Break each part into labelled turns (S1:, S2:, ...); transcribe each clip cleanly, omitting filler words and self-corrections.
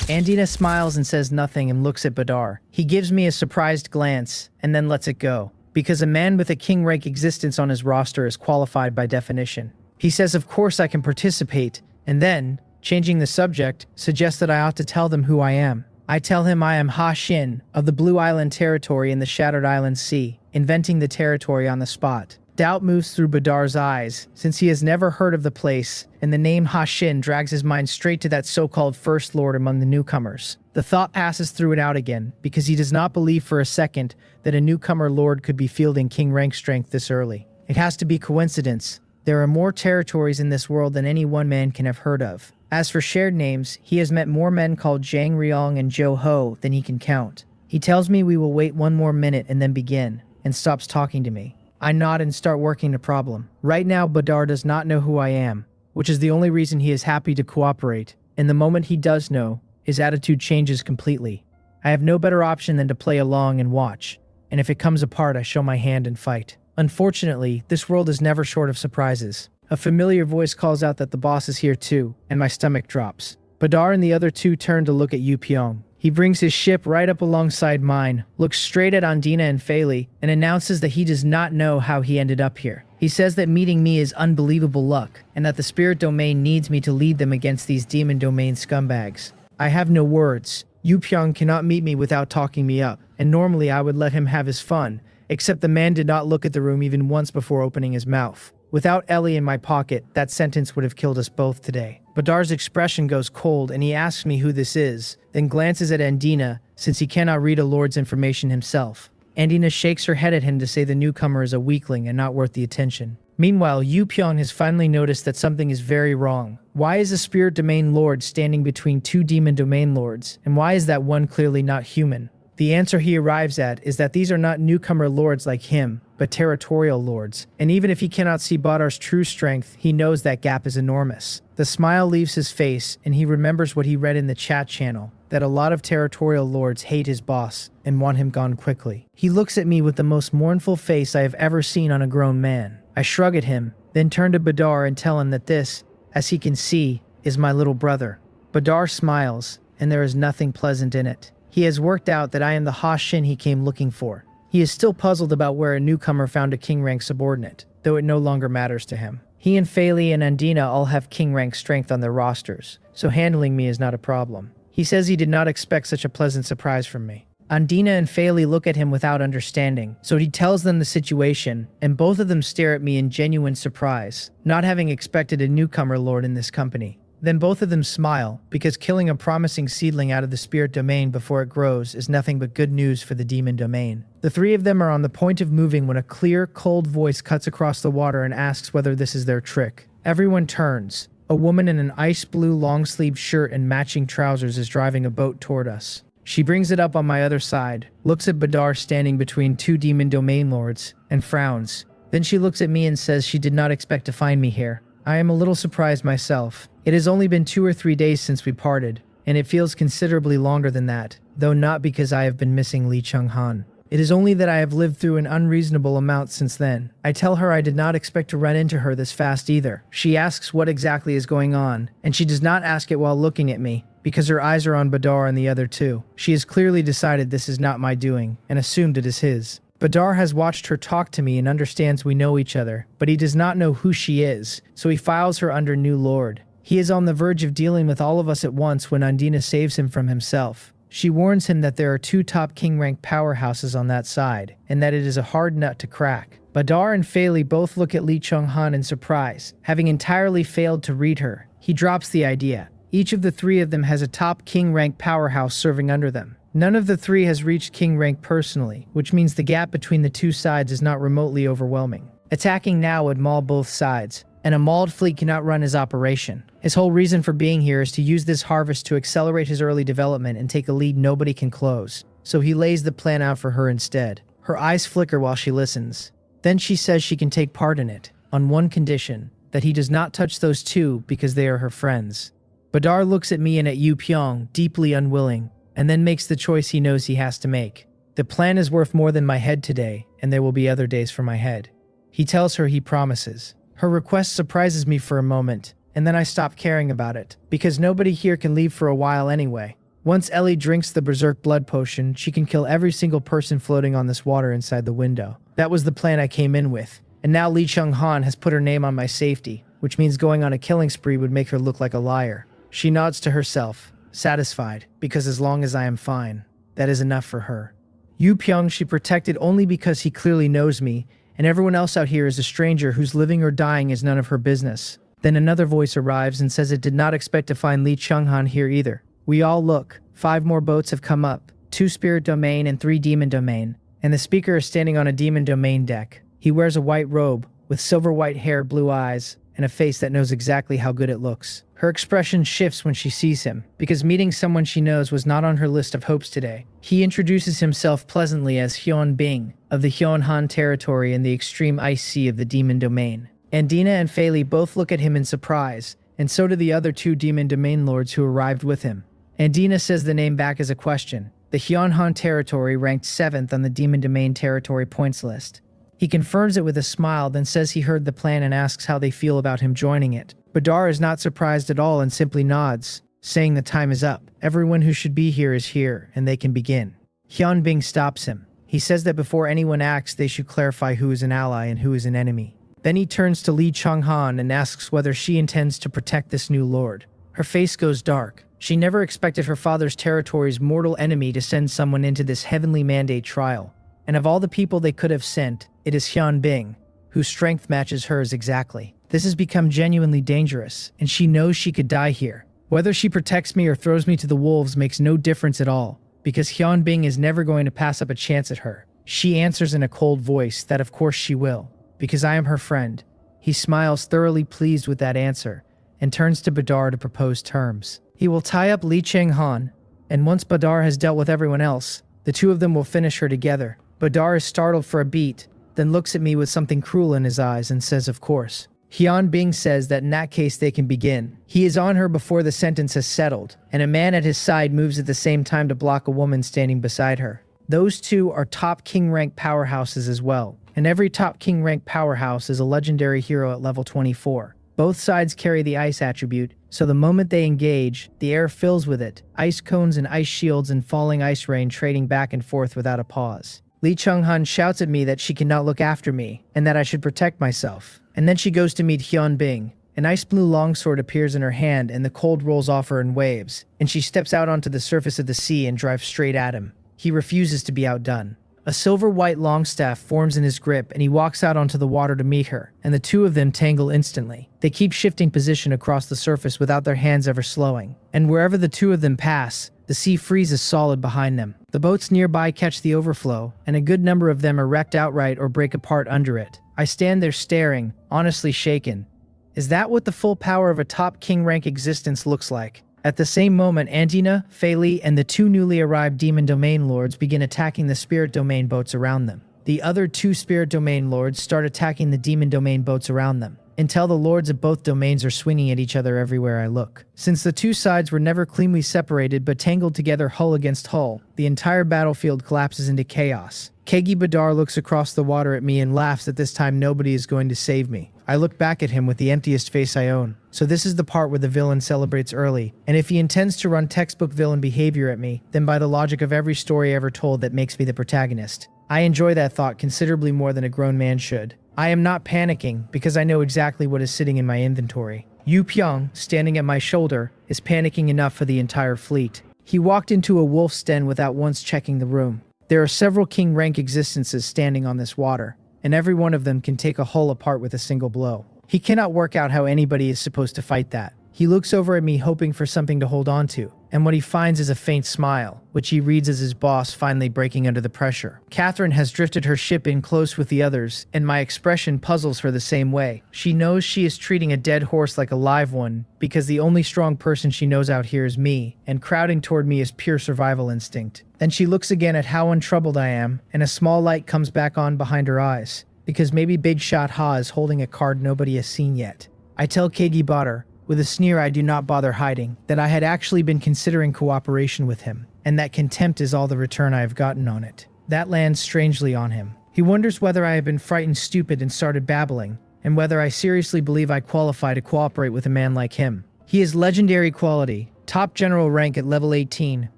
S1: Andina smiles and says nothing and looks at Badar. He gives me a surprised glance and then lets it go, because a man with a king rank existence on his roster is qualified by definition. He says of course I can participate, and then, changing the subject, suggests that I ought to tell them who I am. I tell him I am Ha Xin of the Blue Island Territory in the Shattered Island Sea, inventing the territory on the spot. Doubt moves through Badar's eyes, since he has never heard of the place, and the name Ha Xin drags his mind straight to that so-called First Lord among the newcomers. The thought passes through and out again, because he does not believe for a second that a newcomer lord could be fielding king rank strength this early. It has to be coincidence. There are more territories in this world than any one man can have heard of. As for shared names, he has met more men called Zhang Riong and Zhou Ho than he can count. He tells me we will wait one more minute and then begin, and stops talking to me. I nod and start working the problem. Right now, Badar does not know who I am, which is the only reason he is happy to cooperate, and the moment he does know, his attitude changes completely. I have no better option than to play along and watch, and if it comes apart, I show my hand and fight. Unfortunately, this world is never short of surprises. A familiar voice calls out that the boss is here too, and my stomach drops. Badar and the other two turn to look at Yu Pyong. He brings his ship right up alongside mine, looks straight at Andina and Fei, and announces that he does not know how he ended up here. He says that meeting me is unbelievable luck, and that the spirit domain needs me to lead them against these demon domain scumbags. I have no words. Yu Pyong cannot meet me without talking me up, and normally I would let him have his fun, except the man did not look at the room even once before opening his mouth. Without Ellie in my pocket, that sentence would have killed us both today. Badar's expression goes cold and he asks me who this is, then glances at Andina, since he cannot read a lord's information himself. Andina shakes her head at him to say the newcomer is a weakling and not worth the attention. Meanwhile, Yu Pyong has finally noticed that something is very wrong. Why is a spirit domain lord standing between two demon domain lords, and why is that one clearly not human? The answer he arrives at is that these are not newcomer lords like him, but territorial lords, and even if he cannot see Badar's true strength, he knows that gap is enormous. The smile leaves his face, and he remembers what he read in the chat channel, that a lot of territorial lords hate his boss and want him gone quickly. He looks at me with the most mournful face I have ever seen on a grown man. I shrug at him, then turn to Badar and tell him that this, as he can see, is my little brother. Badar smiles, and there is nothing pleasant in it. He has worked out that I am the Ha Xin he came looking for. He is still puzzled about where a newcomer found a king rank subordinate, though it no longer matters to him. He and Fei and Andina all have king rank strength on their rosters, so handling me is not a problem. He says he did not expect such a pleasant surprise from me. Andina and Fei look at him without understanding, so he tells them the situation, and both of them stare at me in genuine surprise, not having expected a newcomer lord in this company. Then both of them smile, because killing a promising seedling out of the spirit domain before it grows is nothing but good news for the demon domain. The three of them are on the point of moving when a clear, cold voice cuts across the water and asks whether this is their trick. Everyone turns. A woman in an ice blue long-sleeved shirt and matching trousers is driving a boat toward us. She brings it up on my other side, looks at Badar standing between two demon domain lords, and frowns. Then she looks at me and says she did not expect to find me here. I am a little surprised myself. It has only been 2 or 3 days since we parted, and it feels considerably longer than that, though not because I have been missing Li Chenghan. It is only that I have lived through an unreasonable amount since then. I tell her I did not expect to run into her this fast either. She asks what exactly is going on, and she does not ask it while looking at me, because her eyes are on Badar and the other two. She has clearly decided this is not my doing, and assumed it is his. Badar has watched her talk to me and understands we know each other, but he does not know who she is, so he files her under new lord. He is on the verge of dealing with all of us at once when Andina saves him from himself. She warns him that there are 2 top king rank powerhouses on that side, and that it is a hard nut to crack. Badar and Fei both look at Li Chenghan in surprise, having entirely failed to read her. He drops the idea. Each of the 3 of them has a top king rank powerhouse serving under them. None of the 3 has reached king rank personally, which means the gap between the 2 sides is not remotely overwhelming. Attacking now would maul both sides, and a mauled fleet cannot run his operation. His whole reason for being here is to use this harvest to accelerate his early development and take a lead nobody can close, so he lays the plan out for her instead. Her eyes flicker while she listens. Then she says she can take part in it, on one condition, that he does not touch those 2 because they are her friends. Badar looks at me and at Yu Pyong, deeply unwilling, and then makes the choice he knows he has to make. The plan is worth more than my head today, and there will be other days for my head. He tells her he promises. Her request surprises me for a moment, and then I stop caring about it, because nobody here can leave for a while anyway. Once Ellie drinks the berserk blood potion, she can kill every single person floating on this water inside the window. That was the plan I came in with. And now Lee Chung-han has put her name on my safety, which means going on a killing spree would make her look like a liar. She nods to herself, satisfied, because as long as I am fine, that is enough for her. Yu Pyong she protected only because he clearly knows me, and everyone else out here is a stranger whose living or dying is none of her business. Then another voice arrives and says it did not expect to find Lee Chung-han here either. We all look. 5 more boats have come up, 2 spirit domain and 3 demon domain, and the speaker is standing on a demon domain deck. He wears a white robe, with silver white hair, blue eyes, and a face that knows exactly how good it looks. Her expression shifts when she sees him, because meeting someone she knows was not on her list of hopes today. He introduces himself pleasantly as Hyun Bing, of the Hyunhan territory in the extreme ice sea of the demon domain. Andina and Fei Li both look at him in surprise, and so do the other 2 demon domain lords who arrived with him. Andina says the name back as a question. The Hyunhan territory ranked 7th on the demon domain territory points list. He confirms it with a smile, then says he heard the plan and asks how they feel about him joining it. Badar is not surprised at all and simply nods, saying the time is up. Everyone who should be here is here, and they can begin. Hyun Bing stops him. He says that before anyone acts, they should clarify who is an ally and who is an enemy. Then he turns to Lee Chung-han and asks whether she intends to protect this new lord. Her face goes dark. She never expected her father's territory's mortal enemy to send someone into this heavenly mandate trial. And of all the people they could have sent, it is Hyun Bing, whose strength matches hers exactly. This has become genuinely dangerous, and she knows she could die here. Whether she protects me or throws me to the wolves makes no difference at all, because Hyun Bing is never going to pass up a chance at her. She answers in a cold voice that of course she will, because I am her friend. He smiles, thoroughly pleased with that answer, and turns to Badar to propose terms. He will tie up Lee Chang-han, and once Badar has dealt with everyone else, the 2 of them will finish her together. Badar is startled for a beat, then looks at me with something cruel in his eyes and says of course. Hyun Bing says that in that case they can begin. He is on her before the sentence has settled, and a man at his side moves at the same time to block a woman standing beside her. Those 2 are top king rank powerhouses as well, and every top king rank powerhouse is a legendary hero at level 24. Both sides carry the ice attribute, so the moment they engage, the air fills with it, ice cones and ice shields and falling ice rain trading back and forth without a pause. Lee Chung-han shouts at me that she cannot look after me, and that I should protect myself. And then she goes to meet Hyun Bing. An ice blue longsword appears in her hand and the cold rolls off her in waves, and she steps out onto the surface of the sea and drives straight at him. He refuses to be outdone. A silver-white longstaff forms in his grip and he walks out onto the water to meet her, and the 2 of them tangle instantly. They keep shifting position across the surface without their hands ever slowing, and wherever the 2 of them pass, the sea freezes solid behind them. The boats nearby catch the overflow, and a good number of them are wrecked outright or break apart under it. I stand there staring, honestly shaken. Is that what the full power of a top king rank existence looks like? At the same moment, Andina, Fei Li, and the 2 newly arrived demon domain lords begin attacking the spirit domain boats around them. The other 2 spirit domain lords start attacking the demon domain boats around them, until the lords of both domains are swinging at each other everywhere I look. Since the 2 sides were never cleanly separated but tangled together hull against hull, the entire battlefield collapses into chaos. Kegi Badar looks across the water at me and laughs that this time nobody is going to save me. I look back at him with the emptiest face I own. So this is the part where the villain celebrates early, and if he intends to run textbook villain behavior at me, then by the logic of every story ever told that makes me the protagonist. I enjoy that thought considerably more than a grown man should. I am not panicking because I know exactly what is sitting in my inventory. Yu Pyong, standing at my shoulder, is panicking enough for the entire fleet. He walked into a wolf's den without once checking the room. There are several king rank existences standing on this water, and every one of them can take a hull apart with a single blow. He cannot work out how anybody is supposed to fight that. He looks over at me hoping for something to hold on to, and what he finds is a faint smile, which he reads as his boss finally breaking under the pressure. Catherine has drifted her ship in close with the others, and my expression puzzles her the same way. She knows she is treating a dead horse like a live one, because the only strong person she knows out here is me, and crowding toward me is pure survival instinct. Then she looks again at how untroubled I am, and a small light comes back on behind her eyes, because maybe Big Shot Ha is holding a card nobody has seen yet. I tell Kegi Badar, with a sneer I do not bother hiding, that I had actually been considering cooperation with him, and that contempt is all the return I have gotten on it. That lands strangely on him. He wonders whether I have been frightened stupid and started babbling, and whether I seriously believe I qualify to cooperate with a man like him. He is legendary quality, Top general rank at level 18,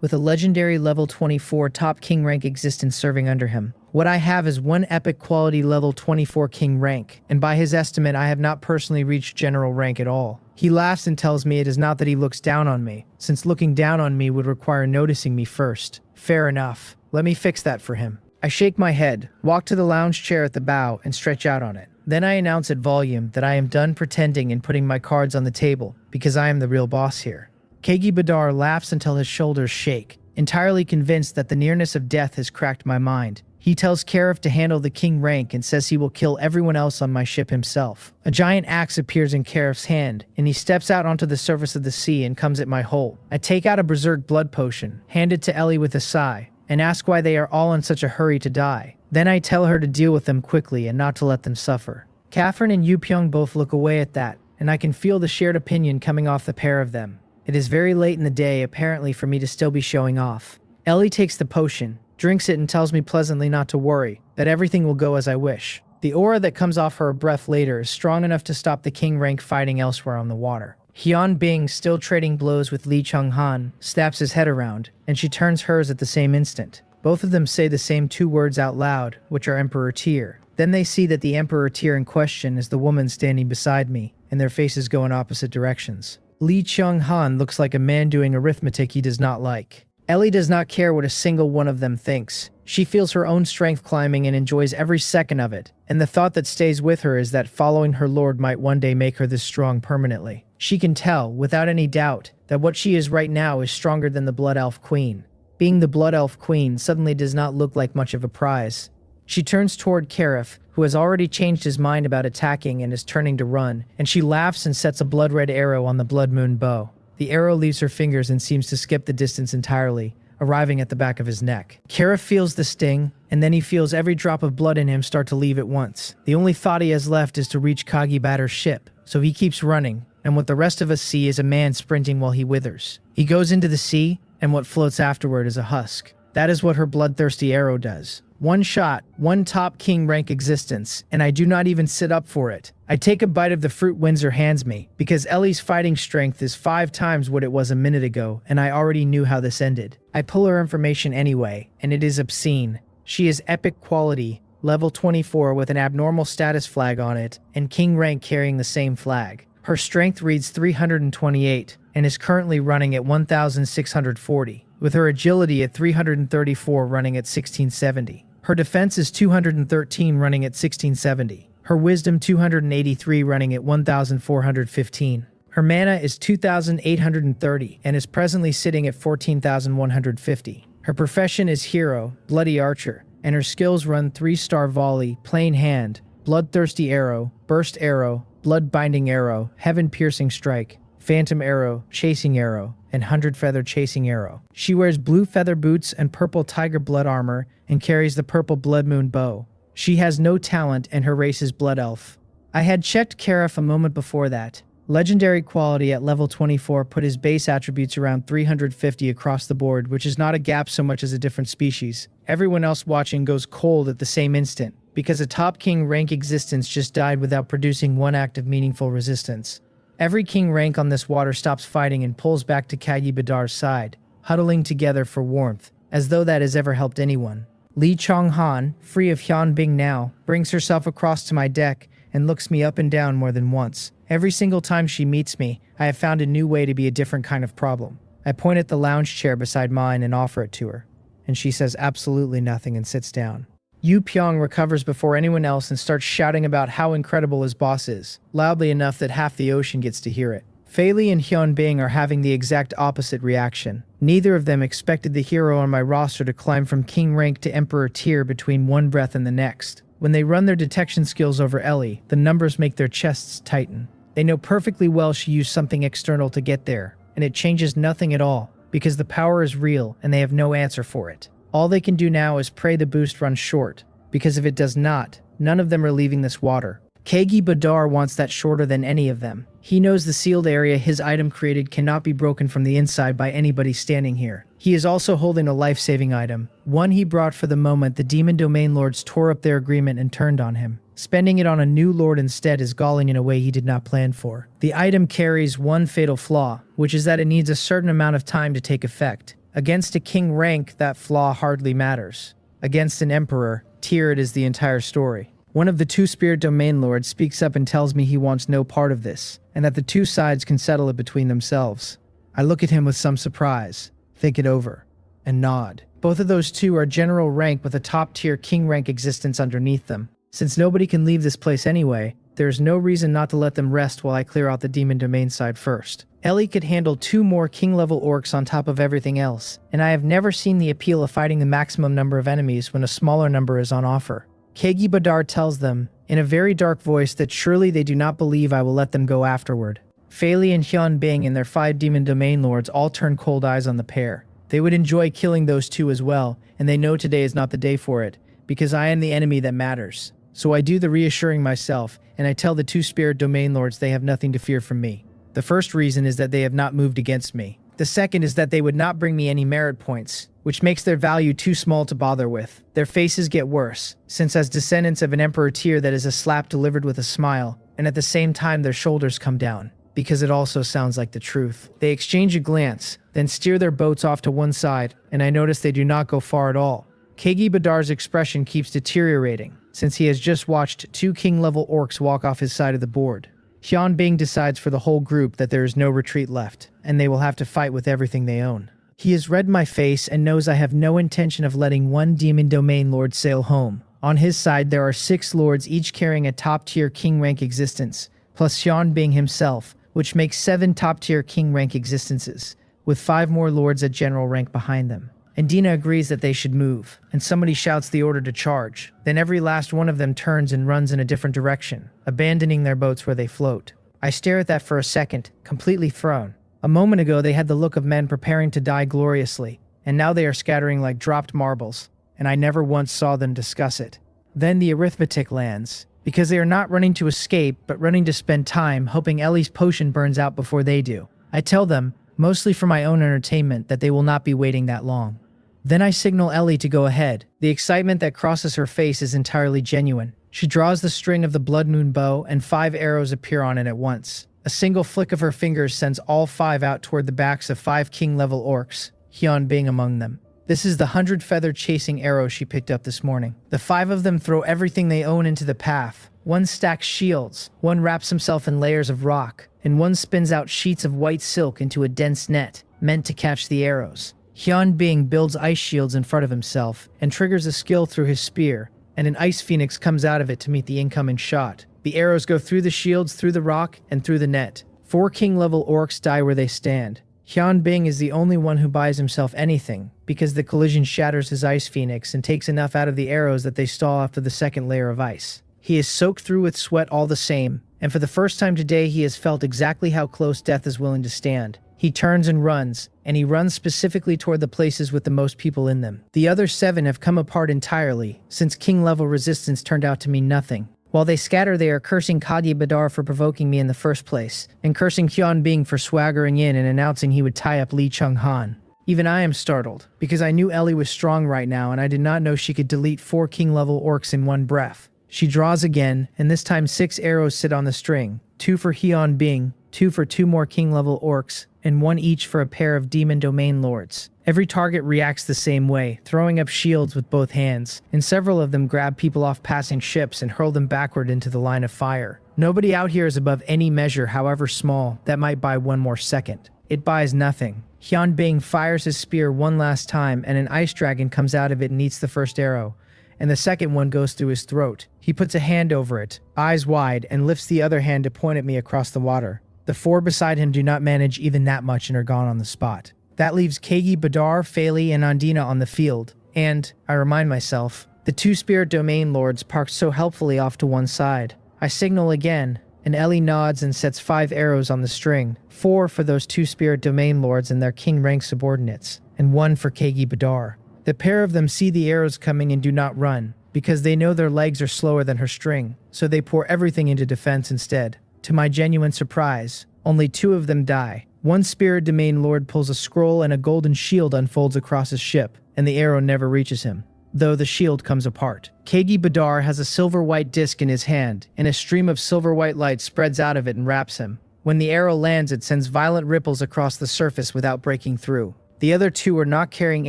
S1: with a legendary level 24 top king rank existence serving under him. What I have is one epic quality level 24 king rank, and by his estimate I have not personally reached general rank at all. He laughs and tells me it is not that he looks down on me, since looking down on me would require noticing me first. Fair enough. Let me fix that for him. I shake my head, walk to the lounge chair at the bow, and stretch out on it. Then I announce at volume that I am done pretending and putting my cards on the table, because I am the real boss here. Kegi Badar laughs until his shoulders shake, entirely convinced that the nearness of death has cracked my mind. He tells Karif to handle the king rank and says he will kill everyone else on my ship himself. A giant axe appears in Karif's hand, and he steps out onto the surface of the sea and comes at my hole. I take out a berserk blood potion, hand it to Ellie with a sigh, and ask why they are all in such a hurry to die. Then I tell her to deal with them quickly and not to let them suffer. Catherine and Youpyeong both look away at that, and I can feel the shared opinion coming off the pair of them. It is very late in the day, apparently, for me to still be showing off. Ellie takes the potion, drinks it, and tells me pleasantly not to worry, that everything will go as I wish. The aura that comes off her breath later is strong enough to stop the king rank fighting elsewhere on the water. Hyun Bing, still trading blows with Lee Chung-han, snaps his head around, and she turns hers at the same instant. Both of them say the same two words out loud, which are Emperor Tyr. Then they see that the Emperor Tyr in question is the woman standing beside me, and their faces go in opposite directions. Lee Chung-han looks like a man doing arithmetic he does not like. Ellie does not care what a single one of them thinks. She feels her own strength climbing and enjoys every second of it, and the thought that stays with her is that following her lord might one day make her this strong permanently. She can tell, without any doubt, that what she is right now is stronger than the Blood Elf Queen. Being the Blood Elf Queen suddenly does not look like much of a prize. She turns toward Karif, who has already changed his mind about attacking and is turning to run, and she laughs and sets a blood-red arrow on the Blood Moon bow. The arrow leaves her fingers and seems to skip the distance entirely, arriving at the back of his neck. Karif feels the sting, and then he feels every drop of blood in him start to leave at once. The only thought he has left is to reach Kagi Batter's ship, so he keeps running, and what the rest of us see is a man sprinting while he withers. He goes into the sea, and what floats afterward is a husk. That is what her bloodthirsty arrow does. One shot, one top king rank existence, and I do not even sit up for it. I take a bite of the fruit Windsor hands me, because Ellie's fighting strength is 5 times what it was a minute ago, and I already knew how this ended. I pull her information anyway, and it is obscene. She is epic quality, level 24 with an abnormal status flag on it, and king rank carrying the same flag. Her strength reads 328, and is currently running at 1,640, with her agility at 334 running at 1670. Her defense is 213 running at 1670. Her wisdom 283 running at 1,415. Her mana is 2,830 and is presently sitting at 14,150. Her profession is hero, bloody archer, and her skills run 3-star volley, plain hand, bloodthirsty arrow, burst arrow, blood-binding arrow, heaven-piercing strike, phantom arrow, chasing arrow, and 100-feather chasing arrow. She wears blue feather boots and purple tiger blood armor and carries the purple blood moon bow. She has no talent and her race is blood elf. I had checked Karif a moment before that. Legendary quality at level 24 put his base attributes around 350 across the board, which is not a gap so much as a different species. Everyone else watching goes cold at the same instant, because a top king rank existence just died without producing one act of meaningful resistance. Every king rank on this water stops fighting and pulls back to Kagi Badar's side, huddling together for warmth, as though that has ever helped anyone. Lee Chung-han, free of Hyun Bing now, brings herself across to my deck and looks me up and down more than once. Every single time she meets me, I have found a new way to be a different kind of problem. I point at the lounge chair beside mine and offer it to her, and she says absolutely nothing and sits down. Yu Pyong recovers before anyone else and starts shouting about how incredible his boss is, loudly enough that half the ocean gets to hear it. Fei Li and Hyun Bing are having the exact opposite reaction. Neither of them expected the hero on my roster to climb from king rank to emperor tier between one breath and the next. When they run their detection skills over Ellie, the numbers make their chests tighten. They know perfectly well she used something external to get there, and it changes nothing at all, because the power is real and they have no answer for it. All they can do now is pray the boost runs short, because if it does not, none of them are leaving this water. Kagi Badar wants that shorter than any of them. He knows the sealed area his item created cannot be broken from the inside by anybody standing here. He is also holding a life-saving item, one he brought for the moment the demon domain lords tore up their agreement and turned on him. Spending it on a new lord instead is galling in a way he did not plan for. The item carries one fatal flaw, which is that it needs a certain amount of time to take effect. Against a king rank, that flaw hardly matters. Against an emperor, tier, it is the entire story. One of the two spirit domain lords speaks up and tells me he wants no part of this, and that the two sides can settle it between themselves. I look at him with some surprise, think it over, and nod. Both of those two are general rank with a top-tier king rank existence underneath them. Since nobody can leave this place anyway, there is no reason not to let them rest while I clear out the demon domain side first. Ellie could handle 2 more king-level orcs on top of everything else, and I have never seen the appeal of fighting the maximum number of enemies when a smaller number is on offer. Kegi Badar tells them, in a very dark voice, that surely they do not believe I will let them go afterward. Fei Li and Hyun Bing and their 5 demon domain lords all turn cold eyes on the pair. They would enjoy killing those 2 as well, and they know today is not the day for it, because I am the enemy that matters. So I do the reassuring myself, and I tell the 2 spirit domain lords they have nothing to fear from me. The first reason is that they have not moved against me. The second is that they would not bring me any merit points, which makes their value too small to bother with. Their faces get worse, since as descendants of an emperor tier, that is a slap delivered with a smile, and at the same time their shoulders come down, because it also sounds like the truth. They exchange a glance, then steer their boats off to one side, and I notice they do not go far at all. Kegi Badar's expression keeps deteriorating, since he has just watched 2 king-level orcs walk off his side of the board. Hyun Bing decides for the whole group that there is no retreat left, and they will have to fight with everything they own. He has read my face and knows I have no intention of letting one demon domain lord sail home. On his side, there are 6 lords, each carrying a top-tier king rank existence, plus Hyun Bing himself, which makes 7 top-tier king rank existences, with 5 more lords at general rank behind them. And Dina agrees that they should move, and somebody shouts the order to charge. Then every last one of them turns and runs in a different direction, abandoning their boats where they float. I stare at that for a second, completely thrown. A moment ago they had the look of men preparing to die gloriously, and now they are scattering like dropped marbles, and I never once saw them discuss it. Then the arithmetic lands, because they are not running to escape, but running to spend time, hoping Ellie's potion burns out before they do. I tell them, mostly for my own entertainment, that they will not be waiting that long. Then I signal Ellie to go ahead. The excitement that crosses her face is entirely genuine. She draws the string of the blood moon bow, and 5 arrows appear on it at once. A single flick of her fingers sends all 5 out toward the backs of 5 king-level orcs, Hyun Bing among them. This is the 100-feather chasing arrow she picked up this morning. The 5 of them throw everything they own into the path. One stacks shields, one wraps himself in layers of rock, and one spins out sheets of white silk into a dense net, meant to catch the arrows. Hyun Bing builds ice shields in front of himself, and triggers a skill through his spear, and an ice phoenix comes out of it to meet the incoming shot. The arrows go through the shields, through the rock, and through the net. 4 king-level orcs die where they stand. Hyun Bing is the only one who buys himself anything, because the collision shatters his ice phoenix and takes enough out of the arrows that they stall after the second layer of ice. He is soaked through with sweat all the same, and for the first time today he has felt exactly how close death is willing to stand. He turns and runs, and he runs specifically toward the places with the most people in them. The other 7 have come apart entirely, since king-level resistance turned out to mean nothing. While they scatter, they are cursing Kagi Badar for provoking me in the first place, and cursing Hyun Bing for swaggering in and announcing he would tie up Lee Chung-han. Even I am startled, because I knew Ellie was strong right now, and I did not know she could delete 4 king-level orcs in one breath. She draws again, and this time 6 arrows sit on the string, 2 for Hyun Bing, 2 for 2 more king-level orcs, and 1 each for a pair of demon domain lords. Every target reacts the same way, throwing up shields with both hands, and several of them grab people off passing ships and hurl them backward into the line of fire. Nobody out here is above any measure, however small, that might buy 1 more second. It buys nothing. Hyun Bing fires his spear one last time, and an ice dragon comes out of it and eats the first arrow, and the second one goes through his throat. He puts a hand over it, eyes wide, and lifts the other hand to point at me across the water. The 4 beside him do not manage even that much and are gone on the spot. That leaves Kegi Badar, Fei Li, and Andina on the field, and, I remind myself, the 2 spirit domain lords parked so helpfully off to one side. I signal again, and Ellie nods and sets 5 arrows on the string, 4 for those 2 spirit domain lords and their king rank subordinates, and 1 for Kegi Badar. The pair of them see the arrows coming and do not run, because they know their legs are slower than her string, so they pour everything into defense instead. To my genuine surprise, only 2 of them die. 1 spirit domain lord pulls a scroll and a golden shield unfolds across his ship, and the arrow never reaches him. though the shield comes apart. Kegi Badar has a silver-white disc in his hand, and a stream of silver-white light spreads out of it and wraps him. When the arrow lands, it sends violent ripples across the surface without breaking through. The other two are not carrying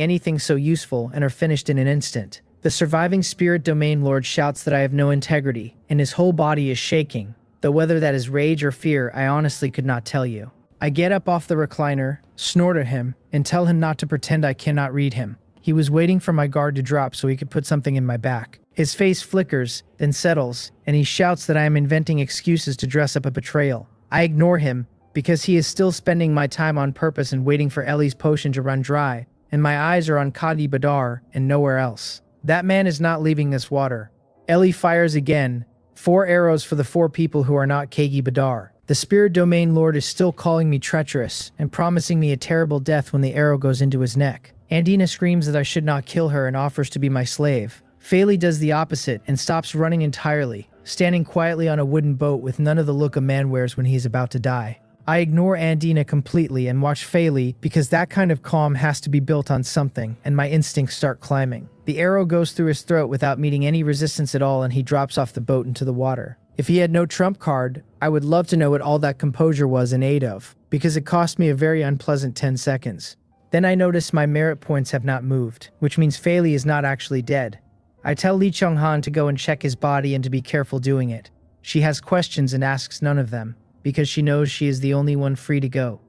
S1: anything so useful and are finished in an instant. The surviving spirit domain lord shouts that I have no integrity, and his whole body is shaking, though whether that is rage or fear, I honestly could not tell you. I get up off the recliner, snort at him, and tell him not to pretend I cannot read him. He was waiting for my guard to drop so he could put something in my back. His face flickers, then settles, and he shouts that I am inventing excuses to dress up a betrayal. I ignore him, because he is still spending my time on purpose and waiting for Ellie's potion to run dry, and my eyes are on Kadi Badar and nowhere else. That man is not leaving this water. Ellie fires again, 4 arrows for the 4 people who are not Kegi Badar. The spirit domain lord is still calling me treacherous and promising me a terrible death when the arrow goes into his neck. Andina screams that I should not kill her and offers to be my slave. Faili does the opposite and stops running entirely, standing quietly on a wooden boat with none of the look a man wears when he is about to die. I ignore Andina completely and watch Faili because that kind of calm has to be built on something, and my instincts start climbing. The arrow goes through his throat without meeting any resistance at all, and he drops off the boat into the water. If he had no trump card, I would love to know what all that composure was in aid of, because it cost me a very unpleasant 10 seconds. Then I notice my merit points have not moved, which means Faili is not actually dead. I tell Li Chonghan to go and check his body and to be careful doing it. She has questions and asks none of them, because she knows she is the only one free to go,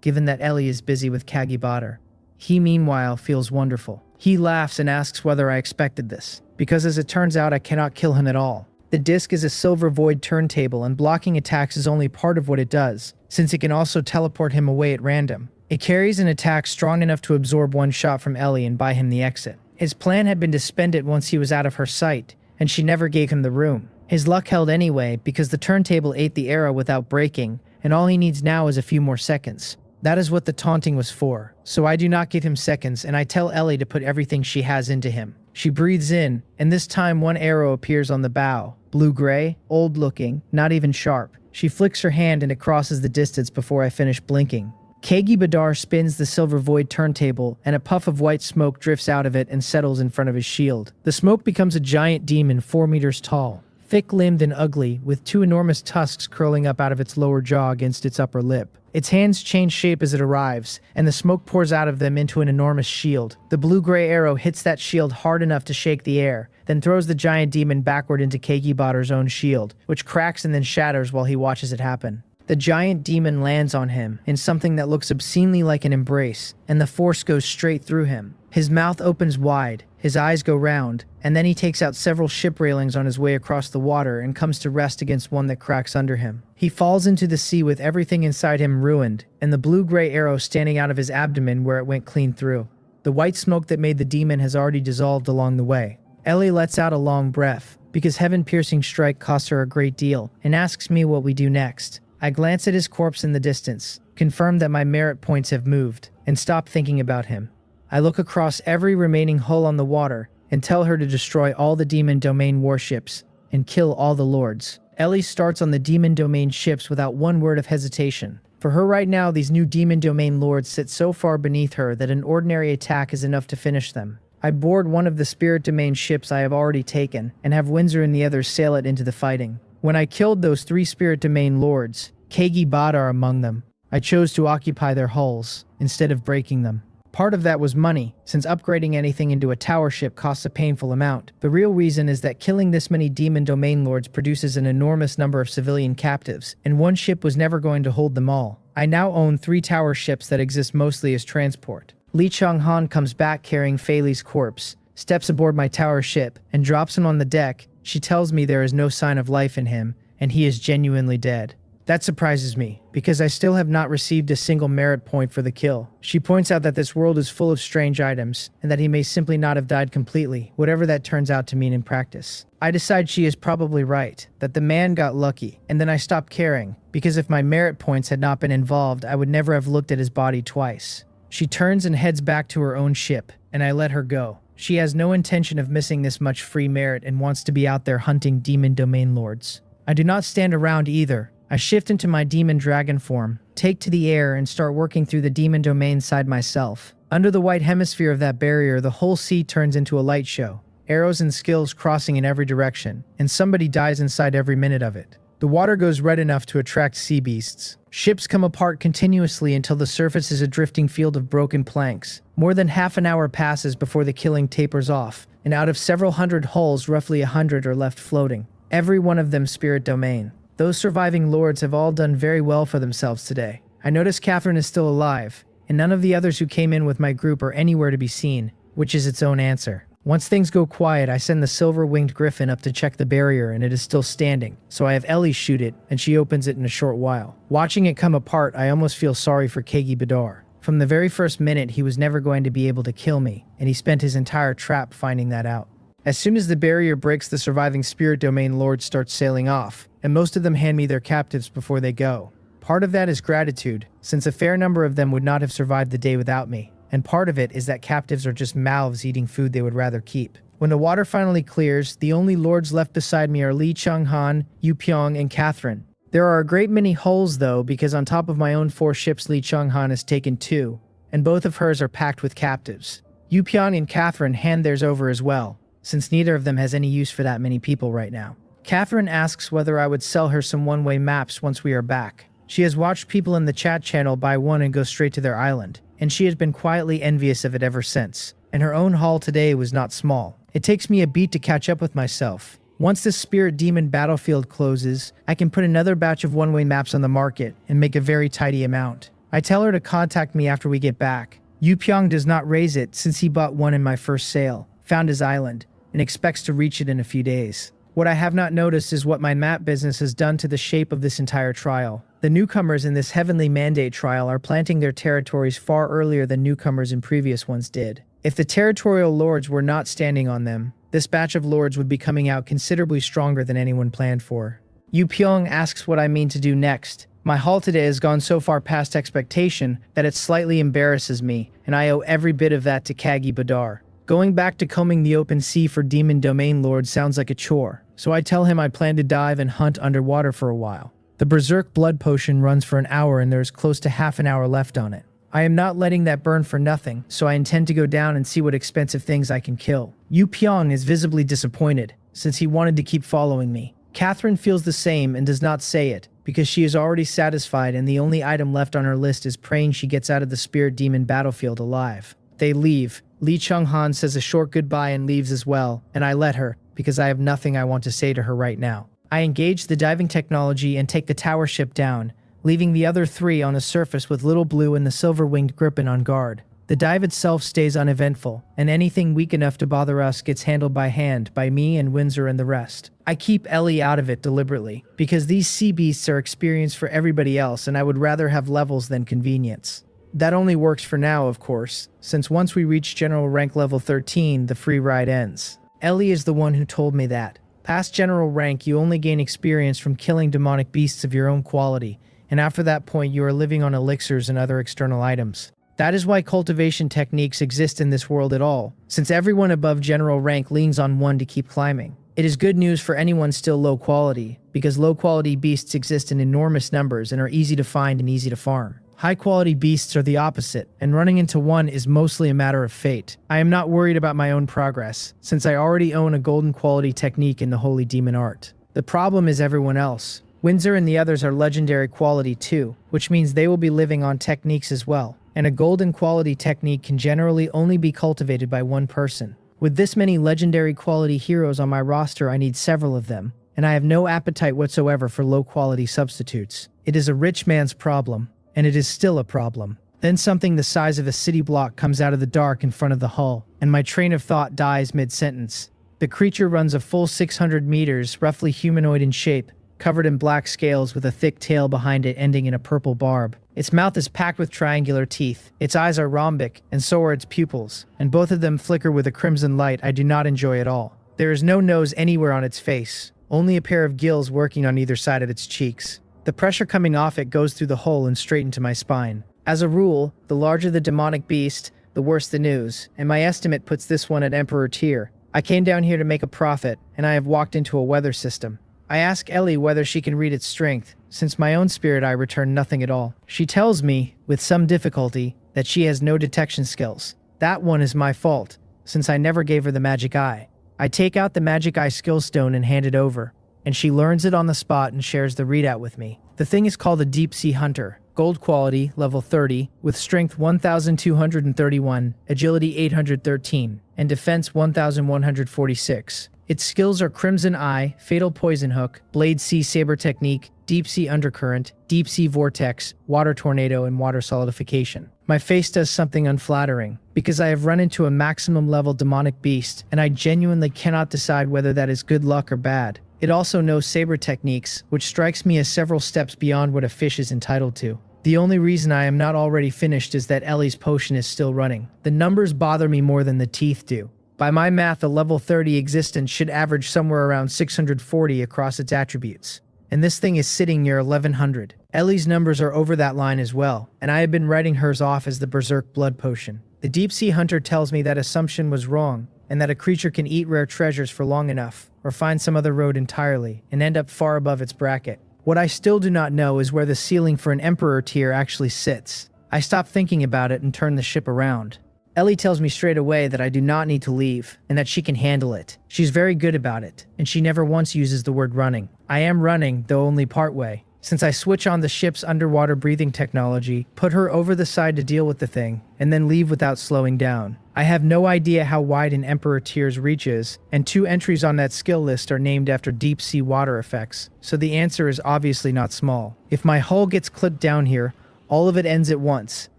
S1: given that Ellie is busy with Kagi Badar. He, meanwhile, feels wonderful. He laughs and asks whether I expected this, because as it turns out I cannot kill him at all. The disc is a silver void turntable, and blocking attacks is only part of what it does, since it can also teleport him away at random. It carries an attack strong enough to absorb one shot from Ellie and buy him the exit. His plan had been to spend it once he was out of her sight, and she never gave him the room. His luck held anyway, because the turntable ate the arrow without breaking, and all he needs now is a few more seconds. That is what the taunting was for, so I do not give him seconds, and I tell Ellie to put everything she has into him. She breathes in, and this time one arrow appears on the bow. Blue-gray, old-looking, not even sharp. She flicks her hand and it crosses the distance before I finish blinking. Kegi Badar spins the silver void turntable, and a puff of white smoke drifts out of it and settles in front of his shield. The smoke becomes a giant demon 4 meters tall, thick-limbed and ugly, with 2 enormous tusks curling up out of its lower jaw against its upper lip. Its hands change shape as it arrives, and the smoke pours out of them into an enormous shield. The blue-gray arrow hits that shield hard enough to shake the air, then throws the giant demon backward into Kegi Badar's own shield, which cracks and then shatters while he watches it happen. The giant demon lands on him in something that looks obscenely like an embrace, and the force goes straight through him. His mouth opens wide, his eyes go round, and then he takes out several ship railings on his way across the water and comes to rest against one that cracks under him. He falls into the sea with everything inside him ruined, and the blue-gray arrow standing out of his abdomen where it went clean through. The white smoke that made the demon has already dissolved along the way. Ellie lets out a long breath, because heaven-piercing strike costs her a great deal, and asks me what we do next. I glance at his corpse in the distance, confirm that my merit points have moved, and stop thinking about him. I look across every remaining hull on the water and tell her to destroy all the demon domain warships and kill all the lords. Ellie starts on the demon domain ships without one word of hesitation. For her right now, these new demon domain lords sit so far beneath her that an ordinary attack is enough to finish them. I board one of the spirit domain ships I have already taken and have Windsor and the others sail it into the fighting. When I killed those 3 spirit domain lords, Kegi Badar among them, I chose to occupy their hulls instead of breaking them. Part of that was money, since upgrading anything into a tower ship costs a painful amount. The real reason is that killing this many demon domain lords produces an enormous number of civilian captives, and one ship was never going to hold them all. I now own 3 tower ships that exist mostly as transport. Li Chonghan comes back carrying Faili's corpse, steps aboard my tower ship, and drops him on the deck. She tells me there is no sign of life in him, and he is genuinely dead. That surprises me, because I still have not received a single merit point for the kill. She points out that this world is full of strange items, and that he may simply not have died completely, whatever that turns out to mean in practice. I decide she is probably right, that the man got lucky, and then I stop caring, because if my merit points had not been involved, I would never have looked at his body twice. She turns and heads back to her own ship, and I let her go. She has no intention of missing this much free merit and wants to be out there hunting demon domain lords. I do not stand around either. I shift into my demon dragon form, take to the air, and start working through the demon domain side myself. Under the white hemisphere of that barrier, the whole sea turns into a light show. arrows and skills crossing in every direction, and somebody dies inside every minute of it. The water goes red enough to attract sea beasts. Ships come apart continuously until the surface is a drifting field of broken planks. More than half an hour passes before the killing tapers off, and out of several hundred hulls, roughly 100 are left floating. Every one of them spirit domain. Those surviving lords have all done very well for themselves today. I notice Catherine is still alive, and none of the others who came in with my group are anywhere to be seen, which is its own answer. Once things go quiet, I send the silver-winged griffin up to check the barrier, and it is still standing, so I have Ellie shoot it, and she opens it in a short while. Watching it come apart, I almost feel sorry for Kegi Badar. From the very first minute, he was never going to be able to kill me, and he spent his entire trap finding that out. As soon as the barrier breaks, the surviving spirit domain lords start sailing off, and most of them hand me their captives before they go. Part of that is gratitude, since a fair number of them would not have survived the day without me. And part of it is that captives are just mouths eating food they would rather keep. When the water finally clears, the only lords left beside me are Li Changhan, Yu Pyong, and Catherine. There are a great many hulls though, because on top of my own 4 ships, Li Changhan has taken 2, and both of hers are packed with captives. Yu Pyong and Catherine hand theirs over as well, since neither of them has any use for that many people right now. Catherine asks whether I would sell her some one-way maps once we are back. She has watched people in the chat channel buy one and go straight to their island, and she has been quietly envious of it ever since. And her own haul today was not small. It takes me a beat to catch up with myself. Once this spirit demon battlefield closes, I can put another batch of one-way maps on the market and make a very tidy amount. I tell her to contact me after we get back. Yu Pyong does not raise it since he bought one in my first sale, found his island, and expects to reach it in a few days. What I have not noticed is what my map business has done to the shape of this entire trial. The newcomers in this Heavenly Mandate trial are planting their territories far earlier than newcomers in previous ones did. If the territorial lords were not standing on them, this batch of lords would be coming out considerably stronger than anyone planned for. Yu Pyong asks what I mean to do next. My haul today has gone so far past expectation that it slightly embarrasses me, and I owe every bit of that to Kagi Badar. Going back to combing the open sea for demon domain lords sounds like a chore, so I tell him I plan to dive and hunt underwater for a while. The Berserk blood potion runs for an hour and there is close to half an hour left on it. I am not letting that burn for nothing, so I intend to go down and see what expensive things I can kill. Yu Pyong is visibly disappointed, since he wanted to keep following me. Catherine feels the same and does not say it, because she is already satisfied and the only item left on her list is praying she gets out of the spirit demon battlefield alive. They leave. Li Changhan says a short goodbye and leaves as well, and I let her, because I have nothing I want to say to her right now. I engage the diving technology and take the tower ship down, leaving the other 3 on a surface with Little Blue and the silver-winged griffin on guard. The dive itself stays uneventful, and anything weak enough to bother us gets handled by hand by me and Windsor and the rest. I keep Ellie out of it deliberately, because these sea beasts are experience for everybody else and I would rather have levels than convenience. That only works for now, of course, since once we reach general rank level 13, the free ride ends. Ellie is the one who told me that. Past general rank, you only gain experience from killing demonic beasts of your own quality, and after that point you are living on elixirs and other external items. That is why cultivation techniques exist in this world at all, since everyone above general rank leans on one to keep climbing. It is good news for anyone still low quality, because low quality beasts exist in enormous numbers and are easy to find and easy to farm. High quality beasts are the opposite, and running into one is mostly a matter of fate. I am not worried about my own progress, since I already own a golden quality technique in the holy demon art. The problem is everyone else. Windsor and the others are legendary quality too, which means they will be living on techniques as well, and a golden quality technique can generally only be cultivated by one person. With this many legendary quality heroes on my roster, I need several of them, and I have no appetite whatsoever for low quality substitutes. It is a rich man's problem. And it is still a problem. Then something the size of a city block comes out of the dark in front of the hull, and my train of thought dies mid-sentence. The creature runs a full 600 meters, roughly humanoid in shape, covered in black scales with a thick tail behind it ending in a purple barb. Its mouth is packed with triangular teeth, its eyes are rhombic, and so are its pupils, and both of them flicker with a crimson light I do not enjoy at all. There is no nose anywhere on its face, only a pair of gills working on either side of its cheeks. The pressure coming off it goes through the hole and straight into my spine. As a rule, the larger the demonic beast, the worse the news, and my estimate puts this one at Emperor tier. I came down here to make a profit, and I have walked into a weather system. I ask Ellie whether she can read its strength, since my own spirit eye returned nothing at all. She tells me, with some difficulty, that she has no detection skills. That one is my fault, since I never gave her the magic eye. I take out the magic eye skill stone and hand it over, and she learns it on the spot and shares the readout with me. The thing is called a Deep Sea Hunter. Gold quality, level 30, with strength 1,231, agility 813, and defense 1,146. Its skills are Crimson Eye, Fatal Poison Hook, Blade Sea Saber Technique, Deep Sea Undercurrent, Deep Sea Vortex, Water Tornado, and Water Solidification. My face does something unflattering, because I have run into a maximum level demonic beast, and I genuinely cannot decide whether that is good luck or bad. It also knows saber techniques, which strikes me as several steps beyond what a fish is entitled to. The only reason I am not already finished is that Ellie's potion is still running. The numbers bother me more than the teeth do. By my math, a level 30 existence should average somewhere around 640 across its attributes. And this thing is sitting near 1100. Ellie's numbers are over that line as well, and I have been writing hers off as the Berserk Blood Potion. The Deep Sea Hunter tells me that assumption was wrong, and that a creature can eat rare treasures for long enough, or find some other road entirely, and end up far above its bracket. What I still do not know is where the ceiling for an Emperor tier actually sits. I stop thinking about it and turn the ship around. Ellie tells me straight away that I do not need to leave, and that she can handle it. She's very good about it, and she never once uses the word running. I am running, though only partway. Since I switch on the ship's underwater breathing technology, put her over the side to deal with the thing, and then leave without slowing down. I have no idea how wide an Emperor tier's reach is, and 2 entries on that skill list are named after deep sea water effects, so the answer is obviously not small. If my hull gets clipped down here, all of it ends at once.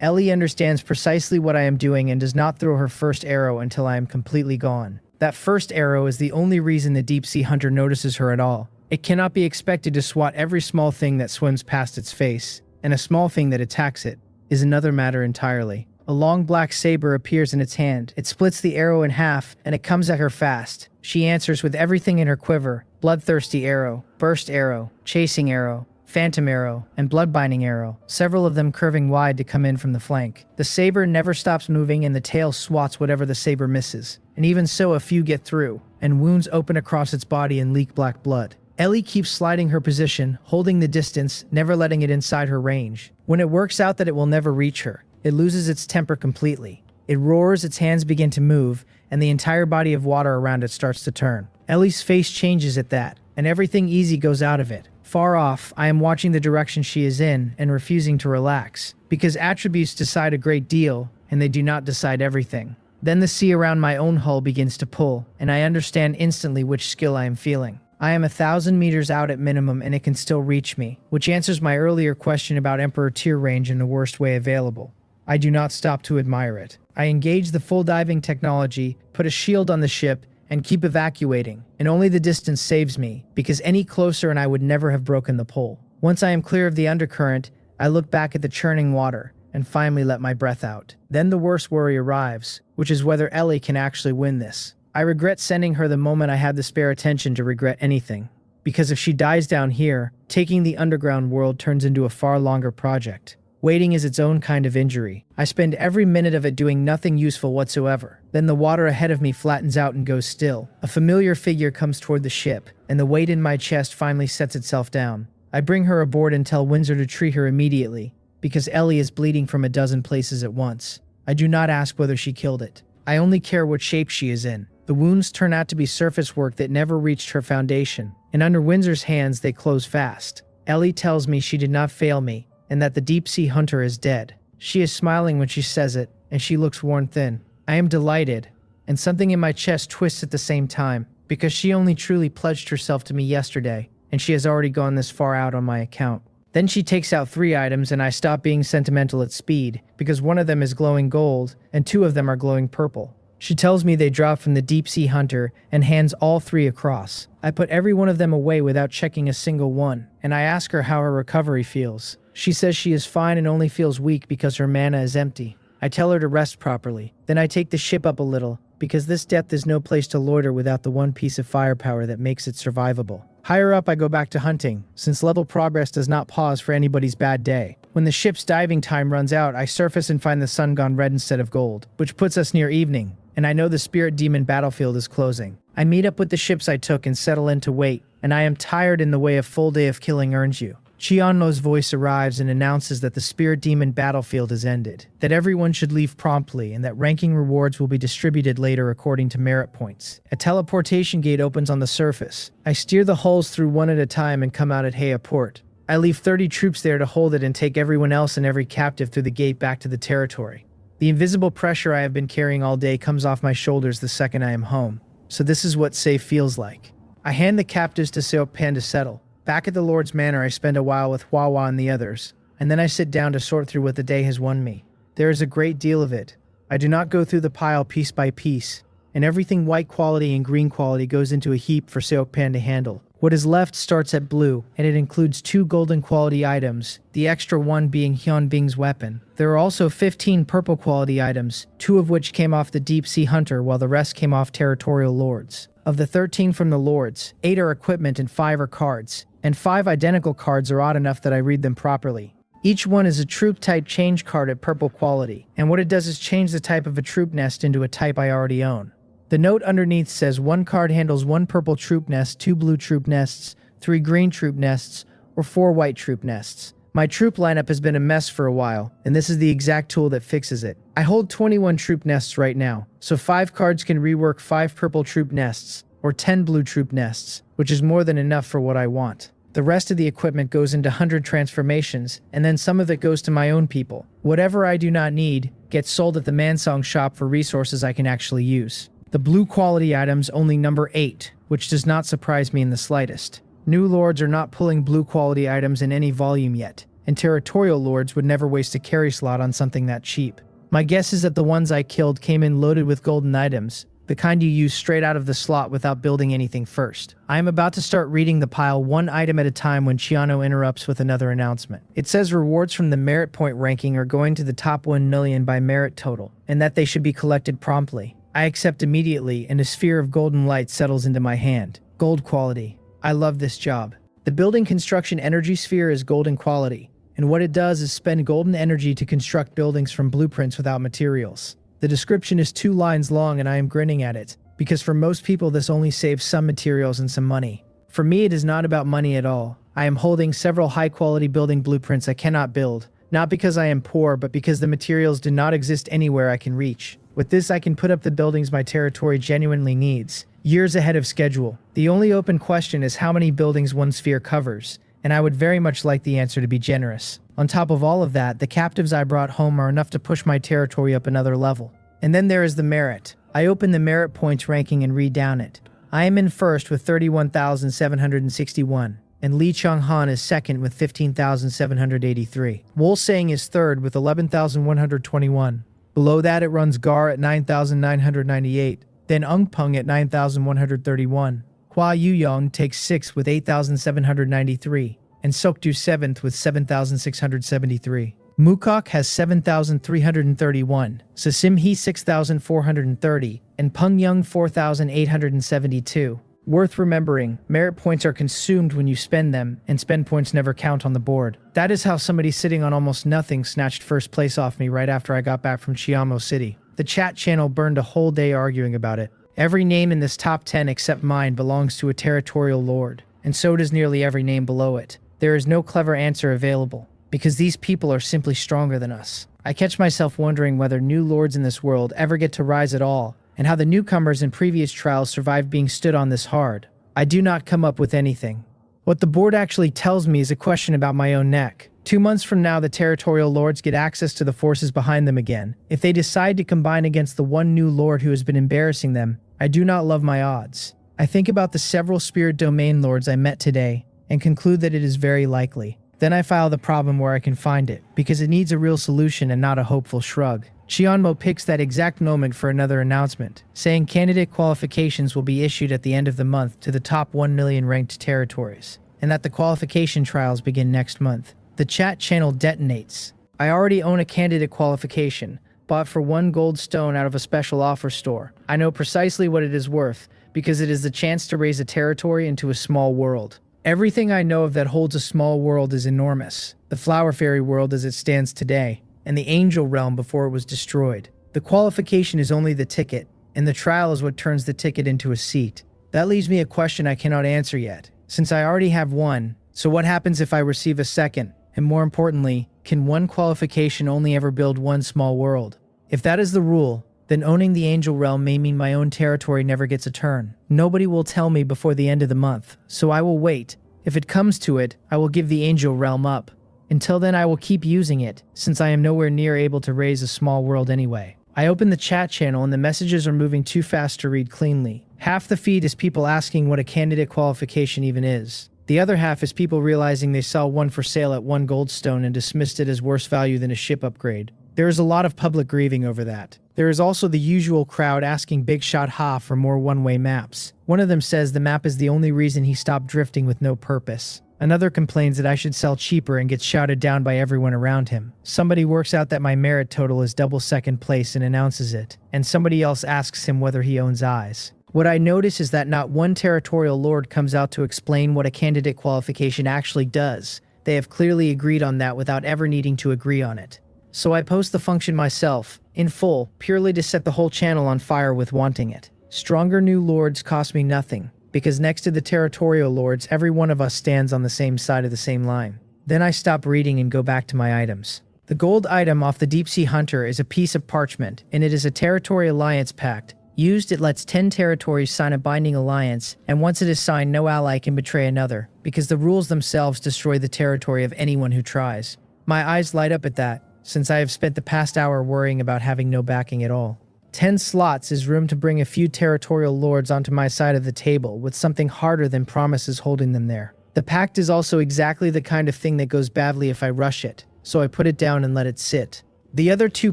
S1: Ellie understands precisely what I am doing and does not throw her first arrow until I am completely gone. That first arrow is the only reason the Deep Sea Hunter notices her at all. It cannot be expected to swat every small thing that swims past its face, and a small thing that attacks it is another matter entirely. A long black saber appears in its hand. It splits the arrow in half, and it comes at her fast. She answers with everything in her quiver: bloodthirsty arrow, burst arrow, chasing arrow, phantom arrow, and bloodbinding arrow, several of them curving wide to come in from the flank. The saber never stops moving, and the tail swats whatever the saber misses. And even so, a few get through, and wounds open across its body and leak black blood. Ellie keeps sliding her position, holding the distance, never letting it inside her range. When it works out that it will never reach her, it loses its temper completely. It roars, its hands begin to move, and the entire body of water around it starts to turn. Ellie's face changes at that, and everything easy goes out of it. Far off, I am watching the direction she is in and refusing to relax, because attributes decide a great deal, and they do not decide everything. Then the sea around my own hull begins to pull, and I understand instantly which skill I am feeling. I am 1,000 meters out at minimum, and it can still reach me, which answers my earlier question about Emperor tier range in the worst way available. I do not stop to admire it. I engage the full diving technology, put a shield on the ship, and keep evacuating, and only the distance saves me, because any closer and I would never have broken the pole. Once I am clear of the undercurrent, I look back at the churning water, and finally let my breath out. Then the worst worry arrives, which is whether Ellie can actually win this. I regret sending her the moment I had the spare attention to regret anything, because if she dies down here, taking the underground world turns into a far longer project. Waiting is its own kind of injury. I spend every minute of it doing nothing useful whatsoever. Then the water ahead of me flattens out and goes still. A familiar figure comes toward the ship, and the weight in my chest finally sets itself down. I bring her aboard and tell Windsor to treat her immediately, because Ellie is bleeding from a dozen places at once. I do not ask whether she killed it. I only care what shape she is in. The wounds turn out to be surface work that never reached her foundation, and under Windsor's hands they close fast. Ellie tells me she did not fail me, and that the Deep Sea Hunter is dead. She is smiling when she says it, and she looks worn thin. I am delighted, and something in my chest twists at the same time, because she only truly pledged herself to me yesterday, and she has already gone this far out on my account. Then she takes out 3 items, and I stop being sentimental at speed, because one of them is glowing gold, and 2 of them are glowing purple. She tells me they dropped from the Deep Sea Hunter and hands all 3 across. I put every one of them away without checking a single one, and I ask her how her recovery feels. She says she is fine and only feels weak because her mana is empty. I tell her to rest properly. Then I take the ship up a little, because this depth is no place to loiter without the one piece of firepower that makes it survivable. Higher up, I go back to hunting, since level progress does not pause for anybody's bad day. When the ship's diving time runs out, I surface and find the sun gone red instead of gold, which puts us near evening, and I know the Spirit Demon battlefield is closing. I meet up with the ships I took and settle in to wait, and I am tired in the way a full day of killing earns you. Chianmo's voice arrives and announces that the spirit demon battlefield has ended, that everyone should leave promptly, and that ranking rewards will be distributed later according to merit points. A teleportation gate opens on the surface. I steer the hulls through one at a time and come out at Heya Port. I leave 30 troops there to hold it and take everyone else and every captive through the gate back to the territory. The invisible pressure I have been carrying all day comes off my shoulders the second I am home. So this is what safe feels like. I hand the captives to Seokpan to settle. Back at the Lord's Manor, I spend a while with Hua and the others, and then I sit down to sort through what the day has won me. There is a great deal of it. I do not go through the pile piece by piece, and everything white quality and green quality goes into a heap for Seokpan to handle. What is left starts at blue, and it includes 2 golden quality items, the extra one being Hyunbing's weapon. There are also 15 purple quality items, 2 of which came off the Deep Sea Hunter while the rest came off Territorial Lords. Of the 13 from the Lords, 8 are equipment and 5 are cards, and 5 identical cards are odd enough that I read them properly. Each one is a troop type change card at purple quality, and what it does is change the type of a troop nest into a type I already own. The note underneath says 1 card handles 1 purple troop nest, 2 blue troop nests, 3 green troop nests, or 4 white troop nests. My troop lineup has been a mess for a while, and this is the exact tool that fixes it. I hold 21 troop nests right now, so 5 cards can rework 5 purple troop nests, or 10 blue troop nests, which is more than enough for what I want. The rest of the equipment goes into 100 transformations, and then some of it goes to my own people. Whatever I do not need gets sold at the Mansong shop for resources I can actually use. The blue quality items only number 8, which does not surprise me in the slightest. New lords are not pulling blue quality items in any volume yet, and territorial lords would never waste a carry slot on something that cheap. My guess is that the ones I killed came in loaded with golden items, the kind you use straight out of the slot without building anything first. I am about to start reading the pile one item at a time when Chiano interrupts with another announcement. It says rewards from the merit point ranking are going to the top 1 million by merit total, and that they should be collected promptly. I accept immediately, and a sphere of golden light settles into my hand. Gold quality. I love this job. The building construction energy sphere is golden quality, and what it does is spend golden energy to construct buildings from blueprints without materials. The description is 2 lines long and I am grinning at it, because for most people this only saves some materials and some money. For me it is not about money at all. I am holding several high-quality building blueprints I cannot build, not because I am poor but because the materials do not exist anywhere I can reach. With this I can put up the buildings my territory genuinely needs, years ahead of schedule. The only open question is how many buildings one sphere covers, and I would very much like the answer to be generous. On top of all of that, the captives I brought home are enough to push my territory up another level. And then there is the merit. I open the merit points ranking and read down it. I am in first with 31,761, and Lee Chung-han is second with 15,783. Wolsang is third with 11,121. Below that it runs Gar at 9,998, then Ungpung at 9,131. Hua Yuyong takes 6th with 8,793, and Sokdu 7th with 7,673. Mukok has 7,331, Sasimhi 6,430, and Pungyung 4,872. Worth remembering, merit points are consumed when you spend them, and spend points never count on the board. That is how somebody sitting on almost nothing snatched first place off me right after I got back from Chiamo City. The chat channel burned a whole day arguing about it. Every name in this top 10 except mine belongs to a territorial lord, and so does nearly every name below it. There is no clever answer available, because these people are simply stronger than us. I catch myself wondering whether new lords in this world ever get to rise at all, and how the newcomers in previous trials survived being stood on this hard. I do not come up with anything. What the board actually tells me is a question about my own neck. 2 months from now, the territorial lords get access to the forces behind them again. If they decide to combine against the one new lord who has been embarrassing them, I do not love my odds. I think about the several spirit domain lords I met today, and conclude that it is very likely. Then I file the problem where I can find it, because it needs a real solution and not a hopeful shrug. Chionmo picks that exact moment for another announcement, saying candidate qualifications will be issued at the end of the month to the top 1 million ranked territories, and that the qualification trials begin next month. The chat channel detonates. I already own a candidate qualification, bought for 1 gold stone out of a special offer store. I know precisely what it is worth, because it is the chance to raise a territory into a small world. Everything I know of that holds a small world is enormous. The Flower Fairy world as it stands today, and the Angel Realm before it was destroyed. The qualification is only the ticket, and the trial is what turns the ticket into a seat. That leaves me a question I cannot answer yet. Since I already have one, So what happens if I receive a second? And more importantly, can one qualification only ever build one small world? If that is the rule, then owning the angel realm may mean my own territory never gets a turn. Nobody will tell me before the end of the month, so I will wait. If it comes to it, I will give the angel realm up. Until then, I will keep using it, since I am nowhere near able to raise a small world anyway. I open the chat channel and the messages are moving too fast to read cleanly. Half the feed is people asking what a candidate qualification even is. The other half is people realizing they saw one for sale at 1 goldstone and dismissed it as worse value than a ship upgrade. There is a lot of public grieving over that. There is also the usual crowd asking Big Shot Ha for more one-way maps. One of them says the map is the only reason he stopped drifting with no purpose. Another complains that I should sell cheaper and gets shouted down by everyone around him. Somebody works out that my merit total is double second place and announces it, and somebody else asks him whether he owns eyes. What I notice is that not one territorial lord comes out to explain what a candidate qualification actually does. They have clearly agreed on that without ever needing to agree on it. So I post the function myself, in full, purely to set the whole channel on fire with wanting it. Stronger new lords cost me nothing, because next to the territorial lords, every one of us stands on the same side of the same line. Then I stop reading and go back to my items. The gold item off the Deep Sea Hunter is a piece of parchment, and it is a territory alliance pact. Used, it lets 10 territories sign a binding alliance, and once it is signed, no ally can betray another, because the rules themselves destroy the territory of anyone who tries. My eyes light up at that, since I have spent the past hour worrying about having no backing at all. 10 slots is room to bring a few territorial lords onto my side of the table, with something harder than promises holding them there. The pact is also exactly the kind of thing that goes badly if I rush it, so I put it down and let it sit. The other 2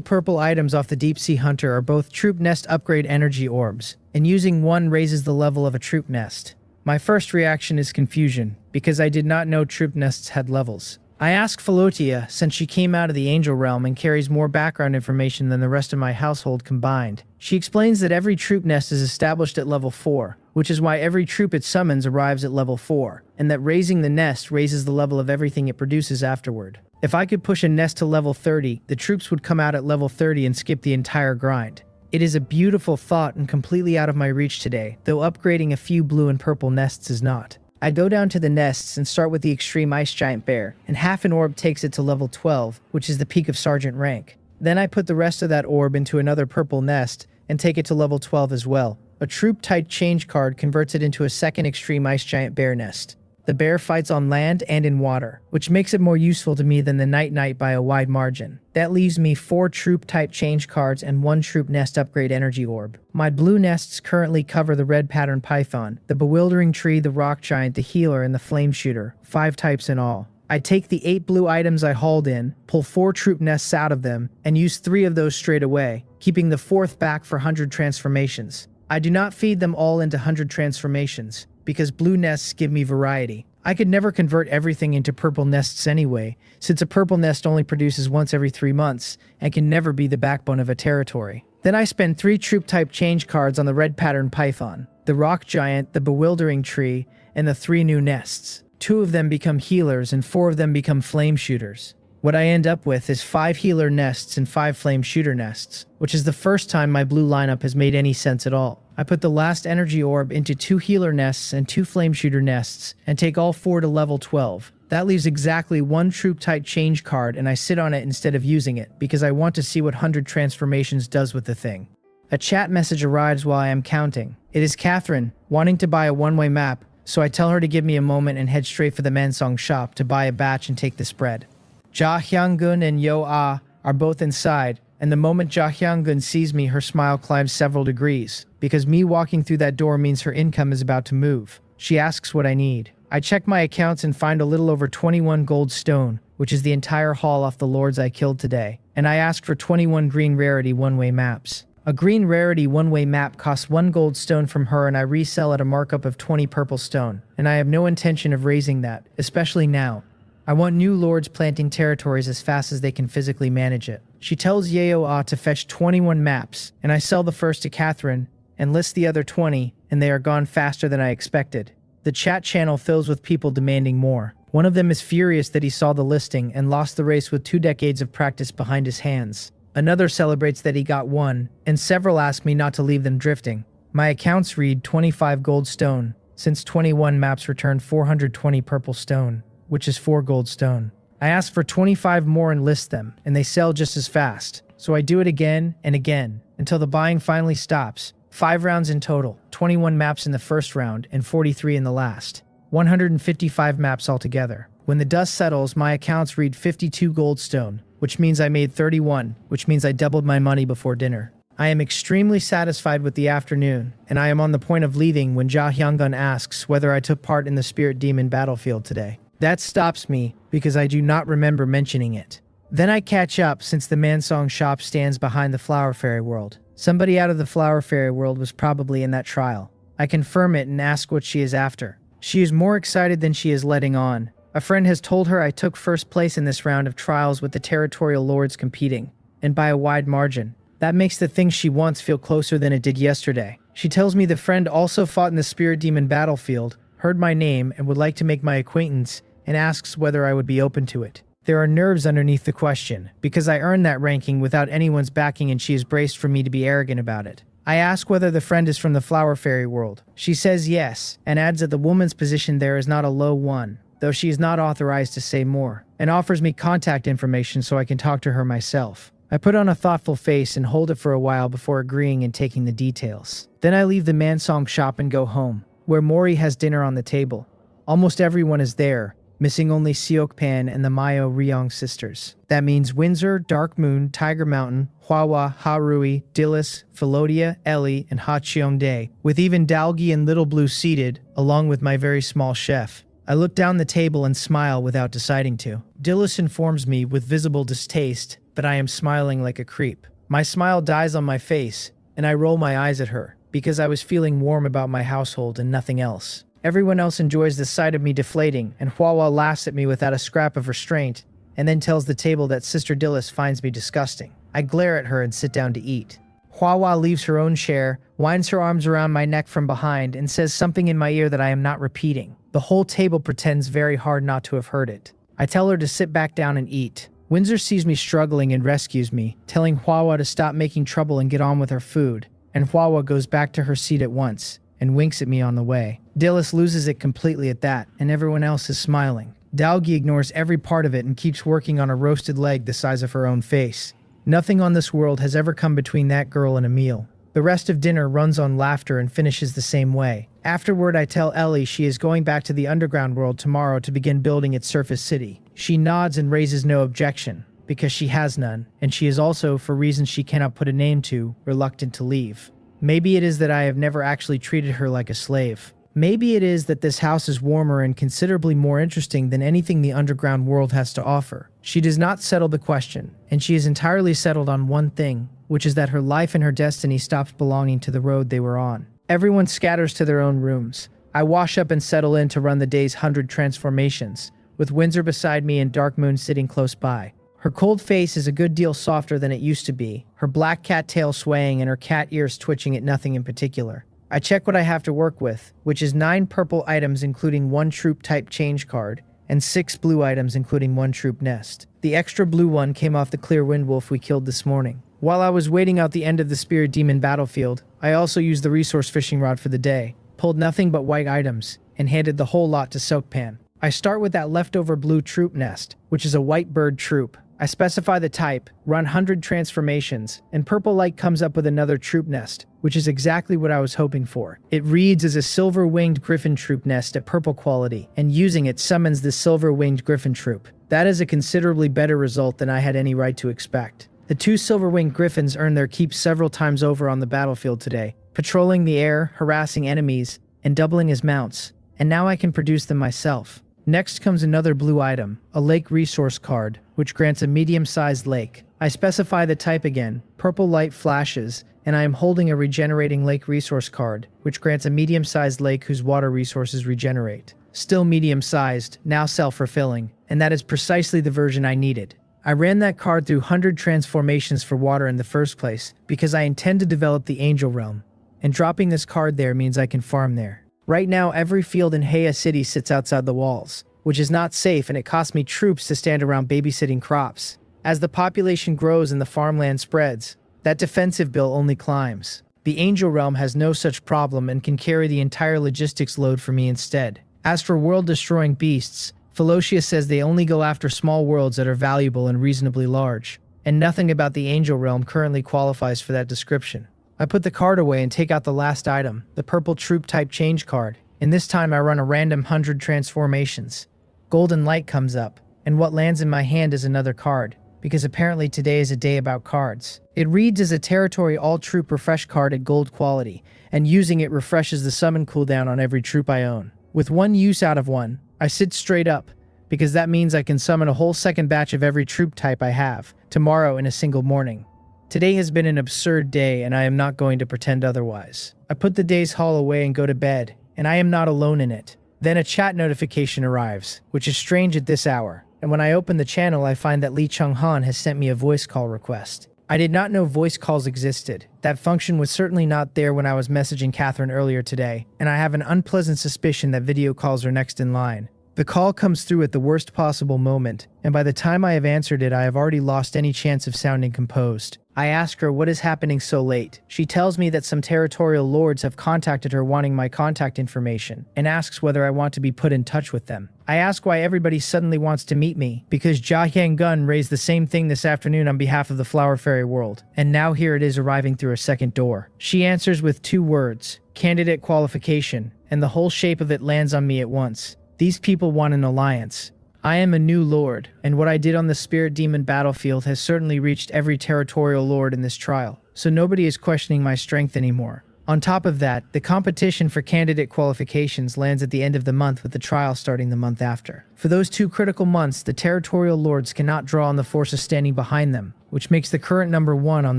S1: purple items off the Deep Sea Hunter are both troop nest upgrade energy orbs, and using one raises the level of a troop nest. My first reaction is confusion, because I did not know troop nests had levels. I ask Philotia, since she came out of the angel realm and carries more background information than the rest of my household combined. She explains that every troop nest is established at level 4, which is why every troop it summons arrives at level 4, and that raising the nest raises the level of everything it produces afterward. If I could push a nest to level 30, the troops would come out at level 30 and skip the entire grind. It is a beautiful thought and completely out of my reach today, though upgrading a few blue and purple nests is not. I go down to the nests and start with the extreme ice giant bear, and half an orb takes it to level 12, which is the peak of sergeant rank. Then I put the rest of that orb into another purple nest and take it to level 12 as well. A troop type change card converts it into a second extreme ice giant bear nest. The bear fights on land and in water, which makes it more useful to me than the Night Knight by a wide margin. That leaves me 4 troop type change cards and 1 troop nest upgrade energy orb. My blue nests currently cover the red pattern python, the bewildering tree, the rock giant, the healer, and the flame shooter, 5 types in all. I take the 8 blue items I hauled in, pull 4 troop nests out of them, and use 3 of those straight away, keeping the 4th back for 100 transformations. I do not feed them all into 100 transformations, because blue nests give me variety. I could never convert everything into purple nests anyway, since a purple nest only produces once every 3 months, and can never be the backbone of a territory. Then I spend 3 troop type change cards on the red pattern python, the rock giant, the bewildering tree, and the 3 new nests. 2 of them become healers and 4 of them become flame shooters. What I end up with is 5 healer nests and 5 flame shooter nests, which is the first time my blue lineup has made any sense at all. I put the last energy orb into 2 healer nests and 2 flame shooter nests, and take all 4 to level 12. That leaves exactly 1 troop type change card, and I sit on it instead of using it, because I want to see what 100 transformations does with the thing. A chat message arrives while I am counting. It is Catherine, wanting to buy a one-way map, so I tell her to give me a moment and head straight for the Mansong shop to buy a batch and take the spread. Ja Hyunggun and Yo Ah are both inside, and the moment Ja Hyunggun sees me, her smile climbs several degrees, because me walking through that door means her income is about to move. She asks what I need. I check my accounts and find a little over 21 gold stone, which is the entire haul off the lords I killed today, and I ask for 21 green rarity one-way maps. A green rarity one-way map costs 1 gold stone from her, and I resell at a markup of 20 purple stone, and I have no intention of raising that, especially now. I want new lords planting territories as fast as they can physically manage it. She tells Yeo Ah to fetch 21 maps, and I sell the first to Catherine, and list the other 20, and they are gone faster than I expected. The chat channel fills with people demanding more. One of them is furious that he saw the listing and lost the race with 2 decades of practice behind his hands. Another celebrates that he got 1, and several ask me not to leave them drifting. My accounts read 25 gold stone, since 21 maps return 420 purple stone. which is 4 gold stone. I ask for 25 more and list them, and they sell just as fast. So I do it again and again, until the buying finally stops. 5 rounds in total, 21 maps in the first round and 43 in the last. 155 maps altogether. When the dust settles, my accounts read 52 gold stone, which means I made 31, which means I doubled my money before dinner. I am extremely satisfied with the afternoon, and I am on the point of leaving when Ja Hyungun asks whether I took part in the spirit demon battlefield today. That stops me because I do not remember mentioning it. Then I catch up since the Mansong shop stands behind the Flower Fairy World. Somebody out of the Flower Fairy World was probably in that trial. I confirm it and ask what she is after. She is more excited than she is letting on. A friend has told her I took first place in this round of trials with the territorial lords competing, and by a wide margin. That makes the thing she wants feel closer than it did yesterday. She tells me the friend also fought in the spirit demon battlefield, heard my name and would like to make my acquaintance, and asks whether I would be open to it. There are nerves underneath the question, because I earned that ranking without anyone's backing and she is braced for me to be arrogant about it. I ask whether the friend is from the Flower Fairy World. She says yes, and adds that the woman's position there is not a low one, though she is not authorized to say more, and offers me contact information so I can talk to her myself. I put on a thoughtful face and hold it for a while before agreeing and taking the details. Then I leave the Mansong shop and go home, where Mori has dinner on the table. Almost everyone is there, missing only Seokpan and the Mayo Ryong sisters. That means Windsor, Dark Moon, Tiger Mountain, Hwawa, Harui, Dillis, Philodia, Ellie, and Ha Cheongdae, with even Dalgi and Little Blue seated, along with my very small chef. I look down the table and smile without deciding to. Dillis informs me with visible distaste but I am smiling like a creep. My smile dies on my face, and I roll my eyes at her, because I was feeling warm about my household and nothing else. Everyone else enjoys the sight of me deflating, and Hwawa laughs at me without a scrap of restraint, and then tells the table that Sister Dillis finds me disgusting. I glare at her and sit down to eat. Hwawa leaves her own chair, winds her arms around my neck from behind, and says something in my ear that I am not repeating. The whole table pretends very hard not to have heard it. I tell her to sit back down and eat. Windsor sees me struggling and rescues me, telling Hwawa to stop making trouble and get on with her food, and Hwawa goes back to her seat at once, and winks at me on the way. Dillis loses it completely at that, and everyone else is smiling. Dalgi ignores every part of it and keeps working on a roasted leg the size of her own face. Nothing on this world has ever come between that girl and a meal. The rest of dinner runs on laughter and finishes the same way. Afterward, I tell Ellie she is going back to the underground world tomorrow to begin building its surface city. She nods and raises no objection, because she has none, and she is also, for reasons she cannot put a name to, reluctant to leave. Maybe it is that I have never actually treated her like a slave. Maybe it is that this house is warmer and considerably more interesting than anything the underground world has to offer. She does not settle the question, and she is entirely settled on one thing, which is that her life and her destiny stops belonging to the road they were on. Everyone scatters to their own rooms. I wash up and settle in to run the day's 100 transformations, with Windsor beside me and Dark Moon sitting close by. Her cold face is a good deal softer than it used to be, her black cat tail swaying and her cat ears twitching at nothing in particular. I check what I have to work with, which is 9 purple items including 1 troop type change card, and 6 blue items including 1 troop nest. The extra blue one came off the clear wind wolf we killed this morning. While I was waiting out the end of the spirit demon battlefield, I also used the resource fishing rod for the day, pulled nothing but white items, and handed the whole lot to Seokpan. I start with that leftover blue troop nest, which is a white bird troop. I specify the type, run 100 transformations, and Purple Light comes up with another troop nest, which is exactly what I was hoping for. It reads as a silver-winged griffin troop nest at purple quality, and using it summons the silver-winged griffin troop. That is a considerably better result than I had any right to expect. The 2 silver-winged griffins earned their keep several times over on the battlefield today, patrolling the air, harassing enemies, and doubling as mounts, and now I can produce them myself. Next comes another blue item, a lake resource card, which grants a medium-sized lake. I specify the type again, purple light flashes, and I am holding a regenerating lake resource card, which grants a medium-sized lake whose water resources regenerate. Still medium-sized, now self-fulfilling, and that is precisely the version I needed. I ran that card through 100 transformations for water in the first place, because I intend to develop the Angel Realm, and dropping this card there means I can farm there. Right now, every field in Heya City sits outside the walls, which is not safe, and it costs me troops to stand around babysitting crops. As the population grows and the farmland spreads, that defensive bill only climbs. The Angel Realm has no such problem and can carry the entire logistics load for me instead. As for world-destroying beasts, Philotia says they only go after small worlds that are valuable and reasonably large, and nothing about the angel realm currently qualifies for that description. I put the card away and take out the last item, the purple troop type change card, and this time I run a random 100 transformations. Golden light comes up, and what lands in my hand is another card, because apparently today is a day about cards. It reads as a territory all troop refresh card at gold quality, and using it refreshes the summon cooldown on every troop I own. With one use out of one, I sit straight up, because that means I can summon a whole second batch of every troop type I have, tomorrow in a single morning. Today has been an absurd day, and I am not going to pretend otherwise. I put the day's haul away and go to bed, and I am not alone in it. Then a chat notification arrives, which is strange at this hour, and when I open the channel I find that Lee Chung-han has sent me a voice call request. I did not know voice calls existed. That function was certainly not there when I was messaging Catherine earlier today, and I have an unpleasant suspicion that video calls are next in line. The call comes through at the worst possible moment, and by the time I have answered it I have already lost any chance of sounding composed. I ask her what is happening so late. She tells me that some territorial lords have contacted her wanting my contact information, and asks whether I want to be put in touch with them. I ask why everybody suddenly wants to meet me, because Jia Hyang-gun raised the same thing this afternoon on behalf of the Flower Fairy world, and now here it is arriving through a second door. She answers with 2 words, candidate qualification, and the whole shape of it lands on me at once. These people want an alliance. I am a new lord, and what I did on the spirit demon battlefield has certainly reached every territorial lord in this trial, so nobody is questioning my strength anymore. On top of that, the competition for candidate qualifications lands at the end of the month with the trial starting the month after. For those 2 critical months, the territorial lords cannot draw on the forces standing behind them, which makes the current number 1 on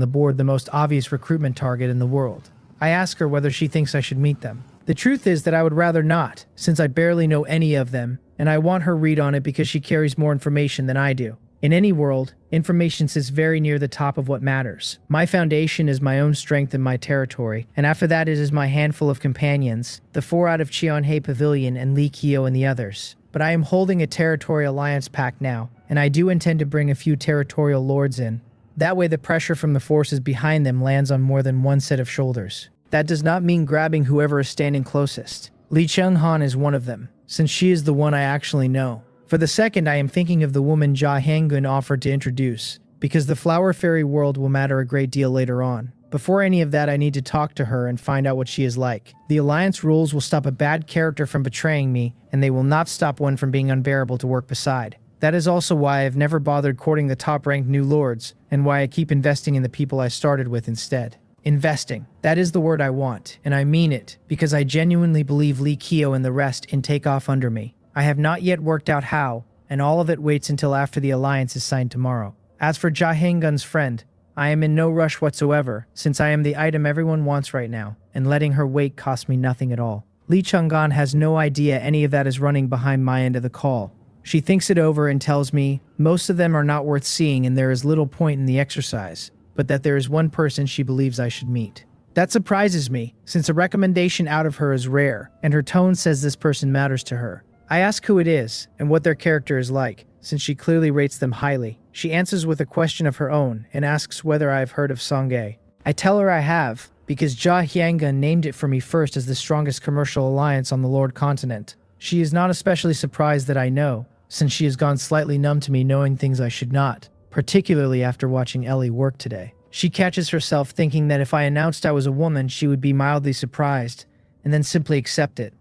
S1: the board the most obvious recruitment target in the world. I ask her whether she thinks I should meet them. The truth is that I would rather not, since I barely know any of them, and I want her read on it because she carries more information than I do. In any world, information sits very near the top of what matters. My foundation is my own strength and my territory, and after that it is my handful of companions, the 4 out of Cheonhae Pavilion and Lee Kyo and the others. But I am holding a territory alliance pact now, and I do intend to bring a few territorial lords in. That way the pressure from the forces behind them lands on more than one set of shoulders. That does not mean grabbing whoever is standing closest. Lee Chung-han is one of them, since she is the one I actually know. For the second, I am thinking of the woman Jia Hyang-gun offered to introduce, because the Flower Fairy world will matter a great deal later on. Before any of that, I need to talk to her and find out what she is like. The alliance rules will stop a bad character from betraying me, and they will not stop one from being unbearable to work beside. That is also why I have never bothered courting the top-ranked new lords, and why I keep investing in the people I started with instead. Investing. That is the word I want, and I mean it, because I genuinely believe Lee Kyo and the rest can take off under me. I have not yet worked out how, and all of it waits until after the alliance is signed tomorrow. As for Jia Hyang-gun's friend, I am in no rush whatsoever, since I am the item everyone wants right now, and letting her wait costs me nothing at all. Lee Chung-gan has no idea any of that is running behind my end of the call. She thinks it over and tells me most of them are not worth seeing and there is little point in the exercise, but that there is one person she believes I should meet. That surprises me, since a recommendation out of her is rare, and her tone says this person matters to her. I ask who it is, and what their character is like, since she clearly rates them highly. She answers with a question of her own, and asks whether I have heard of Songhae. I tell her I have, because Jia Hyang-gun named it for me first as the strongest commercial alliance on the Lord Continent. She is not especially surprised that I know, since she has gone slightly numb to me knowing things I should not, particularly after watching Ellie work today. She catches herself thinking that if I announced I was a woman, she would be mildly surprised, and then simply accept it.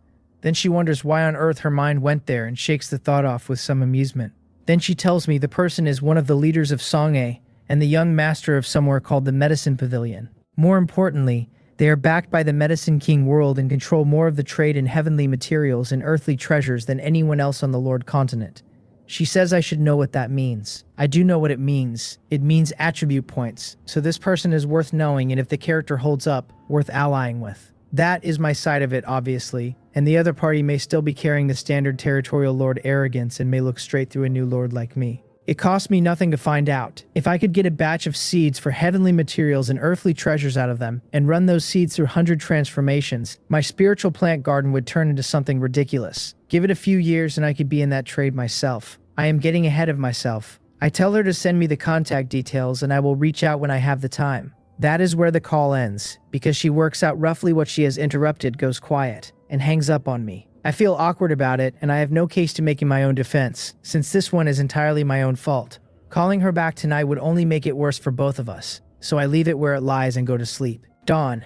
S1: Then she wonders why on earth her mind went there and shakes the thought off with some amusement. Then she tells me the person is one of the leaders of Songhae and the young master of somewhere called the Medicine Pavilion. More importantly, they are backed by the Medicine King world and control more of the trade in heavenly materials and earthly treasures than anyone else on the Lord Continent. She says I should know what that means. I do know what it means. It means attribute points. So this person is worth knowing, and if the character holds up, worth allying with. That is my side of it, obviously, and the other party may still be carrying the standard territorial lord arrogance and may look straight through a new lord like me. It costs me nothing to find out. If I could get a batch of seeds for heavenly materials and earthly treasures out of them, and run those seeds through 100 transformations, my spiritual plant garden would turn into something ridiculous. Give it a few years and I could be in that trade myself. I am getting ahead of myself. I tell her to send me the contact details and I will reach out when I have the time. That is where the call ends, because she works out roughly what she has interrupted goes quiet, and hangs up on me. I feel awkward about it, and I have no case to making my own defense, since this one is entirely my own fault. Calling her back tonight would only make it worse for both of us, so I leave it where it lies and go to sleep. Dawn.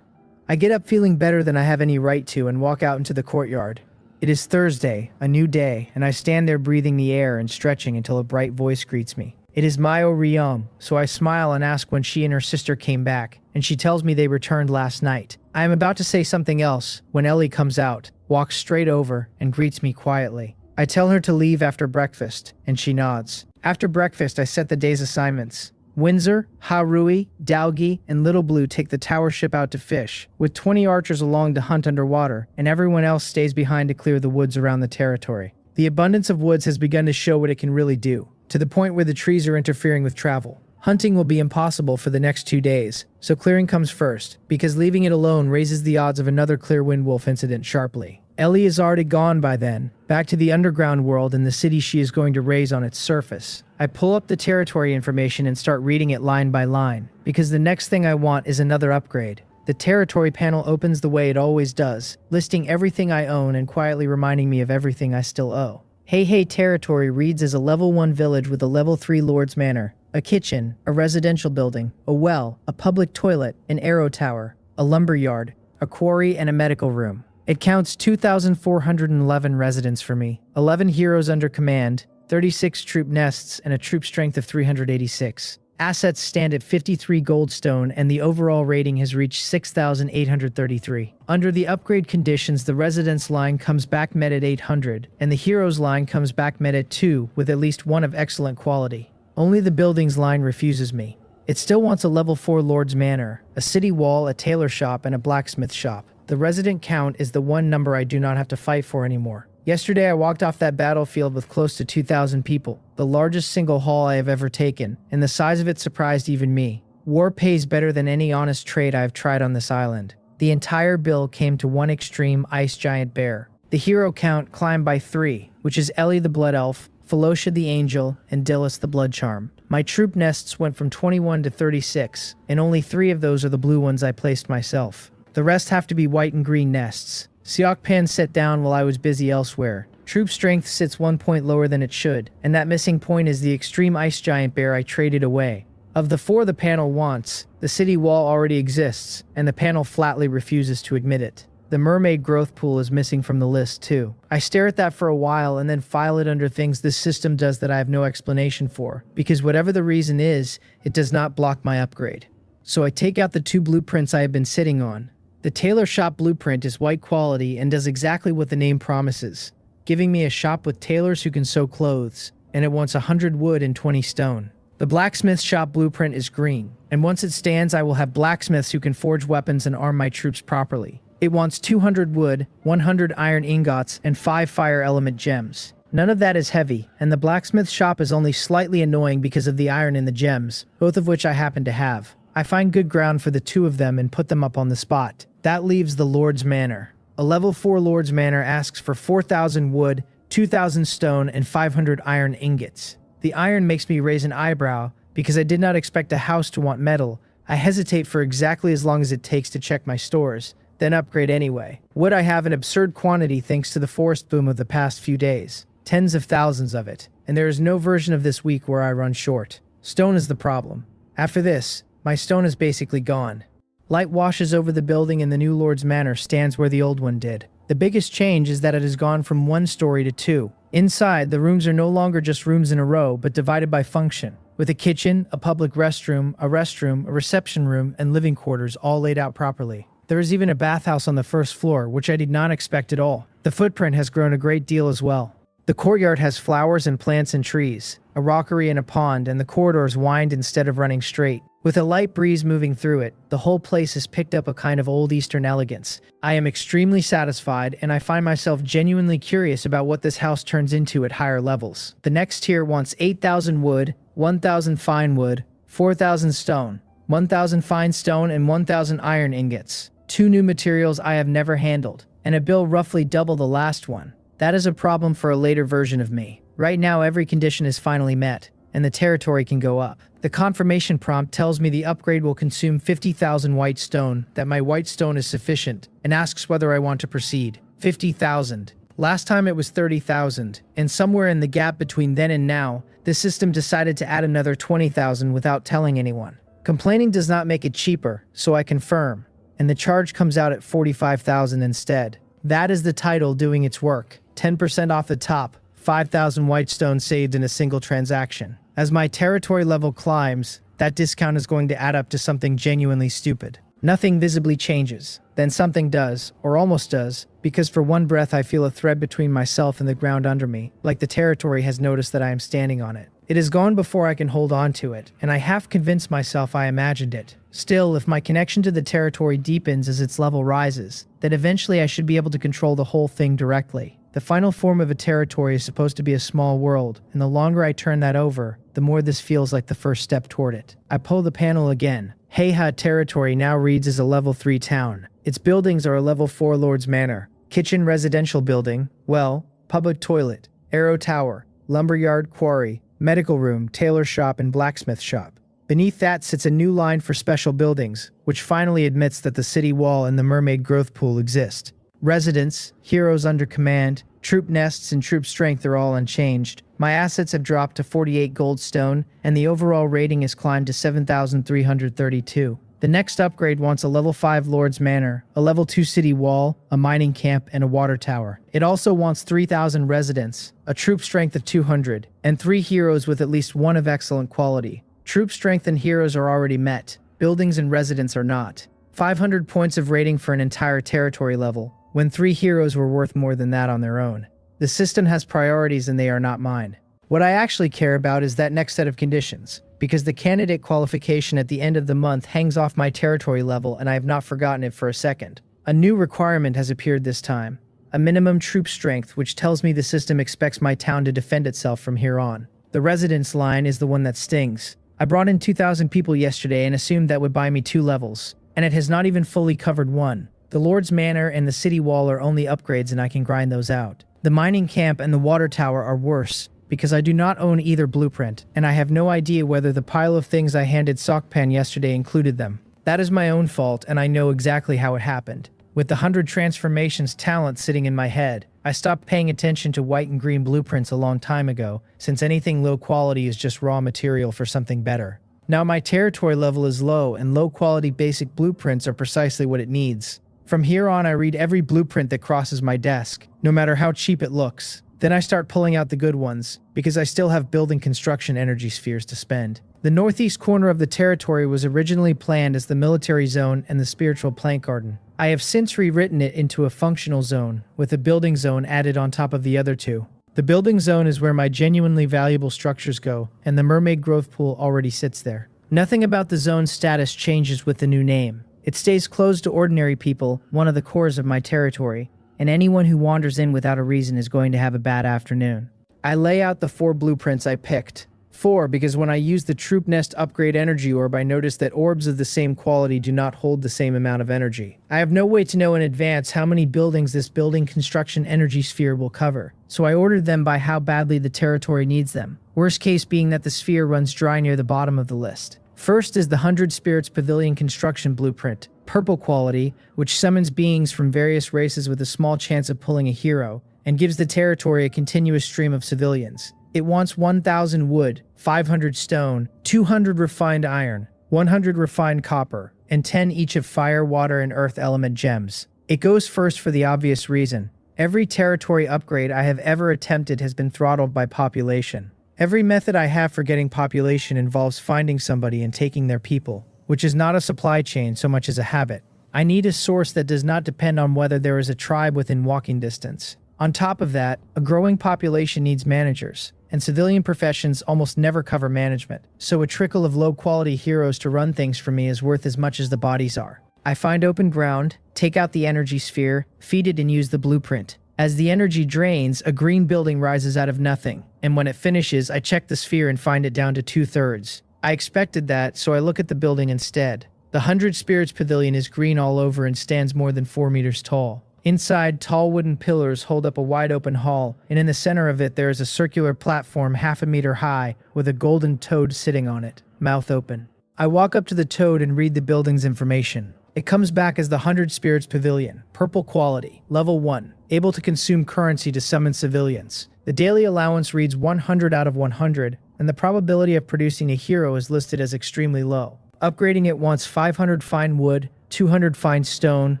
S1: I get up feeling better than I have any right to and walk out into the courtyard. It is Thursday, a new day, and I stand there breathing the air and stretching until a bright voice greets me. It is Mayo Ryom, so I smile and ask when she and her sister came back, and she tells me they returned last night. I am about to say something else when Ellie comes out, walks straight over, and greets me quietly. I tell her to leave after breakfast, and she nods. After breakfast, I set the day's assignments. Windsor, Harui, Dalgi, and Little Blue take the tower ship out to fish, with 20 archers along to hunt underwater, and everyone else stays behind to clear the woods around the territory. The abundance of woods has begun to show what it can really do, to the point where the trees are interfering with travel. Hunting will be impossible for the next 2 days, so clearing comes first, because leaving it alone raises the odds of another clear wind wolf incident sharply. Ellie is already gone by then, back to the underground world and the city she is going to raise on its surface. I pull up the territory information and start reading it line by line, because the next thing I want is another upgrade. The territory panel opens the way it always does, listing everything I own and quietly reminding me of everything I still owe. Hey Territory reads as a level 1 village with a level 3 Lord's Manor, a kitchen, a residential building, a well, a public toilet, an arrow tower, a lumber yard, a quarry, and a medical room. It counts 2,411 residents for me, 11 heroes under command, 36 troop nests, and a troop strength of 386. Assets stand at 53 goldstone, and the overall rating has reached 6,833. Under the upgrade conditions, the residence line comes back met at 800, and the heroes line comes back met at 2, with at least one of excellent quality. Only the buildings line refuses me. It still wants a level 4 Lord's Manor, a city wall, a tailor shop, and a blacksmith shop. The resident count is the one number I do not have to fight for anymore. Yesterday I walked off that battlefield with close to 2,000 people, the largest single haul I have ever taken, and the size of it surprised even me. War pays better than any honest trade I have tried on this island. The entire bill came to one extreme ice giant bear. The hero count climbed by 3, which is Ellie the Blood Elf, Felocia the Angel, and Dillis the Blood Charm. My troop nests went from 21 to 36, and only 3 of those are the blue ones I placed myself. The rest have to be white and green nests. Seokpan set down while I was busy elsewhere. Troop strength sits 1 point lower than it should, and that missing point is the extreme ice giant bear I traded away. Of the 4 the panel wants, the city wall already exists, and the panel flatly refuses to admit it. The mermaid growth pool is missing from the list too. I stare at that for a while and then file it under things this system does that I have no explanation for, because whatever the reason is, it does not block my upgrade. So I take out the 2 blueprints I have been sitting on. The tailor shop blueprint is white quality and does exactly what the name promises, giving me a shop with tailors who can sew clothes, and it wants 100 wood and 20 stone. The blacksmith shop blueprint is green, and once it stands I will have blacksmiths who can forge weapons and arm my troops properly. It wants 200 wood, 100 iron ingots, and 5 fire element gems. None of that is heavy, and the blacksmith shop is only slightly annoying because of the iron and the gems, both of which I happen to have. I find good ground for the 2 of them and put them up on the spot. That leaves the Lord's Manor. A level 4 Lord's Manor asks for 4,000 wood, 2,000 stone, and 500 iron ingots. The iron makes me raise an eyebrow, because I did not expect a house to want metal. I hesitate for exactly as long as it takes to check my stores, then upgrade anyway. Wood I have an absurd quantity thanks to the forest boom of the past few days. Tens of thousands of it, and there is no version of this week where I run short. Stone is the problem. After this, my stone is basically gone. Light washes over the building and the new Lord's Manor stands where the old one did. The biggest change is that it has gone from 1 story to 2. Inside, the rooms are no longer just rooms in a row, but divided by function, with a kitchen, a public restroom, a reception room, and living quarters all laid out properly. There is even a bathhouse on the first floor, which I did not expect at all. The footprint has grown a great deal as well. The courtyard has flowers and plants and trees, a rockery and a pond, and the corridors wind instead of running straight. With a light breeze moving through it, the whole place has picked up a kind of old Eastern elegance. I am extremely satisfied, and I find myself genuinely curious about what this house turns into at higher levels. The next tier wants 8,000 wood, 1,000 fine wood, 4,000 stone, 1,000 fine stone, and 1,000 iron ingots. 2 new materials I have never handled, and a bill roughly double the last one. That is a problem for a later version of me. Right now every condition is finally met, and the territory can go up. The confirmation prompt tells me the upgrade will consume 50,000 white stone, that my white stone is sufficient, and asks whether I want to proceed. 50,000. Last time it was 30,000, and somewhere in the gap between then and now, the system decided to add another 20,000 without telling anyone. Complaining does not make it cheaper, so I confirm, and the charge comes out at 45,000 instead. That is the title doing its work. 10% off the top, 5,000 white stones saved in a single transaction. As my territory level climbs, that discount is going to add up to something genuinely stupid. Nothing visibly changes. Then something does, or almost does, because for one breath I feel a thread between myself and the ground under me, like the territory has noticed that I am standing on it. It is gone before I can hold on to it, and I half convinced myself I imagined it. Still, if my connection to the territory deepens as its level rises, then eventually I should be able to control the whole thing directly. The final form of a territory is supposed to be a small world, and the longer I turn that over, the more this feels like the first step toward it. I pull the panel again. Heiha territory now reads as a level 3 town. Its buildings are a level 4 Lord's Manor. Kitchen residential building, well, public toilet, arrow tower, lumberyard quarry, medical room, tailor shop, and blacksmith shop. Beneath that sits a new line for special buildings, which finally admits that the city wall and the mermaid growth pool exist. Residents, heroes under command, troop nests, and troop strength are all unchanged. My assets have dropped to 48 gold stone, and the overall rating has climbed to 7,332. The next upgrade wants a level 5 Lord's Manor, a level 2 city wall, a mining camp, and a water tower. It also wants 3,000 residents, a troop strength of 200, and 3 heroes with at least one of excellent quality. Troop strength and heroes are already met. Buildings and residents are not. 500 points of rating for an entire territory level, when 3 heroes were worth more than that on their own. The system has priorities and they are not mine. What I actually care about is that next set of conditions, because the candidate qualification at the end of the month hangs off my territory level and I have not forgotten it for a second. A new requirement has appeared this time. A minimum troop strength, which tells me the system expects my town to defend itself from here on. The residence line is the one that stings. I brought in 2,000 people yesterday and assumed that would buy me 2 levels, and it has not even fully covered 1. The Lord's Manor and the city wall are only upgrades and I can grind those out. The mining camp and the water tower are worse, because I do not own either blueprint, and I have no idea whether the pile of things I handed Sockpan yesterday included them. That is my own fault, and I know exactly how it happened. With the 100 transformations talent sitting in my head, I stopped paying attention to white and green blueprints a long time ago, since anything low quality is just raw material for something better. Now my territory level is low, and low quality basic blueprints are precisely what it needs. From here on I read every blueprint that crosses my desk, no matter how cheap it looks. Then I start pulling out the good ones, because I still have building construction energy spheres to spend. The northeast corner of the territory was originally planned as the military zone and the spiritual plant garden. I have since rewritten it into a functional zone, with a building zone added on top of the other 2. The building zone is where my genuinely valuable structures go, and the mermaid growth pool already sits there. Nothing about the zone's status changes with the new name. It stays closed to ordinary people, one of the cores of my territory, and anyone who wanders in without a reason is going to have a bad afternoon. I lay out the 4 blueprints I picked. 4 because when I use the troop nest upgrade energy orb I noticed that orbs of the same quality do not hold the same amount of energy. I have no way to know in advance how many buildings this building construction energy sphere will cover, so I ordered them by how badly the territory needs them. Worst case being that the sphere runs dry near the bottom of the list. First is the 100 Spirits Pavilion Construction Blueprint, purple quality, which summons beings from various races with a small chance of pulling a hero, and gives the territory a continuous stream of civilians. It wants 1,000 wood, 500 stone, 200 refined iron, 100 refined copper, and 10 each of fire, water, and earth element gems. It goes first for the obvious reason. Every territory upgrade I have ever attempted has been throttled by population. Every method I have for getting population involves finding somebody and taking their people, which is not a supply chain so much as a habit. I need a source that does not depend on whether there is a tribe within walking distance. On top of that, a growing population needs managers, and civilian professions almost never cover management, so a trickle of low-quality heroes to run things for me is worth as much as the bodies are. I find open ground, take out the energy sphere, feed it and use the blueprint. As the energy drains, a green building rises out of nothing, and when it finishes, I check the sphere and find it down to 2/3. I expected that, so I look at the building instead. The 100 Spirits Pavilion is green all over and stands more than 4 meters tall. Inside, tall wooden pillars hold up a wide-open hall, and in the center of it there is a circular platform half a meter high with a golden toad sitting on it, mouth open. I walk up to the toad and read the building's information. It comes back as the 100 Spirits Pavilion, purple quality, level 1, able to consume currency to summon civilians. The daily allowance reads 100 out of 100, and the probability of producing a hero is listed as extremely low. Upgrading it wants 500 fine wood, 200 fine stone,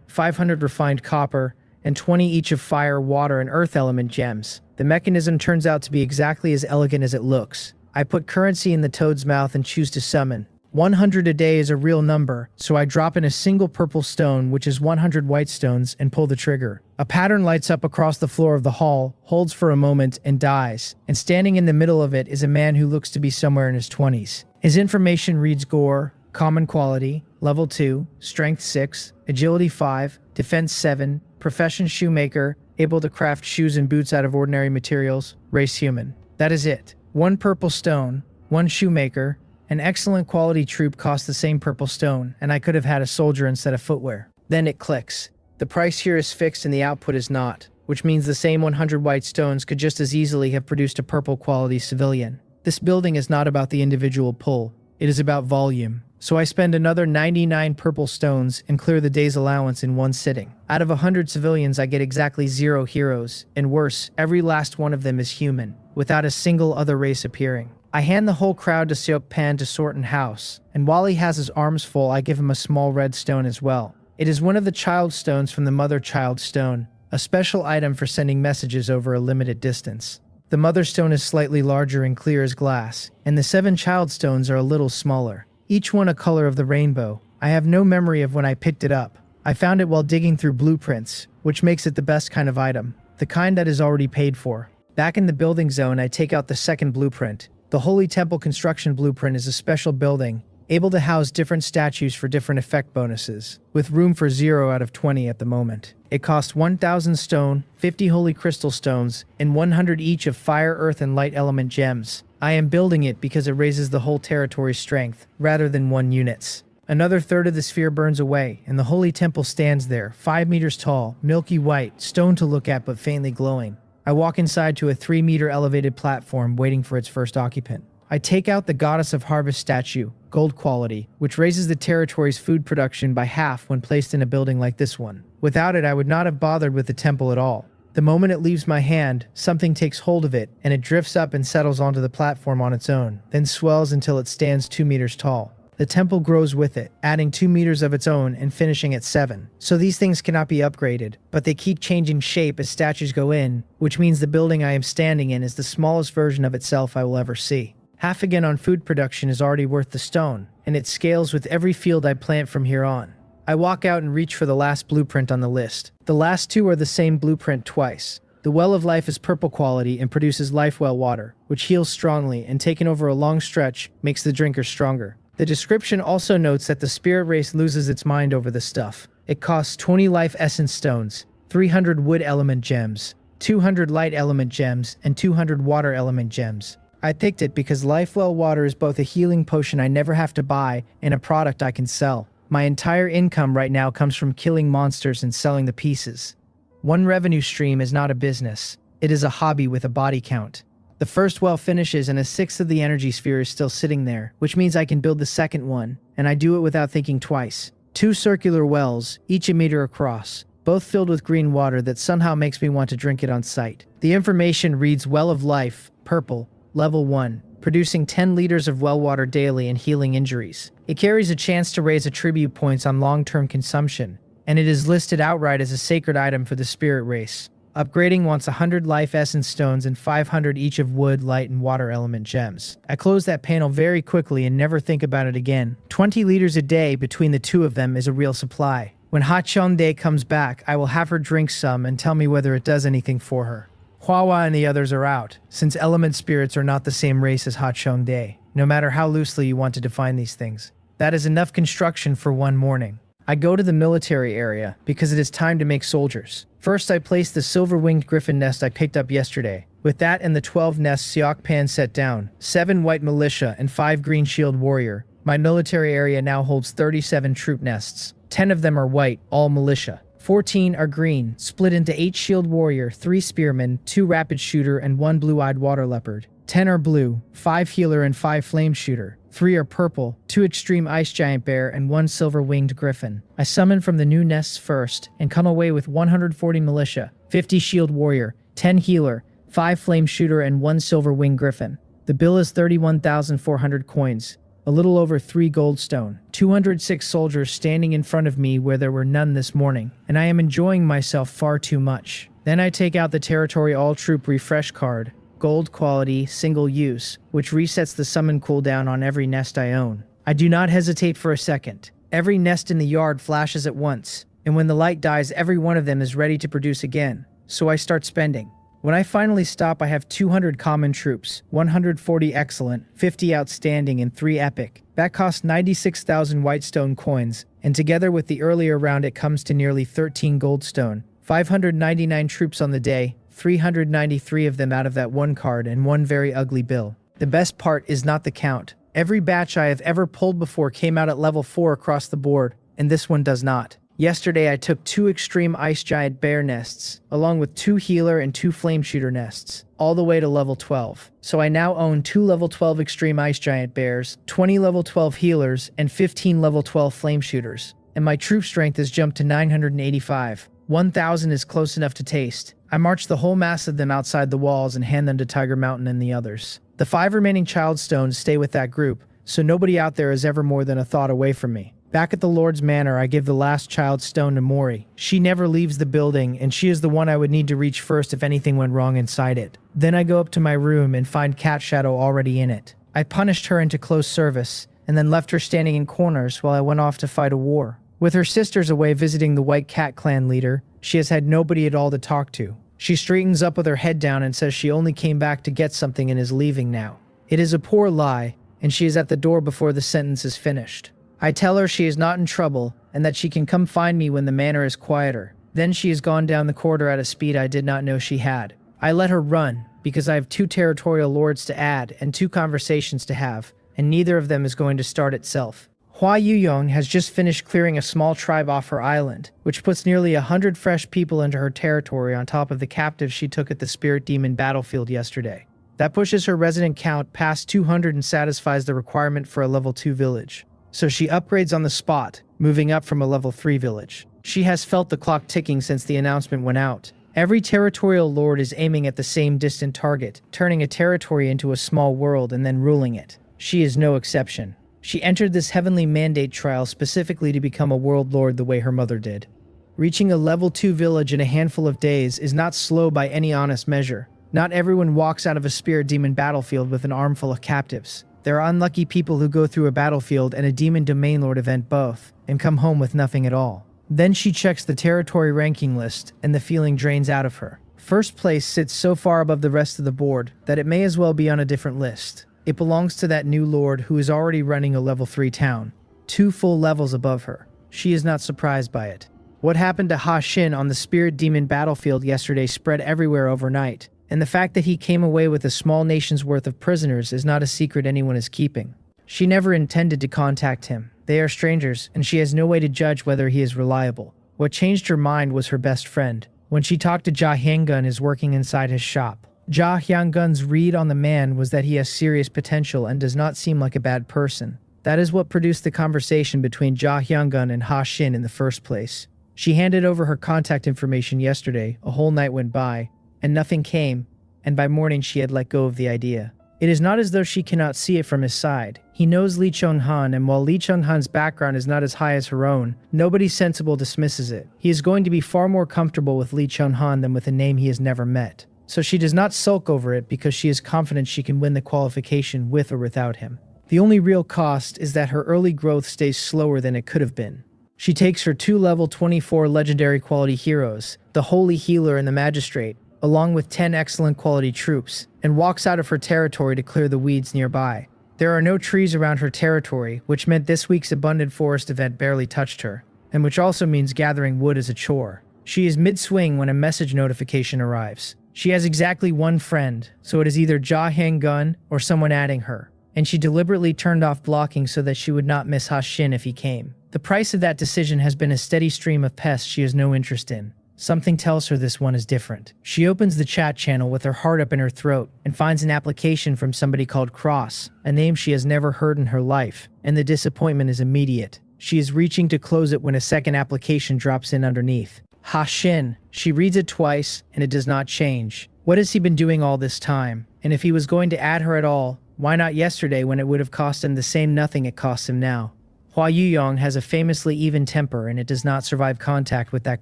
S1: 500 refined copper, and 20 each of fire, water, and earth element gems. The mechanism turns out to be exactly as elegant as it looks. I put currency in the toad's mouth and choose to summon. 100 a day is a real number, so I drop in a single purple stone, which is 100 white stones, and pull the trigger. A pattern lights up across the floor of the hall, holds for a moment, and dies. And standing in the middle of it is a man who looks to be somewhere in his 20s. His information reads gore, common quality, level 2, strength 6, agility 5, defense 7, profession shoemaker, able to craft shoes and boots out of ordinary materials, race human. That is it. 1 purple stone, 1 shoemaker. An excellent quality troop costs the same purple stone, and I could have had a soldier instead of footwear. Then it clicks. The price here is fixed and the output is not, which means the same 100 white stones could just as easily have produced a purple quality civilian. This building is not about the individual pull, it is about volume. So I spend another 99 purple stones and clear the day's allowance in one sitting. Out of 100 civilians, I get exactly 0 heroes, and worse, every last one of them is human, without a single other race appearing. I hand the whole crowd to Seok Pan to sort and house, and while he has his arms full, I give him a small red stone as well. It is one of the child stones from the mother child stone, a special item for sending messages over a limited distance. The mother stone is slightly larger and clear as glass, and the 7 child stones are a little smaller, each one a color of the rainbow. I have no memory of when I picked it up. I found it while digging through blueprints, which makes it the best kind of item, the kind that is already paid for. Back in the building zone, I take out the second blueprint. The Holy Temple Construction Blueprint is a special building, able to house different statues for different effect bonuses, with room for 0 out of 20 at the moment. It costs 1,000 stone, 50 holy crystal stones, and 100 each of fire, earth, and light element gems. I am building it because it raises the whole territory's strength, rather than 1 unit's. Another third of the sphere burns away, and the Holy Temple stands there, 5 meters tall, milky white, stone to look at but faintly glowing. I walk inside to a 3-meter elevated platform waiting for its first occupant. I take out the Goddess of Harvest statue, gold quality, which raises the territory's food production by half when placed in a building like this one. Without it, I would not have bothered with the temple at all. The moment it leaves my hand, something takes hold of it, and it drifts up and settles onto the platform on its own, then swells until it stands 2 meters tall. The temple grows with it, adding 2 meters of its own and finishing at 7. So these things cannot be upgraded, but they keep changing shape as statues go in, which means the building I am standing in is the smallest version of itself I will ever see. Half again on food production is already worth the stone, and it scales with every field I plant from here on. I walk out and reach for the last blueprint on the list. The last 2 are the same blueprint twice. The Well of Life is purple quality and produces life well water, which heals strongly and taken over a long stretch makes the drinker stronger. The description also notes that the spirit race loses its mind over the stuff. It costs 20 life essence stones, 300 wood element gems, 200 light element gems, and 200 water element gems. I picked it because life well water is both a healing potion I never have to buy and a product I can sell. My entire income right now comes from killing monsters and selling the pieces. One revenue stream is not a business. It is a hobby with a body count. The first well finishes and a 1/6 of the energy sphere is still sitting there, which means I can build the second one, and I do it without thinking twice. 2 circular wells, each a meter across, both filled with green water that somehow makes me want to drink it on sight. The information reads Well of Life, purple, level 1, producing 10 liters of well water daily and healing injuries. It carries a chance to raise attribute points on long-term consumption, and it is listed outright as a sacred item for the spirit race. Upgrading wants 100 life essence stones and 500 each of wood, light, and water element gems. I close that panel very quickly and never think about it again. 20 liters a day between the 2 of them is a real supply. When Ha-Chon-dae comes back, I will have her drink some and tell me whether it does anything for her. Hua and the others are out, since element spirits are not the same race as Ha-Chon-dae, no matter how loosely you want to define these things. That is enough construction for one morning. I go to the military area because it is time to make soldiers. First, I place the silver-winged griffin nest I picked up yesterday. With that and the 12 nests Seok Pan set down, 7 white militia and 5 green shield warrior, my military area now holds 37 troop nests. 10 of them are white, all militia. 14 are green, split into 8 shield warrior, 3 spearmen, 2 rapid shooter, and 1 blue-eyed water leopard. 10 are blue, 5 healer and 5 flame shooter. 3 are purple, 2 extreme ice giant bear, and 1 silver-winged griffin. I summon from the new nests first, and come away with 140 militia, 50 shield warrior, 10 healer, 5 flame shooter, and 1 silver-winged griffin. The bill is 31,400 coins, a little over 3 goldstone, 206 soldiers standing in front of me where there were none this morning, and I am enjoying myself far too much. Then I take out the territory all-troop refresh card, gold quality, single use, which resets the summon cooldown on every nest I own. I do not hesitate for a second. Every nest in the yard flashes at once, and when the light dies, every one of them is ready to produce again, so I start spending. When I finally stop, I have 200 common troops, 140 excellent, 50 outstanding, and 3 epic. That costs 96,000 whitestone coins, and together with the earlier round it comes to nearly 13 goldstone. 599 troops on the day, 393 of them out of that 1 card, and 1 very ugly bill. The best part is not the count. Every batch I have ever pulled before came out at level 4 across the board, and this one does not. Yesterday I took 2 extreme ice giant bear nests, along with 2 healer and 2 flame shooter nests, all the way to level 12. So I now own 2 level 12 extreme ice giant bears, 20 level 12 healers, and 15 level 12 flame shooters. And my troop strength has jumped to 985. 1,000 is close enough to taste. I march the whole mass of them outside the walls and hand them to Tiger Mountain and the others. The 5 remaining child stones stay with that group, so nobody out there is ever more than a thought away from me. Back at the Lord's Manor, I give the last child stone to Mori. She never leaves the building, and she is the one I would need to reach first if anything went wrong inside it. Then I go up to my room and find Cat Shadow already in it. I punished her into close service, and then left her standing in corners while I went off to fight a war. With her sisters away visiting the White Cat clan leader, she has had nobody at all to talk to. She straightens up with her head down and says she only came back to get something and is leaving now. It is a poor lie, and she is at the door before the sentence is finished. I tell her she is not in trouble and that she can come find me when the manor is quieter. Then she has gone down the corridor at a speed I did not know she had. I let her run because I have 2 territorial lords to add and 2 conversations to have, and neither of them is going to start itself. Hua Yuyong has just finished clearing a small tribe off her island, which puts nearly 100 fresh people into her territory on top of the captives she took at the Spirit Demon battlefield yesterday. That pushes her resident count past 200 and satisfies the requirement for a level 2 village. So she upgrades on the spot, moving up from a level 3 village. She has felt the clock ticking since the announcement went out. Every territorial lord is aiming at the same distant target, turning a territory into a small world and then ruling it. She is no exception. She entered this heavenly mandate trial specifically to become a world lord the way her mother did. Reaching a level 2 village in a handful of days is not slow by any honest measure. Not everyone walks out of a spirit demon battlefield with an armful of captives. There are unlucky people who go through a battlefield and a demon domain lord event both, and come home with nothing at all. Then she checks the territory ranking list, and the feeling drains out of her. First place sits so far above the rest of the board that it may as well be on a different list. It belongs to that new lord who is already running a level 3 town, 2 full levels above her. She is not surprised by it. What happened to Ha Xin on the spirit demon battlefield yesterday spread everywhere overnight, and the fact that he came away with a small nation's worth of prisoners is not a secret anyone is keeping. She never intended to contact him. They are strangers, and she has no way to judge whether he is reliable. What changed her mind was her best friend. When she talked to Jia Hyanggun is working inside his shop. Jia Hyanggun's read on the man was that he has serious potential and does not seem like a bad person. That is what produced the conversation between Jia Hyanggun and Ha Xin in the first place. She handed over her contact information yesterday, a whole night went by, and nothing came, and by morning she had let go of the idea. It is not as though she cannot see it from his side. He knows Li Chonghan, and while Li Chonghan's background is not as high as her own, nobody sensible dismisses it. He is going to be far more comfortable with Li Chonghan than with a name he has never met. So she does not sulk over it because she is confident she can win the qualification with or without him. The only real cost is that her early growth stays slower than it could have been. She takes her 2 level 24 legendary quality heroes, the Holy Healer and the Magistrate, along with 10 excellent quality troops, and walks out of her territory to clear the weeds nearby. There are no trees around her territory, which meant this week's abundant forest event barely touched her, and which also means gathering wood is a chore. She is mid-swing when a message notification arrives. She has exactly 1 friend, so it is either Jia Hyanggun or someone adding her, and she deliberately turned off blocking so that she would not miss Ha Xin if he came. The price of that decision has been a steady stream of pests she has no interest in. Something tells her this one is different. She opens the chat channel with her heart up in her throat and finds an application from somebody called Cross, a name she has never heard in her life, and the disappointment is immediate. She is reaching to close it when a second application drops in underneath. Ha Shin. She reads it twice, and it does not change. What has he been doing all this time? And if he was going to add her at all, why not yesterday when it would have cost him the same nothing it costs him now? Hua Yuyong has a famously even temper, and it does not survive contact with that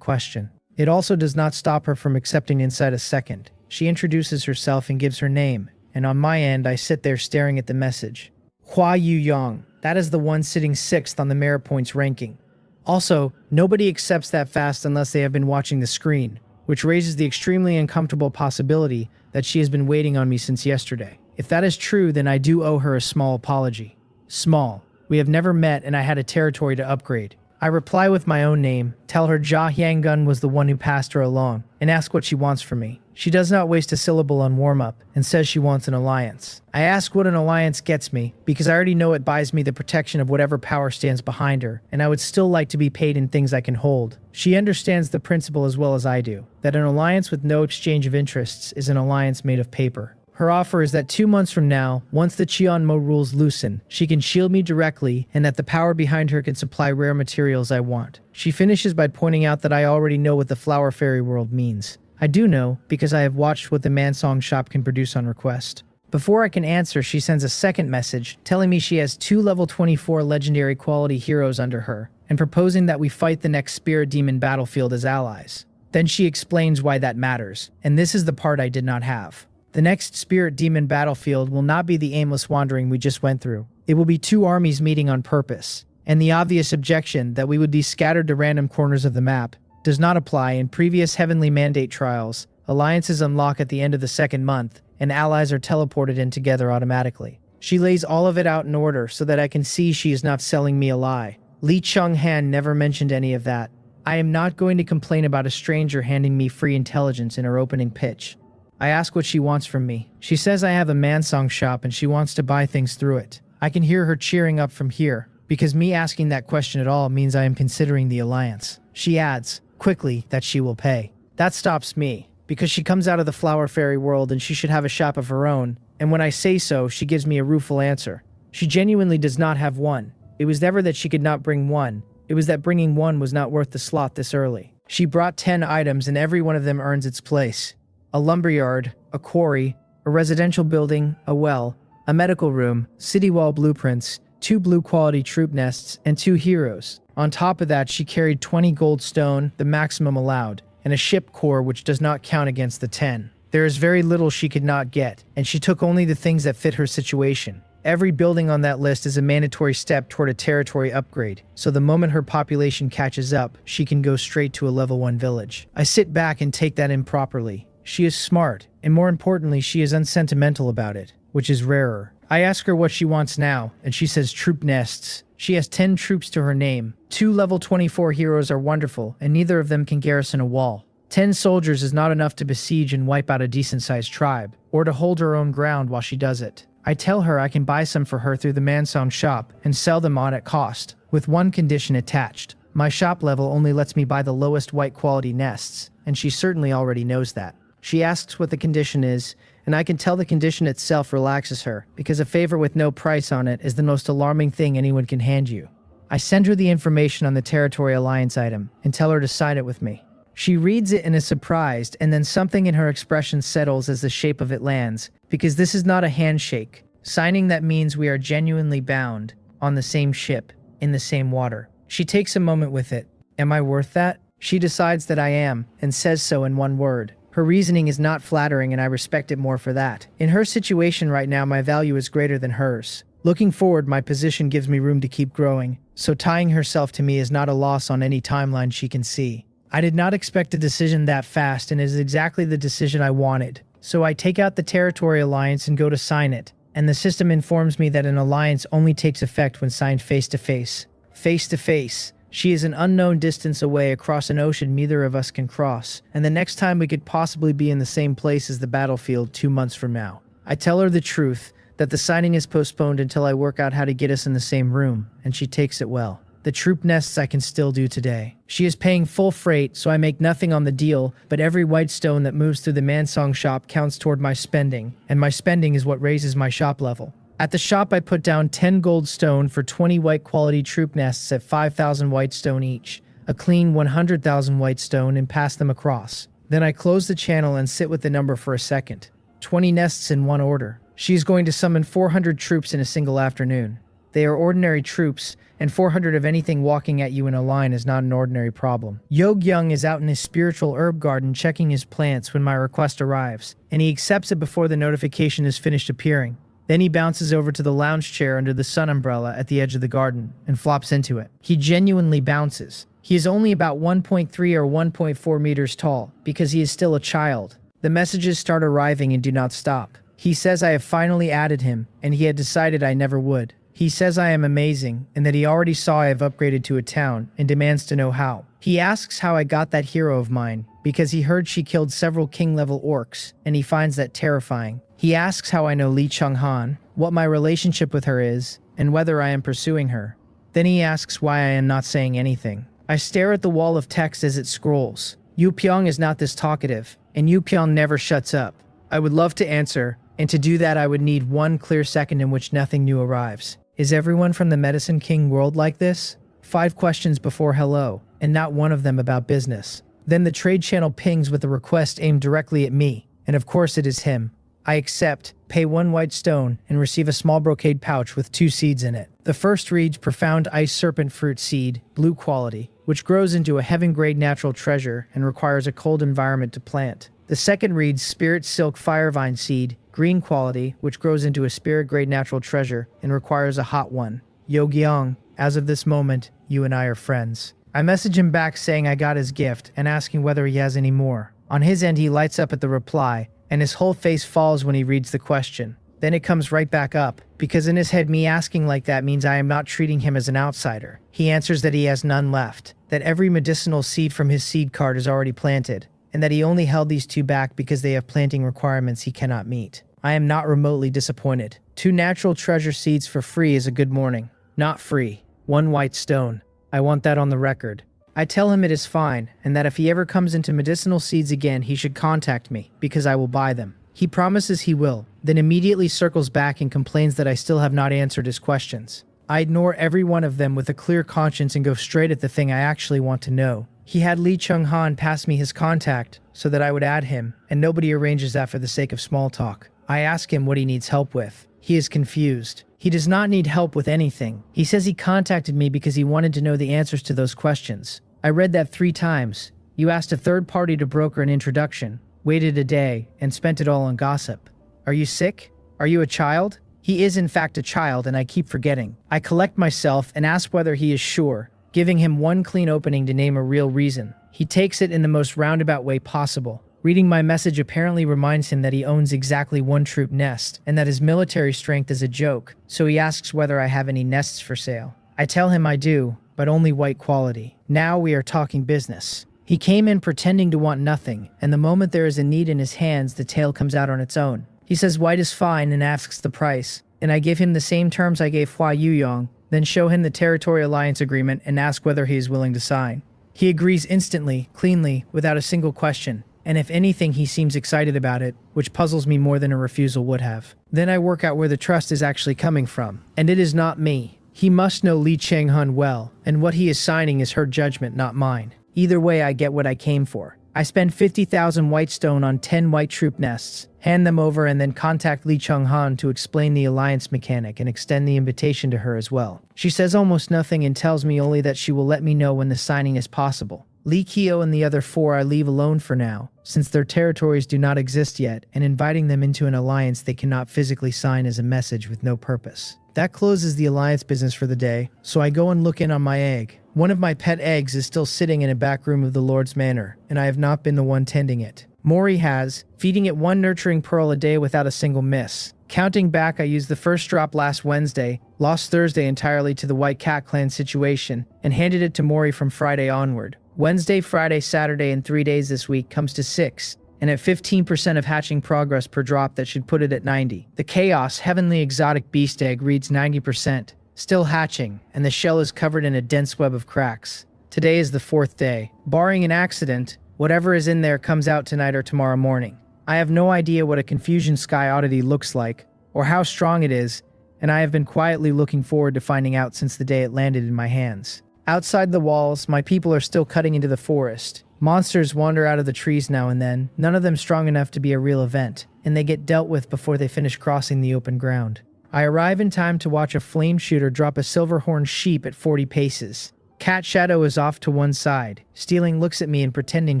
S1: question. It also does not stop her from accepting inside a second. She introduces herself and gives her name, and on my end I sit there staring at the message. Hua Yuyong. That is the one sitting 6th on the merit points ranking. Also, nobody accepts that fast unless they have been watching the screen, which raises the extremely uncomfortable possibility that she has been waiting on me since yesterday. If that is true, then I do owe her a small apology. Small. We have never met and I had a territory to upgrade. I reply with my own name, tell her Jia Hyanggun was the one who passed her along, and ask what she wants from me. She does not waste a syllable on warm-up and says she wants an alliance. I ask what an alliance gets me, because I already know it buys me the protection of whatever power stands behind her, and I would still like to be paid in things I can hold. She understands the principle as well as I do, that an alliance with no exchange of interests is an alliance made of paper. Her offer is that 2 months from now, once the Cheonmo rules loosen, she can shield me directly and that the power behind her can supply rare materials I want. She finishes by pointing out that I already know what the Flower Fairy world means. I do know, because I have watched what the Mansong shop can produce on request. Before I can answer, she sends a second message, telling me she has 2 level 24 legendary quality heroes under her, and proposing that we fight the next Spirit Demon battlefield as allies. Then she explains why that matters, and this is the part I did not have. The next Spirit Demon battlefield will not be the aimless wandering we just went through. It will be 2 armies meeting on purpose, and the obvious objection that we would be scattered to random corners of the map does not apply. In previous Heavenly Mandate trials. Alliances unlock at the end of the 2nd month, and allies are teleported in together automatically. She lays all of it out in order so that I can see she is not selling me a lie. Li Cheng-han never mentioned any of that. I am not going to complain about a stranger handing me free intelligence in her opening pitch. I ask what she wants from me. She says I have a Mansong shop and she wants to buy things through it. I can hear her cheering up from here, because me asking that question at all means I am considering the alliance. She adds, quickly, that she will pay. That stops me, because she comes out of the Flower Fairy world and she should have a shop of her own, and when I say so, she gives me a rueful answer. She genuinely does not have one. It was never that she could not bring one. It was that bringing one was not worth the slot this early. She brought 10 items and every one of them earns its place. A lumberyard, a quarry, a residential building, a well, a medical room, city wall blueprints, 2 blue quality troop nests, and 2 heroes. On top of that, she carried 20 gold stone, the maximum allowed, and a ship core which does not count against the 10. There is very little she could not get, and she took only the things that fit her situation. Every building on that list is a mandatory step toward a territory upgrade, so the moment her population catches up, she can go straight to a level 1 village. I sit back and take that in properly. She is smart, and more importantly, she is unsentimental about it, which is rarer. I ask her what she wants now, and she says troop nests. She has 10 troops to her name. 2 level 24 heroes are wonderful, and neither of them can garrison a wall. 10 soldiers is not enough to besiege and wipe out a decent-sized tribe, or to hold her own ground while she does it. I tell her I can buy some for her through the Mansong shop and sell them on at cost, with one condition attached. My shop level only lets me buy the lowest white quality nests, and she certainly already knows that. She asks what the condition is, and I can tell the condition itself relaxes her, because a favor with no price on it is the most alarming thing anyone can hand you. I send her the information on the Territory Alliance item, and tell her to sign it with me. She reads it and is surprised, and then something in her expression settles as the shape of it lands, because this is not a handshake. Signing that means we are genuinely bound, on the same ship, in the same water. She takes a moment with it. Am I worth that? She decides that I am, and says so in one word. Her reasoning is not flattering, and I respect it more for that. In her situation right now, my value is greater than hers. Looking forward, my position gives me room to keep growing, so tying herself to me is not a loss on any timeline she can see. I did not expect a decision that fast, and it is exactly the decision I wanted. So I take out the Territory Alliance and go to sign it, and the system informs me that an alliance only takes effect when signed face-to-face. Face-to-face. She is an unknown distance away across an ocean neither of us can cross, and the next time we could possibly be in the same place as the battlefield 2 months from now. I tell her the truth, that the signing is postponed until I work out how to get us in the same room, and she takes it well. The troop nests I can still do today. She is paying full freight, so I make nothing on the deal, but every white stone that moves through the Mansong shop counts toward my spending, and my spending is what raises my shop level. At the shop, I put down 10 gold stone for 20 white quality troop nests at 5,000 white stone each, a clean 100,000 white stone, and pass them across. Then I close the channel and sit with the number for a second. 20 nests in one order. She is going to summon 400 troops in a single afternoon. They are ordinary troops, and 400 of anything walking at you in a line is not an ordinary problem. Yogyung is out in his spiritual herb garden checking his plants when my request arrives, and he accepts it before the notification is finished appearing. Then he bounces over to the lounge chair under the sun umbrella at the edge of the garden and flops into it. He genuinely bounces. He is only about 1.3 or 1.4 meters tall, because he is still a child. The messages start arriving and do not stop. He says I have finally added him, and he had decided I never would. He says I am amazing, and that he already saw I have upgraded to a town, and demands to know how. He asks how I got that hero of mine, because he heard she killed several king-level orcs, and he finds that terrifying. He asks how I know Li Changhan, what my relationship with her is, and whether I am pursuing her. Then he asks why I am not saying anything. I stare at the wall of text as it scrolls. Yu Pyong is not this talkative, and Yu Pyong never shuts up. I would love to answer, and to do that I would need one clear second in which nothing new arrives. Is everyone from the Medicine King world like this? 5 questions before hello, and not one of them about business. Then the trade channel pings with a request aimed directly at me, and of course it is him. I accept, pay 1 white stone, and receive a small brocade pouch with 2 seeds in it. The first reads Profound Ice Serpent Fruit Seed, blue quality, which grows into a heaven-grade natural treasure and requires a cold environment to plant. The second reads Spirit Silk Firevine Seed, green quality, which grows into a spirit-grade natural treasure and requires a hot one. Yogyong, as of this moment, you and I are friends. I message him back saying I got his gift and asking whether he has any more. On his end, he lights up at the reply, and his whole face falls when he reads the question. Then it comes right back up, because in his head me asking like that means I am not treating him as an outsider. He answers that he has none left, that every medicinal seed from his seed card is already planted, and that he only held these 2 back because they have planting requirements he cannot meet. I am not remotely disappointed. 2 natural treasure seeds for free is a good morning. Not free. 1 white stone. I want that on the record. I tell him it is fine, and that if he ever comes into medicinal seeds again, he should contact me, because I will buy them. He promises he will, then immediately circles back and complains that I still have not answered his questions. I ignore every one of them with a clear conscience and go straight at the thing I actually want to know. He had Li Changhan pass me his contact so that I would add him, and nobody arranges that for the sake of small talk. I ask him what he needs help with. He is confused. He does not need help with anything. He says he contacted me because he wanted to know the answers to those questions. I read that 3 times. You asked a third party to broker an introduction, waited a day, and spent it all on gossip. Are you sick? Are you a child? He is in fact a child, and I keep forgetting. I collect myself and ask whether he is sure, giving him 1 clean opening to name a real reason. He takes it in the most roundabout way possible. Reading my message apparently reminds him that he owns exactly 1 troop nest, and that his military strength is a joke, so he asks whether I have any nests for sale. I tell him I do, but only white quality. Now we are talking business. He came in pretending to want nothing, and the moment there is a need in his hands, the tail comes out on its own. He says white is fine and asks the price, and I give him the same terms I gave Hua Yuyong, then show him the territory alliance agreement and ask whether he is willing to sign. He agrees instantly, cleanly, without a single question, and if anything he seems excited about it, which puzzles me more than a refusal would have. Then I work out where the trust is actually coming from, and it is not me. He must know Li Changhun well, and what he is signing is her judgment, not mine. Either way, I get what I came for. I spend 50,000 white stone on 10 white troop nests, hand them over, and then contact Li Changhan to explain the alliance mechanic and extend the invitation to her as well. She says almost nothing and tells me only that she will let me know when the signing is possible. Li Kyo and the other 4 I leave alone for now, since their territories do not exist yet, and inviting them into an alliance they cannot physically sign as a message with no purpose. That closes the alliance business for the day, so I go and look in on my egg. One of my pet eggs is still sitting in a back room of the Lord's Manor, and I have not been the one tending it. Mori has, feeding it 1 nurturing pearl a day without a single miss. Counting back, I used the first drop last Wednesday, lost Thursday entirely to the White Cat Clan situation, and handed it to Mori from Friday onward. Wednesday, Friday, Saturday, and 3 days this week comes to 6, and at 15% of hatching progress per drop that should put it at 90. The Chaos Heavenly Exotic Beast Egg reads 90%, still hatching, and the shell is covered in a dense web of cracks. Today is the 4th day. Barring an accident, whatever is in there comes out tonight or tomorrow morning. I have no idea what a Confusion Sky oddity looks like, or how strong it is, and I have been quietly looking forward to finding out since the day it landed in my hands. Outside the walls, my people are still cutting into the forest. Monsters wander out of the trees now and then, none of them strong enough to be a real event, and they get dealt with before they finish crossing the open ground. I arrive in time to watch a flame shooter drop a silver-horned sheep at 40 paces. Cat Shadow is off to one side. Stealing looks at me and pretending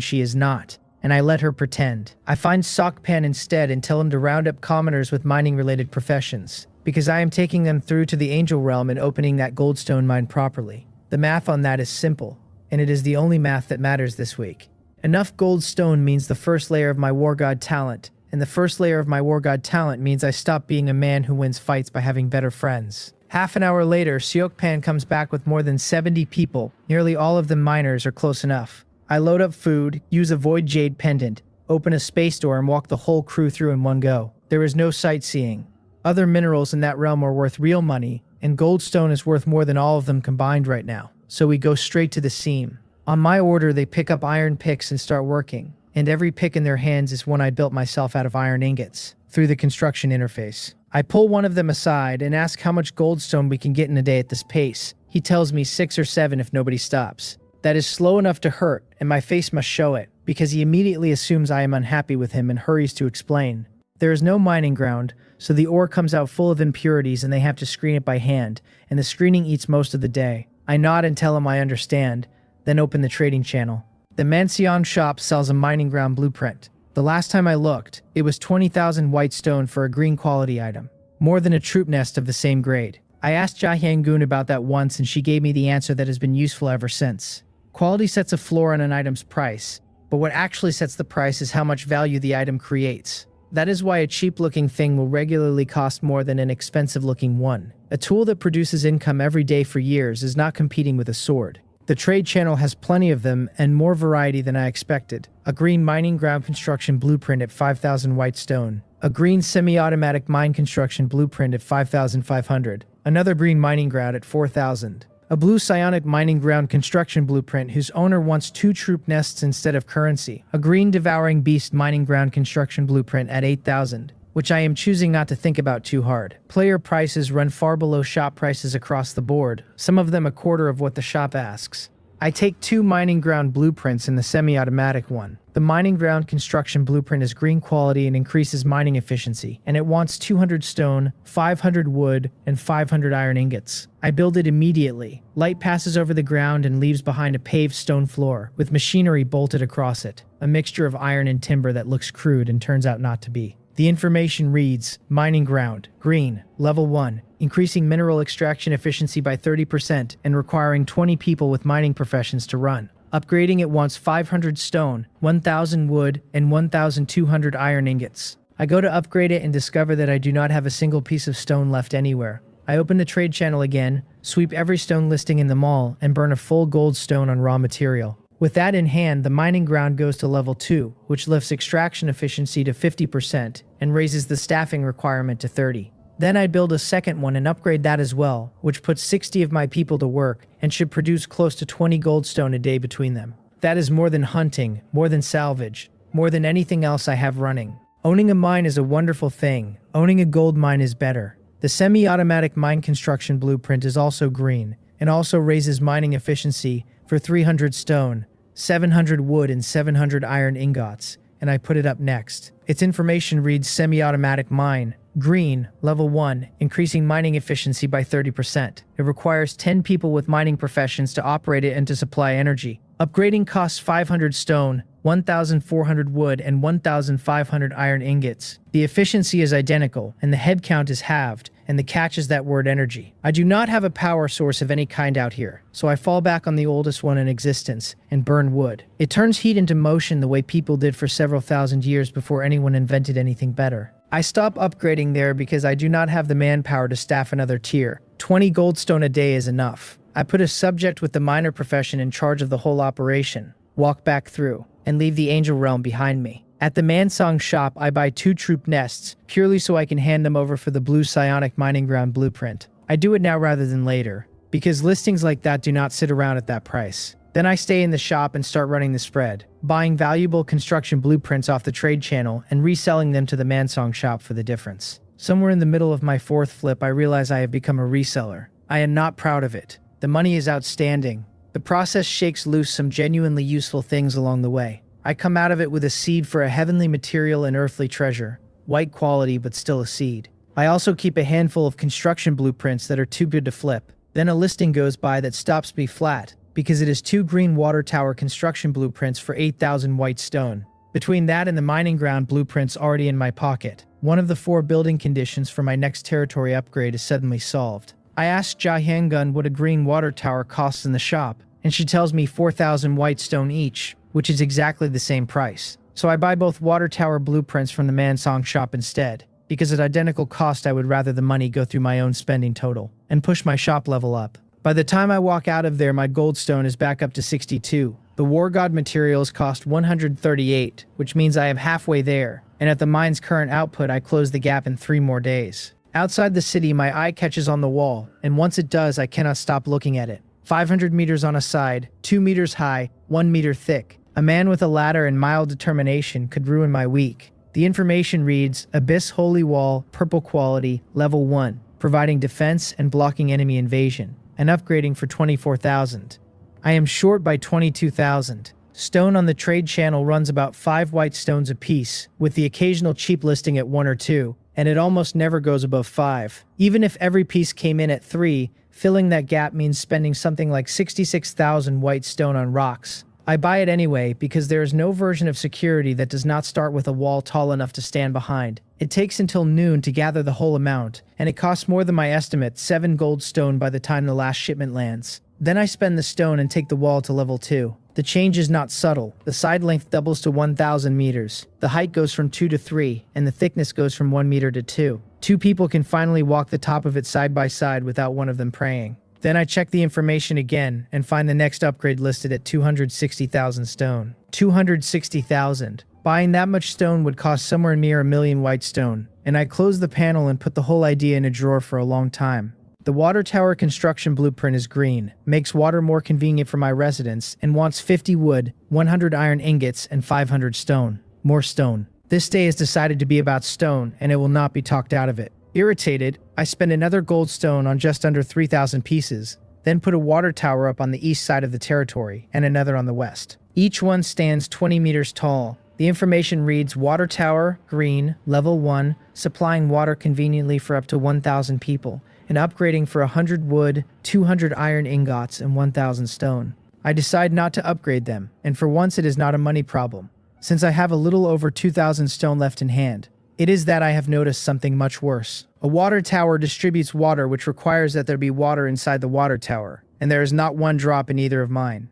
S1: she is not, and I let her pretend. I find Sockpan instead and tell him to round up commoners with mining-related professions, because I am taking them through to the Angel Realm and opening that goldstone mine properly. The math on that is simple, and it is the only math that matters this week. Enough goldstone means the first layer of my War God talent, and the first layer of my War God talent means I stop being a man who wins fights by having better friends. Half an hour later, Seokpan comes back with more than 70 people, nearly all of them miners or close enough. I load up food, use a Void Jade pendant, open a space door and walk the whole crew through in one go. There is no sightseeing. Other minerals in that realm are worth real money, and goldstone is worth more than all of them combined right now. So we go straight to the seam. On my order, they pick up iron picks and start working, and every pick in their hands is one I built myself out of iron ingots, through the construction interface. I pull one of them aside and ask how much goldstone we can get in a day at this pace. He tells me 6 or 7 if nobody stops. That is slow enough to hurt, and my face must show it, because he immediately assumes I am unhappy with him and hurries to explain. There is no mining ground, so the ore comes out full of impurities and they have to screen it by hand, and the screening eats most of the day. I nod and tell him I understand, then open the trading channel. The Mansion shop sells a mining ground blueprint. The last time I looked, it was 20,000 white stone for a green quality item, more than a troop nest of the same grade. I asked Jahyang-gun about that once and she gave me the answer that has been useful ever since. Quality sets a floor on an item's price, but what actually sets the price is how much value the item creates. That is why a cheap-looking thing will regularly cost more than an expensive-looking one. A tool that produces income every day for years is not competing with a sword. The trade channel has plenty of them and more variety than I expected. A green mining ground construction blueprint at 5,000 white stone. A green semi-automatic mine construction blueprint at 5,500. Another green mining ground at 4,000. A blue psionic mining ground construction blueprint whose owner wants 2 troop nests instead of currency. A green devouring beast mining ground construction blueprint at 8,000, which I am choosing not to think about too hard. Player prices run far below shop prices across the board, some of them a quarter of what the shop asks. I take 2 mining ground blueprints and the semi-automatic one. The mining ground construction blueprint is green quality and increases mining efficiency, and it wants 200 stone, 500 wood, and 500 iron ingots. I build it immediately. Light passes over the ground and leaves behind a paved stone floor, with machinery bolted across it. A mixture of iron and timber that looks crude and turns out not to be. The information reads, mining ground, green, level 1, increasing mineral extraction efficiency by 30% and requiring 20 people with mining professions to run. Upgrading it wants 500 stone, 1,000 wood, and 1,200 iron ingots. I go to upgrade it and discover that I do not have a single piece of stone left anywhere. I open the trade channel again, sweep every stone listing in the mall, and burn a full gold stone on raw material. With that in hand, the mining ground goes to level 2, which lifts extraction efficiency to 50% and raises the staffing requirement to 30. Then I build a second one and upgrade that as well, which puts 60 of my people to work and should produce close to 20 goldstone a day between them. That is more than hunting, more than salvage, more than anything else I have running. Owning a mine is a wonderful thing. Owning a gold mine is better. The semi-automatic mine construction blueprint is also green and also raises mining efficiency for 300 stone, 700 wood, and 700 iron ingots, and I put it up next. Its information reads semi-automatic mine, green, level 1, increasing mining efficiency by 30%. It requires 10 people with mining professions to operate it and to supply energy. Upgrading costs 500 stone, 1,400 wood, and 1,500 iron ingots. The efficiency is identical, and the head count is halved, and the catch is that word energy. I do not have a power source of any kind out here, so I fall back on the oldest one in existence and burn wood. It turns heat into motion the way people did for several thousand years before anyone invented anything better. I stop upgrading there because I do not have the manpower to staff another tier. 20 goldstone a day is enough. I put a subject with the miner profession in charge of the whole operation, walk back through, and leave the angel realm behind me. At the Mansong shop, I buy 2 troop nests, purely so I can hand them over for the blue psionic mining ground blueprint. I do it now rather than later, because listings like that do not sit around at that price. Then I stay in the shop and start running the spread, buying valuable construction blueprints off the trade channel and reselling them to the Mansong shop for the difference. Somewhere in the middle of my fourth flip, I realize I have become a reseller. I am not proud of it. The money is outstanding. The process shakes loose some genuinely useful things along the way. I come out of it with a seed for a heavenly material and earthly treasure. White quality, but still a seed. I also keep a handful of construction blueprints that are too good to flip. Then a listing goes by that stops me flat, because it is 2 green water tower construction blueprints for 8,000 white stone. Between that and the mining ground blueprints already in my pocket, one of the 4 building conditions for my next territory upgrade is suddenly solved. I asked Jia Hangun what a green water tower costs in the shop, and she tells me 4,000 white stone each, which is exactly the same price. So I buy both water tower blueprints from the Mansong shop instead, because at identical cost I would rather the money go through my own spending total, and push my shop level up. By the time I walk out of there, my goldstone is back up to 62. The War God materials cost 138, which means I am halfway there, and at the mine's current output I close the gap in 3 more days. Outside the city, my eye catches on the wall, and once it does, I cannot stop looking at it. 500 meters on a side, 2 meters high, 1 meter thick. A man with a ladder and mild determination could ruin my week. The information reads, Abyss Holy Wall, purple quality, level 1, providing defense and blocking enemy invasion, and upgrading for 24,000. I am short by 22,000. Stone on the trade channel runs about 5 white stones apiece, with the occasional cheap listing at 1 or 2, and it almost never goes above 5. Even if every piece came in at 3, filling that gap means spending something like 66,000 white stone on rocks. I buy it anyway because there is no version of security that does not start with a wall tall enough to stand behind. It takes until noon to gather the whole amount, and it costs more than my estimate, 7 gold stone by the time the last shipment lands. Then I spend the stone and take the wall to level 2. The change is not subtle. The side length doubles to 1,000 meters. The height goes from 2 to 3, and the thickness goes from 1 meter to 2. 2 people can finally walk the top of it side by side without one of them praying. Then I check the information again and find the next upgrade listed at 260,000 stone. 260,000. Buying that much stone would cost somewhere near 1 million white stone, and I close the panel and put the whole idea in a drawer for a long time. The water tower construction blueprint is green, makes water more convenient for my residents, and wants 50 wood, 100 iron ingots, and 500 stone. More stone. This day is decided to be about stone, and it will not be talked out of it. Irritated, I spend another gold stone on just under 3,000 pieces, then put a water tower up on the east side of the territory, and another on the west. Each one stands 20 meters tall. The information reads, Water Tower, green, level 1, supplying water conveniently for up to 1,000 people, and upgrading for 100 wood, 200 iron ingots, and 1,000 stone. I decide not to upgrade them, and for once it is not a money problem, since I have a little over 2,000 stone left in hand. It is that I have noticed something much worse. A water tower distributes water, which requires that there be water inside the water tower, and there is not one drop in either of mine.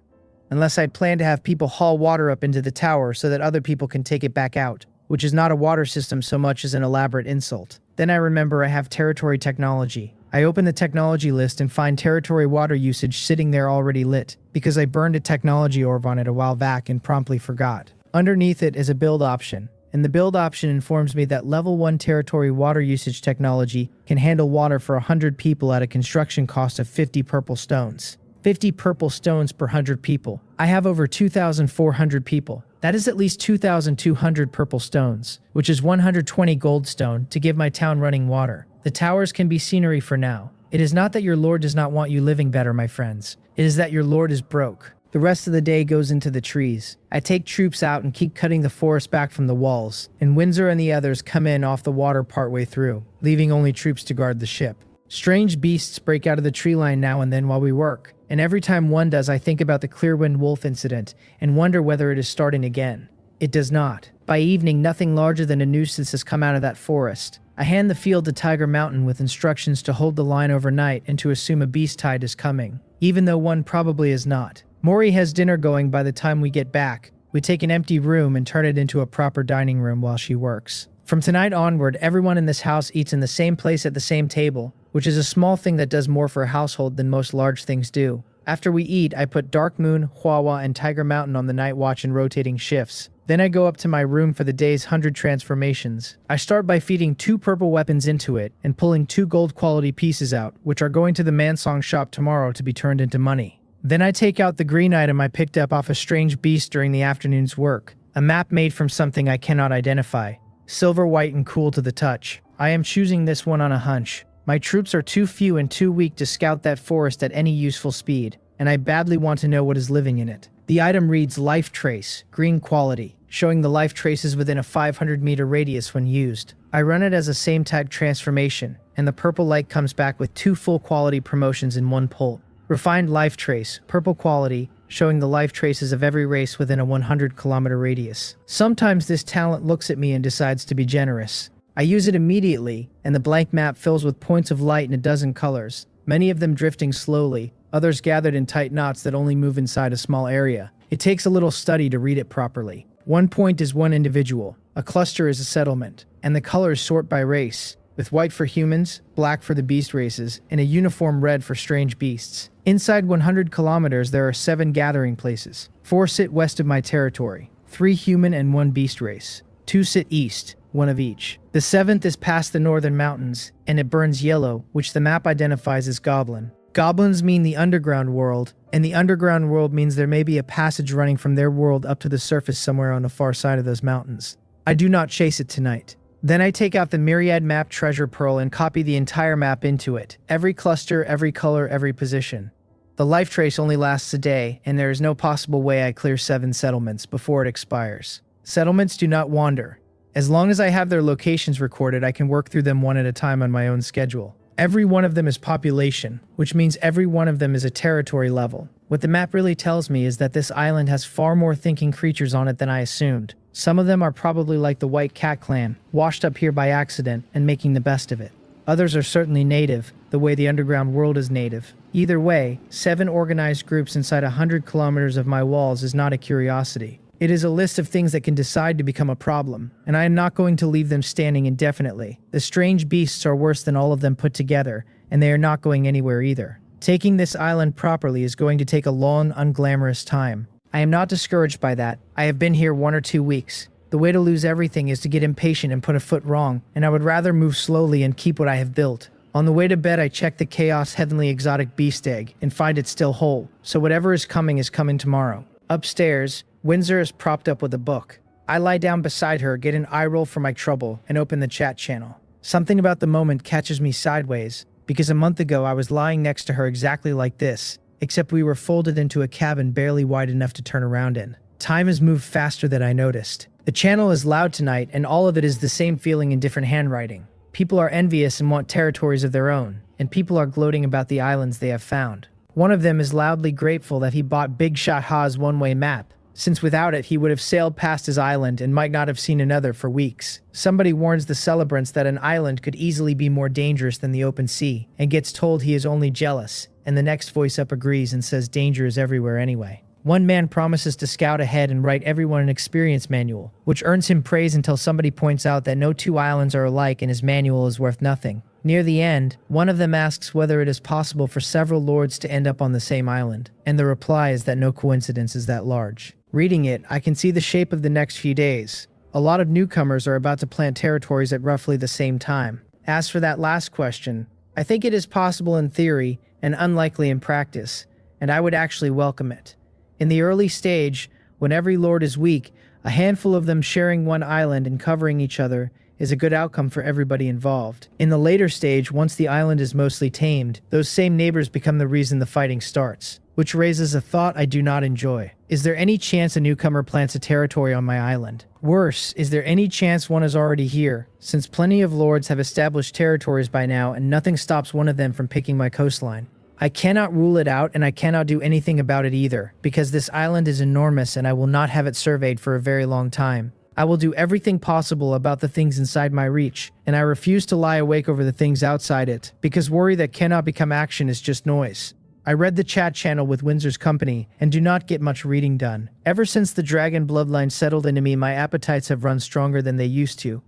S1: Unless I plan to have people haul water up into the tower so that other people can take it back out, which is not a water system so much as an elaborate insult. Then I remember I have territory technology. I open the technology list and find territory water usage sitting there already lit, because I burned a technology orb on it a while back and promptly forgot. Underneath it is a build option, and the build option informs me that level 1 territory water usage technology can handle water for 100 people at a construction cost of 50 purple stones. 50 purple stones per 100 people. I have over 2,400 people. That is at least 2,200 purple stones, which is 120 gold stone to give my town running water. The towers can be scenery for now. It is not that your lord does not want you living better, my friends. It is that your lord is broke. The rest of the day goes into the trees. I take troops out and keep cutting the forest back from the walls, and Windsor and the others come in off the water partway through, leaving only troops to guard the ship. Strange beasts break out of the tree line now and then while we work, and every time one does, I think about the Clearwind Wolf incident and wonder whether it is starting again. It does not. By evening, nothing larger than a nuisance has come out of that forest. I hand the field to Tiger Mountain with instructions to hold the line overnight and to assume a beast tide is coming, even though one probably is not. Mori has dinner going by the time we get back. We take an empty room and turn it into a proper dining room while she works. From tonight onward, everyone in this house eats in the same place at the same table, which is a small thing that does more for a household than most large things do. After we eat, I put Dark Moon, Huawa, and Tiger Mountain on the night watch in rotating shifts. Then I go up to my room for the day's 100 transformations. I start by feeding 2 purple weapons into it and pulling 2 gold quality pieces out, which are going to the Mansong shop tomorrow to be turned into money. Then I take out the green item I picked up off a strange beast during the afternoon's work, a map made from something I cannot identify. Silver, white, and cool to the touch. I am choosing this one on a hunch. My troops are too few and too weak to scout that forest at any useful speed, and I badly want to know what is living in it. The item reads Life Trace, green quality, showing the life traces within a 500-meter radius when used. I run it as a same-tag transformation, and the purple light comes back with 2 full quality promotions in 1 pull. Refined Life Trace, purple quality, showing the life traces of every race within a 100-kilometer radius. Sometimes this talent looks at me and decides to be generous. I use it immediately, and the blank map fills with points of light in a dozen colors, many of them drifting slowly, others gathered in tight knots that only move inside a small area. It takes a little study to read it properly. 1 point is 1 individual, a cluster is a settlement, and the colors sort by race, with white for humans, black for the beast races, and a uniform red for strange beasts. Inside 100 kilometers there are 7 gathering places. 4 sit west of my territory, 3 human and 1 beast race. 2 sit east, 1 of each. The 7th is past the northern mountains, and it burns yellow, which the map identifies as Goblin. Goblins mean the underground world, and the underground world means there may be a passage running from their world up to the surface somewhere on the far side of those mountains. I do not chase it tonight. Then I take out the Myriad Map Treasure Pearl and copy the entire map into it. Every cluster, every color, every position. The life trace only lasts a day, and there is no possible way I clear 7 settlements before it expires. Settlements do not wander. As long as I have their locations recorded, I can work through them one at a time on my own schedule. Every one of them is population, which means every one of them is a territory level. What the map really tells me is that this island has far more thinking creatures on it than I assumed. Some of them are probably like the White Cat clan, washed up here by accident and making the best of it. Others are certainly native, the way the underground world is native. Either way, 7 organized groups inside 100 kilometers of my walls is not a curiosity. It is a list of things that can decide to become a problem, and I am not going to leave them standing indefinitely. The strange beasts are worse than all of them put together, and they are not going anywhere either. Taking this island properly is going to take a long, unglamorous time. I am not discouraged by that. I have been here 1 or 2 weeks. The way to lose everything is to get impatient and put a foot wrong, and I would rather move slowly and keep what I have built. On the way to bed, I check the Chaos Heavenly Exotic Beast Egg and find it still whole, so whatever is coming tomorrow. Upstairs, Windsor is propped up with a book. I lie down beside her, get an eye roll for my trouble, and open the chat channel. Something about the moment catches me sideways, because a month ago I was lying next to her exactly like this, except we were folded into a cabin barely wide enough to turn around in. Time has moved faster than I noticed. The channel is loud tonight, and all of it is the same feeling in different handwriting. People are envious and want territories of their own, and people are gloating about the islands they have found. One of them is loudly grateful that he bought Big Shot Ha's one-way map, since without it he would have sailed past his island and might not have seen another for weeks. Somebody warns the celebrants that an island could easily be more dangerous than the open sea, and gets told he is only jealous, and the next voice up agrees and says danger is everywhere anyway. One man promises to scout ahead and write everyone an experience manual, which earns him praise until somebody points out that no 2 islands are alike and his manual is worth nothing. Near the end, one of them asks whether it is possible for several lords to end up on the same island, and the reply is that no coincidence is that large. Reading it, I can see the shape of the next few days. A lot of newcomers are about to plant territories at roughly the same time. As for that last question, I think it is possible in theory and unlikely in practice, and I would actually welcome it. In the early stage, when every lord is weak, a handful of them sharing one island and covering each other is a good outcome for everybody involved. In the later stage, once the island is mostly tamed, those same neighbors become the reason the fighting starts, which raises a thought I do not enjoy. Is there any chance a newcomer plants a territory on my island? Worse, is there any chance one is already here, since plenty of lords have established territories by now and nothing stops one of them from picking my coastline? I cannot rule it out, and I cannot do anything about it either, because this island is enormous and I will not have it surveyed for a very long time. I will do everything possible about the things inside my reach, and I refuse to lie awake over the things outside it, because worry that cannot become action is just noise. I read the chat channel with Windsor's company, and do not get much reading done. Ever since the dragon bloodline settled into me, my appetites have run stronger than they used to,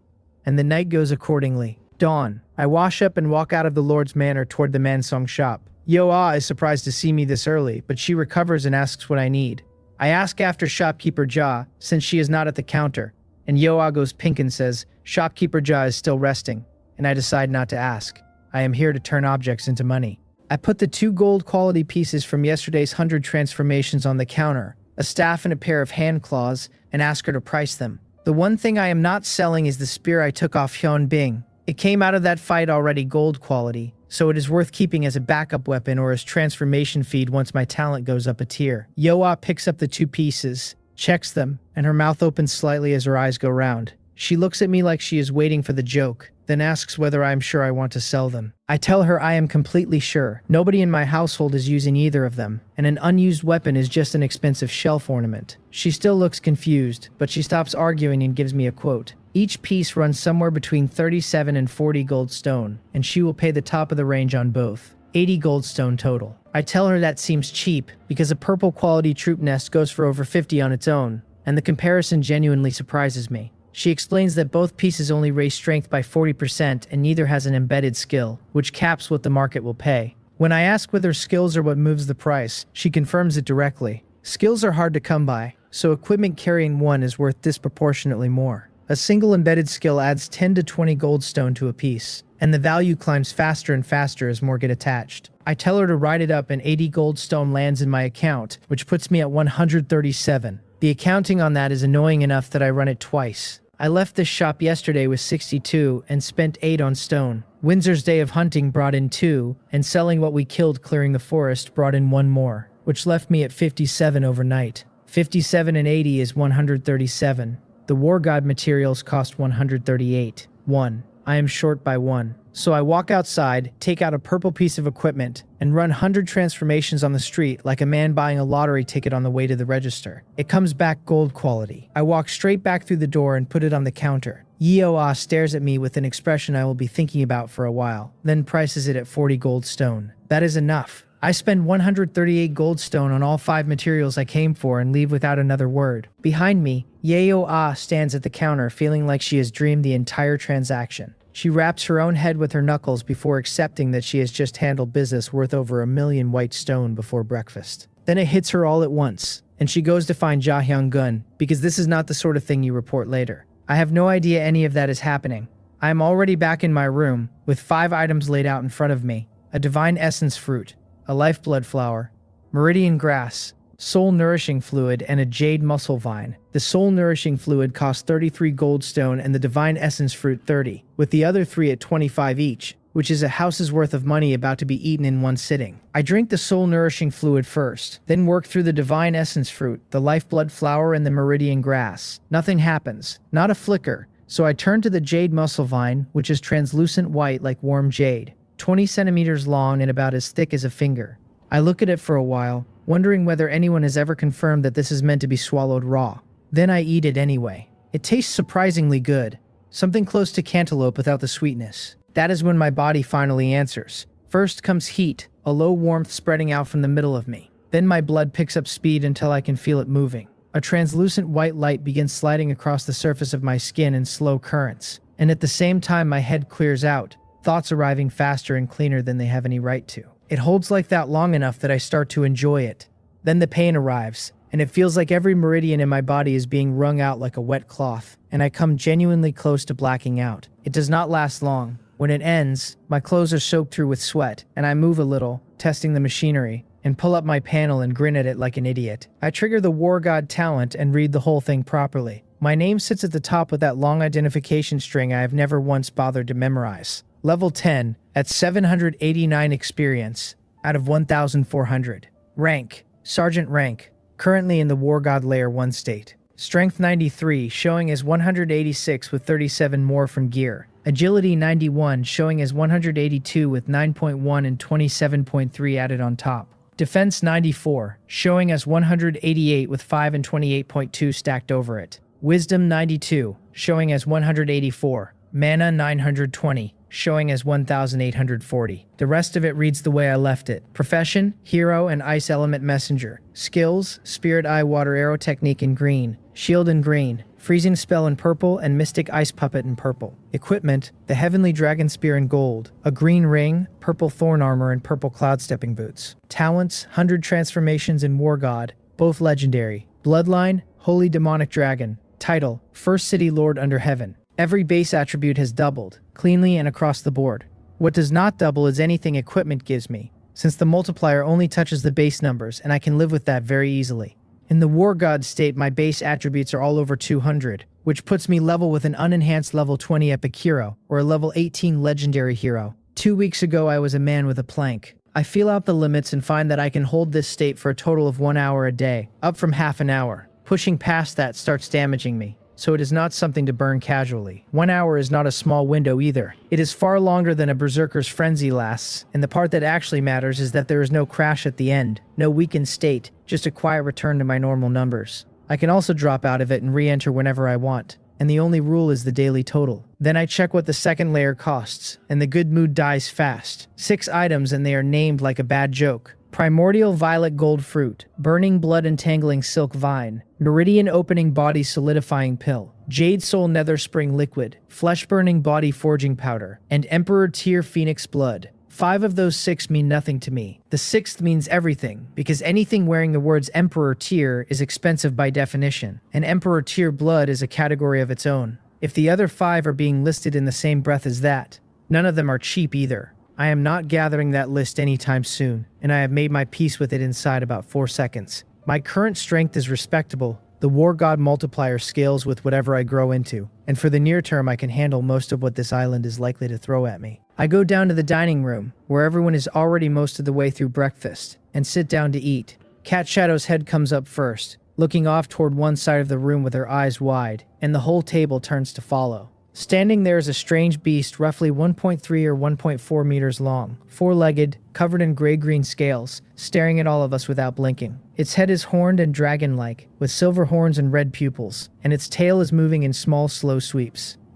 S1: and the night goes accordingly. Dawn. I wash up and walk out of the Lord's Manor toward the Mansong shop. Yo-Ah is surprised to see me this early, but she recovers and asks what I need. I ask after shopkeeper Ja, since she is not at the counter, and Yo-Ah goes pink and says, shopkeeper Ja is still resting, and I decide not to ask. I am here to turn objects into money. I put the 2 gold quality pieces from yesterday's 100 transformations on the counter, a staff and a pair of hand claws, and ask her to price them. The one thing I am not selling is the spear I took off Hyun Bing. It came out of that fight already gold quality, so it is worth keeping as a backup weapon or as transformation feed once my talent goes up a tier. Yo-Ah picks up the 2 pieces, checks them, and her mouth opens slightly as her eyes go round. She looks at me like she is waiting for the joke, then asks whether I am sure I want to sell them. I tell her I am completely sure. Nobody in my household is using either of them, and an unused weapon is just an expensive shelf ornament. She still looks confused, but she stops arguing and gives me a quote. Each piece runs somewhere between 37 and 40 gold stone, and she will pay the top of the range on both. 80 gold stone total. I tell her that seems cheap, because a purple quality troop nest goes for over 50 on its own, and the comparison genuinely surprises me. She explains that both pieces only raise strength by 40% and neither has an embedded skill, which caps what the market will pay. When I ask whether skills are what moves the price, she confirms it directly. Skills are hard to come by, so equipment carrying one is worth disproportionately more. A single embedded skill adds 10 to 20 gold stone to a piece, and the value climbs faster and faster as more get attached. I tell her to write it up and 80 gold stone lands in my account, which puts me at 137. The accounting on that is annoying enough that I run it twice. I left this shop yesterday with 62 and spent 8 on stone. Windsor's day of hunting brought in 2, and selling what we killed clearing the forest brought in 1 more, which left me at 57 overnight. 57 and 80 is 137. The War God materials cost 138. 1. I am short by 1. So I walk outside, take out a purple piece of equipment, and run 100 transformations on the street like a man buying a lottery ticket on the way to the register. It comes back gold quality. I walk straight back through the door and put it on the counter. Yo-Ah stares at me with an expression I will be thinking about for a while, then prices it at 40 gold stone. That is enough. I spend 138 gold stone on all 5 materials I came for and leave without another word. Behind me, Yo-Ah stands at the counter feeling like she has dreamed the entire transaction. She raps her own head with her knuckles before accepting that she has just handled business worth over 1 million white stone before breakfast. Then it hits her all at once, and she goes to find Ja Hyung-gun, because this is not the sort of thing you report later. I have no idea any of that is happening. I am already back in my room, with 5 items laid out in front of me. A divine essence fruit, a lifeblood flower, meridian grass, soul nourishing fluid, and a jade muscle vine. The soul nourishing fluid costs 33 gold stone and the divine essence fruit 30, with the other 3 at 25 each, which is a house's worth of money about to be eaten in one sitting. I drink the soul nourishing fluid first, then work through the divine essence fruit, the lifeblood flower, and the meridian grass. Nothing happens, not a flicker, so I turn to the jade muscle vine, which is translucent white like warm jade, 20 centimeters long and about as thick as a finger. I look at it for a while, wondering whether anyone has ever confirmed that this is meant to be swallowed raw. Then I eat it anyway. It tastes surprisingly good, something close to cantaloupe without the sweetness. That is when my body finally answers. First comes heat, a low warmth spreading out from the middle of me. Then my blood picks up speed until I can feel it moving. A translucent white light begins sliding across the surface of my skin in slow currents, and at the same time my head clears out, thoughts arriving faster and cleaner than they have any right to. It holds like that long enough that I start to enjoy it. Then the pain arrives, and it feels like every meridian in my body is being wrung out like a wet cloth, and I come genuinely close to blacking out. It does not last long. When it ends, my clothes are soaked through with sweat, and I move a little, testing the machinery, and pull up my panel and grin at it like an idiot. I trigger the War God talent and read the whole thing properly. My name sits at the top with that long identification string I have never once bothered to memorize. Level 10, at 789 experience, out of 1,400. Rank, Sergeant rank, currently in the War God Layer 1 state. Strength 93, showing as 186 with 37 more from gear. Agility 91, showing as 182 with 9.1 and 27.3 added on top. Defense 94, showing as 188 with 5 and 28.2 stacked over it. Wisdom 92, showing as 184. Mana 920, showing as 1,840. The rest of it reads the way I left it. Profession, Hero and Ice Element Messenger. Skills, Spirit Eye Water Arrow Technique in green. Shield in green. freezing spell in purple, and mystic ice puppet in purple. Equipment, the heavenly dragon spear in gold, a green ring, purple thorn armor, and purple cloud stepping boots. Talents, 100 transformations in war god, both legendary. Bloodline, holy demonic dragon. Title, first city lord under heaven. Every base attribute has doubled, cleanly and across the board. What does not double is anything equipment gives me, since the multiplier only touches the base numbers, and I can live with that very easily. In the War God state, my base attributes are all over 200, which puts me level with an unenhanced level 20 epic hero, or a level 18 legendary hero. 2 weeks ago I was a man with a plank. I feel out the limits and find that I can hold this state for a total of 1 hour a day, up from half an hour. Pushing past that starts damaging me, so it is not something to burn casually. 1 hour is not a small window either. It is far longer than a berserker's frenzy lasts, and the part that actually matters is that there is no crash at the end, no weakened state, just a quiet return to my normal numbers. I can also drop out of it and re-enter whenever I want, and the only rule is the daily total. Then I check what the second layer costs, and the good mood dies fast. 6 items and they are named like a bad joke. Primordial violet gold fruit, burning blood entangling silk vine, meridian opening body solidifying pill, jade soul nether spring liquid, flesh burning body forging powder, and emperor tear phoenix blood. 5 of those 6 mean nothing to me. The 6th means everything, because anything wearing the words emperor tear is expensive by definition, and emperor tear blood is a category of its own. If the other 5 are being listed in the same breath as that, none of them are cheap either. I am not gathering that list anytime soon, and I have made my peace with it inside about 4 seconds. My current strength is respectable. The War God multiplier scales with whatever I grow into, and for the near term I can handle most of what this island is likely to throw at me. I go down to the dining room, where everyone is already most of the way through breakfast, and sit down to eat. Cat Shadow's head comes up first, looking off toward one side of the room with her eyes wide, and the whole table turns to follow. Standing there is a strange beast roughly 1.3 or 1.4 meters long, 4-legged, covered in gray-green scales, staring at all of us without blinking. Its head is horned and dragon-like, with silver horns and red pupils, and its tail is moving in small, slow sweeps.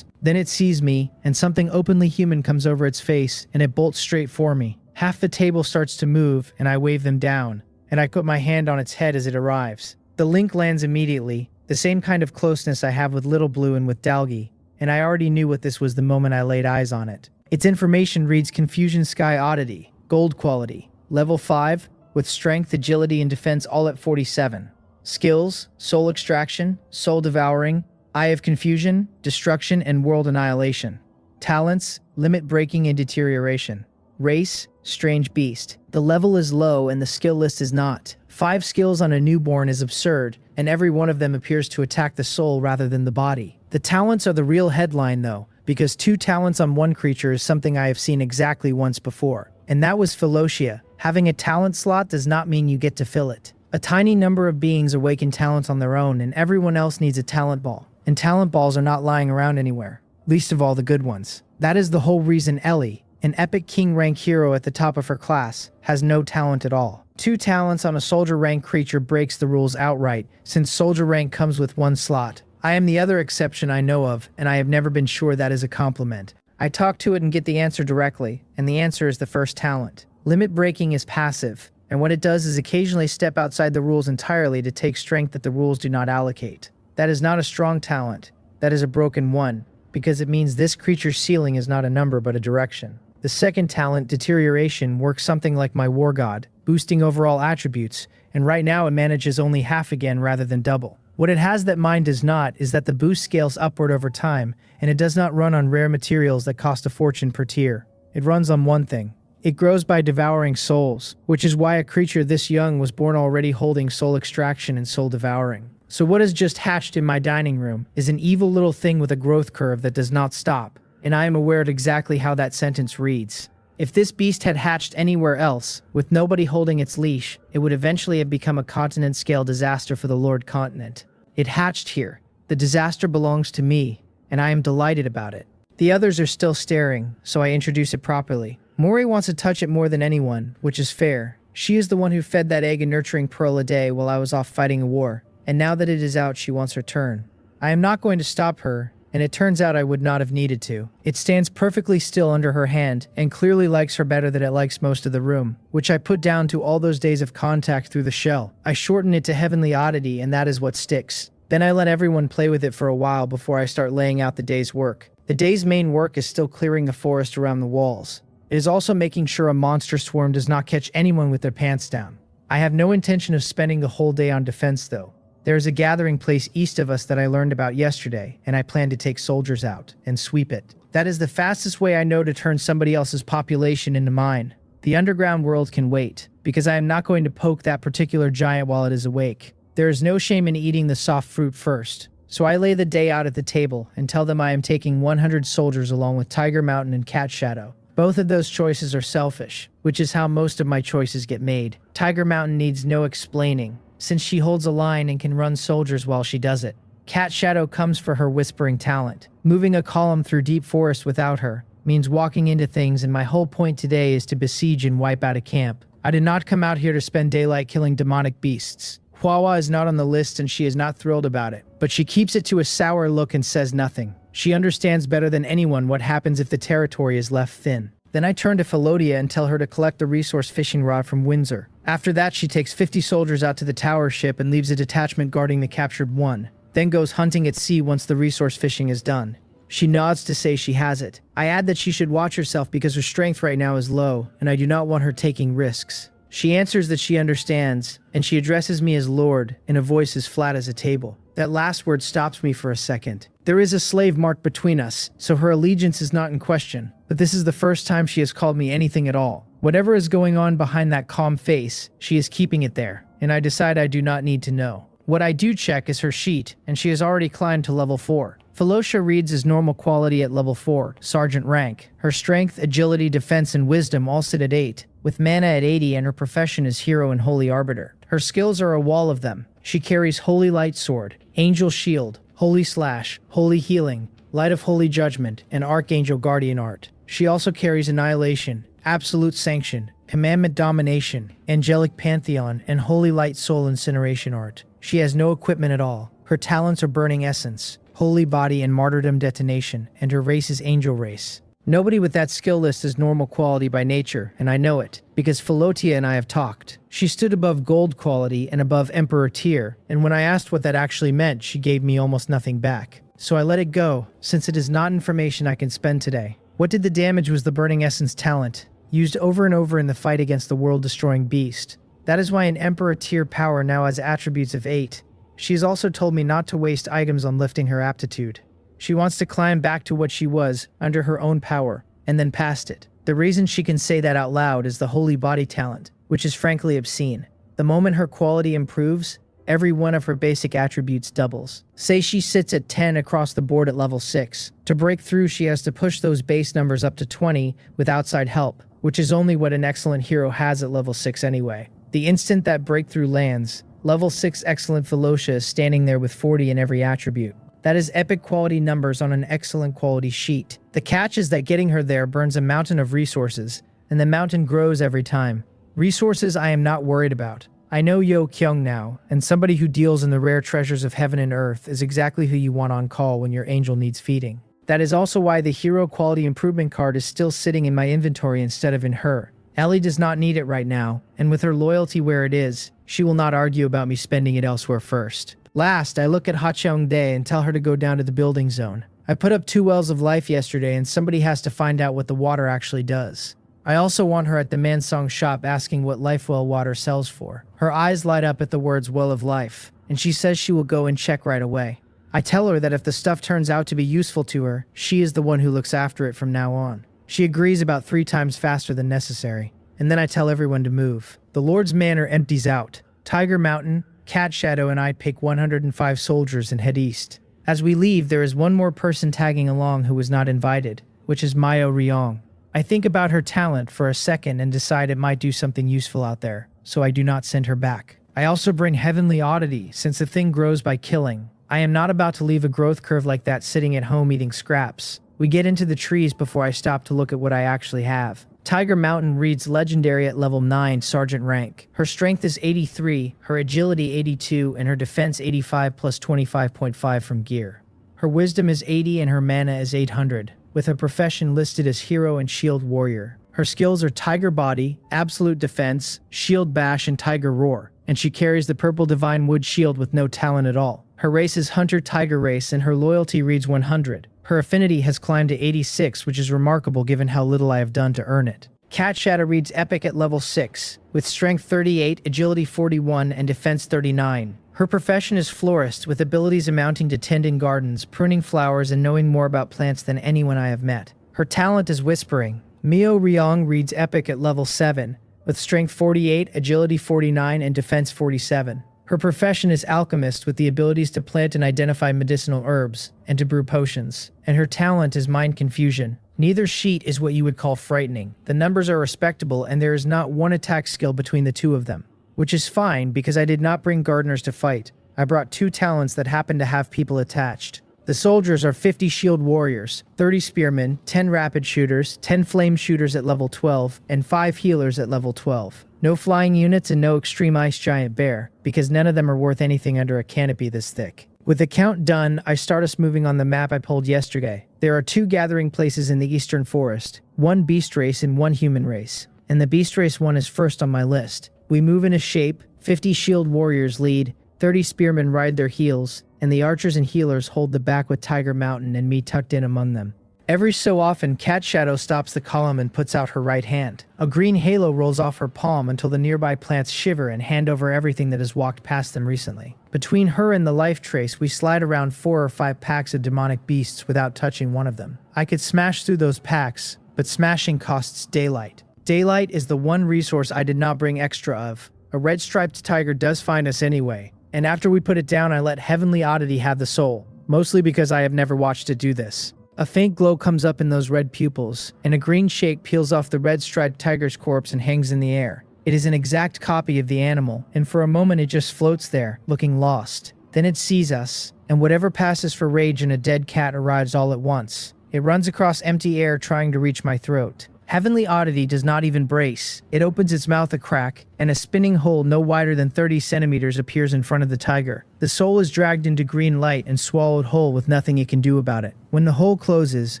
S1: Then it sees me, and something openly human comes over its face, and it bolts straight for me. Half the table starts to move, and I wave them down, and I put my hand on its head as it arrives. The link lands immediately, the same kind of closeness I have with Little Blue and with Dalgi, and I already knew what this was the moment I laid eyes on it. Its information reads Confusion Sky Oddity, Gold Quality, Level 5, with Strength, Agility, and Defense all at 47. Skills, Soul Extraction, Soul Devouring, Eye of Confusion, Destruction, and World Annihilation. Talents, Limit Breaking and Deterioration. Race, Strange Beast. The level is low and the skill list is not. 5 skills on a newborn is absurd, and every one of them appears to attack the soul rather than the body. The talents are the real headline though, because 2 talents on one creature is something I have seen exactly once before, and that was Philotia. Having a talent slot does not mean you get to fill it. A tiny number of beings awaken talents on their own, and everyone else needs a talent ball. And talent balls are not lying around anywhere, least of all the good ones. That is the whole reason Ellie, an epic king rank hero at the top of her class, has no talent at all. 2 talents on a soldier rank creature breaks the rules outright, since soldier rank comes with 1 slot. I am the other exception I know of, and I have never been sure that is a compliment. I talk to it and get the answer directly, and the answer is the first talent. Limit breaking is passive, and what it does is occasionally step outside the rules entirely to take strength that the rules do not allocate. That is not a strong talent, that is a broken one, because it means this creature's ceiling is not a number but a direction. The second talent, Deterioration, works something like my War God, boosting overall attributes, and right now it manages only half again rather than double. What it has that mine does not is that the boost scales upward over time, and it does not run on rare materials that cost a fortune per tier. It runs on one thing. It grows by devouring souls, which is why a creature this young was born already holding soul extraction and soul devouring. So what has just hatched in my dining room is an evil little thing with a growth curve that does not stop, and I am aware of exactly how that sentence reads. If this beast had hatched anywhere else, with nobody holding its leash, it would eventually have become a continent-scale disaster for the Lord Continent. It hatched here. The disaster belongs to me, and I am delighted about it. The others are still staring, so I introduce it properly. Mori wants to touch it more than anyone, which is fair. She is the one who fed that egg a nurturing pearl a day while I was off fighting a war, and now that it is out, she wants her turn. I am not going to stop her, and it turns out I would not have needed to. It stands perfectly still under her hand, and clearly likes her better than it likes most of the room, which I put down to all those days of contact through the shell. I shorten it to Heavenly Oddity, and that is what sticks. Then I let everyone play with it for a while before I start laying out the day's work. The day's main work is still clearing the forest around the walls. It is also making sure a monster swarm does not catch anyone with their pants down. I have no intention of spending the whole day on defense though. There is a gathering place east of us that I learned about yesterday, and I plan to take soldiers out and sweep it. That is the fastest way I know to turn somebody else's population into mine. The underground world can wait, because I am not going to poke that particular giant while it is awake. There is no shame in eating the soft fruit first. So I lay the day out at the table and tell them I am taking 100 soldiers along with Tiger Mountain and Cat Shadow. Both of those choices are selfish, which is how most of my choices get made. Tiger Mountain needs no explaining, since she holds a line and can run soldiers while she does it. Cat Shadow comes for her whispering talent. Moving a column through deep forest without her means walking into things, and my whole point today is to besiege and wipe out a camp. I did not come out here to spend daylight killing demonic beasts. Huawa is not on the list and she is not thrilled about it, but she keeps it to a sour look and says nothing. She understands better than anyone what happens if the territory is left thin. Then I turn to Philodia and tell her to collect the resource fishing rod from Windsor. After that, she takes 50 soldiers out to the tower ship and leaves a detachment guarding the captured one, then goes hunting at sea once the resource fishing is done. She nods to say she has it. I add that she should watch herself because her strength right now is low, and I do not want her taking risks. She answers that she understands, and she addresses me as Lord in a voice as flat as a table. That last word stops me for a second. There is a slave mark between us, so her allegiance is not in question, but this is the first time she has called me anything at all. Whatever is going on behind that calm face, she is keeping it there, and I decide I do not need to know. What I do check is her sheet, and she has already climbed to level 4. Philotia reads as normal quality at level 4, sergeant rank. Her strength, agility, defense, and wisdom all sit at 8, with mana at 80, and her profession is hero and holy arbiter. Her skills are a wall of them. She carries holy light sword, angel shield, holy slash, holy healing, light of holy judgment, and archangel guardian art. She also carries annihilation, absolute sanction, commandment domination, angelic pantheon, and holy light soul incineration art. She has no equipment at all. Her talents are burning essence, holy body, and martyrdom detonation, and her race is angel race. Nobody with that skill list is normal quality by nature, and I know it, because Philotia and I have talked. She stood above gold quality and above emperor tier, and when I asked what that actually meant, she gave me almost nothing back. So I let it go, since it is not information I can spend today. What did the damage was the burning essence talent, used over and over in the fight against the world-destroying beast. That is why an emperor tier power now has attributes of 8. She has also told me not to waste items on lifting her aptitude. She wants to climb back to what she was, under her own power, and then past it. The reason she can say that out loud is the holy body talent, which is frankly obscene. The moment her quality improves, every one of her basic attributes doubles. Say she sits at 10 across the board at level 6. To break through, she has to push those base numbers up to 20 with outside help, which is only what an excellent hero has at level 6 anyway. The instant that breakthrough lands, level 6 excellent Philotia is standing there with 40 in every attribute. That is epic quality numbers on an excellent quality sheet. The catch is that getting her there burns a mountain of resources, and the mountain grows every time. Resources I am not worried about. I know Yo Kyung now, and somebody who deals in the rare treasures of heaven and earth is exactly who you want on call when your angel needs feeding. That is also why the hero quality improvement card is still sitting in my inventory instead of in her. Ellie does not need it right now, and with her loyalty where it is, she will not argue about me spending it elsewhere first. Last, I look at Hacheongdae and tell her to go down to the building zone. I put up 2 wells of life yesterday, and somebody has to find out what the water actually does. I also want her at the Mansong shop asking what life well water sells for. Her eyes light up at the words well of life, and she says she will go and check right away. I tell her that if the stuff turns out to be useful to her, she is the one who looks after it from now on. She agrees about 3 times faster than necessary, and then I tell everyone to move. The Lord's Manor empties out. Tiger Mountain, Cat Shadow, and I pick 105 soldiers and head east. As we leave, there is one more person tagging along who was not invited, which is Mayo Ryong. I think about her talent for a second and decide it might do something useful out there, so I do not send her back. I also bring Heavenly Oddity, since the thing grows by killing. I am not about to leave a growth curve like that sitting at home eating scraps. We get into the trees before I stop to look at what I actually have. Tiger Mountain reads legendary at level 9 sergeant rank. Her strength is 83, her agility 82, and her defense 85 plus 25.5 from gear. Her wisdom is 80 and her mana is 800, with her profession listed as hero and shield warrior. Her skills are Tiger Body, Absolute Defense, Shield Bash, and Tiger Roar, and she carries the purple Divine Wood Shield with no talent at all. Her race is Hunter Tiger race and her loyalty reads 100. Her affinity has climbed to 86, which is remarkable given how little I have done to earn it. Cat Shadow reads Epic at level 6, with Strength 38, Agility 41, and Defense 39. Her profession is florist, with abilities amounting to tending gardens, pruning flowers, and knowing more about plants than anyone I have met. Her talent is whispering. Mio Ryong reads Epic at level 7, with Strength 48, Agility 49, and Defense 47. Her profession is alchemist, with the abilities to plant and identify medicinal herbs, and to brew potions. And her talent is mind confusion. Neither sheet is what you would call frightening. The numbers are respectable, and there is not one attack skill between the two of them. Which is fine, because I did not bring gardeners to fight. I brought 2 talents that happen to have people attached. The soldiers are 50 shield warriors, 30 spearmen, 10 rapid shooters, 10 flame shooters at level 12, and 5 healers at level 12. No flying units and no extreme ice giant bear, because none of them are worth anything under a canopy this thick. With the count done, I start us moving on the map I pulled yesterday. There are 2 gathering places in the eastern forest, 1 beast race and 1 human race, and the beast race one is first on my list. We move in a shape, 50 shield warriors lead, 30 spearmen ride their heels, and the archers and healers hold the back with Tiger Mountain and me tucked in among them. Every so often, Cat Shadow stops the column and puts out her right hand. A green halo rolls off her palm until the nearby plants shiver and hand over everything that has walked past them recently. Between her and the life trace, we slide around 4 or 5 packs of demonic beasts without touching one of them. I could smash through those packs, but smashing costs daylight. Daylight is the one resource I did not bring extra of. A red-striped tiger does find us anyway, and after we put it down I let Heavenly Oddity have the soul, mostly because I have never watched it do this. A faint glow comes up in those red pupils, and a green shake peels off the red-striped tiger's corpse and hangs in the air. It is an exact copy of the animal, and for a moment it just floats there, looking lost. Then it sees us, and whatever passes for rage in a dead cat arrives all at once. It runs across empty air trying to reach my throat. Heavenly Oddity does not even brace. It opens its mouth a crack, and a spinning hole no wider than 30 centimeters appears in front of the tiger. The soul is dragged into green light and swallowed whole with nothing it can do about it. When the hole closes,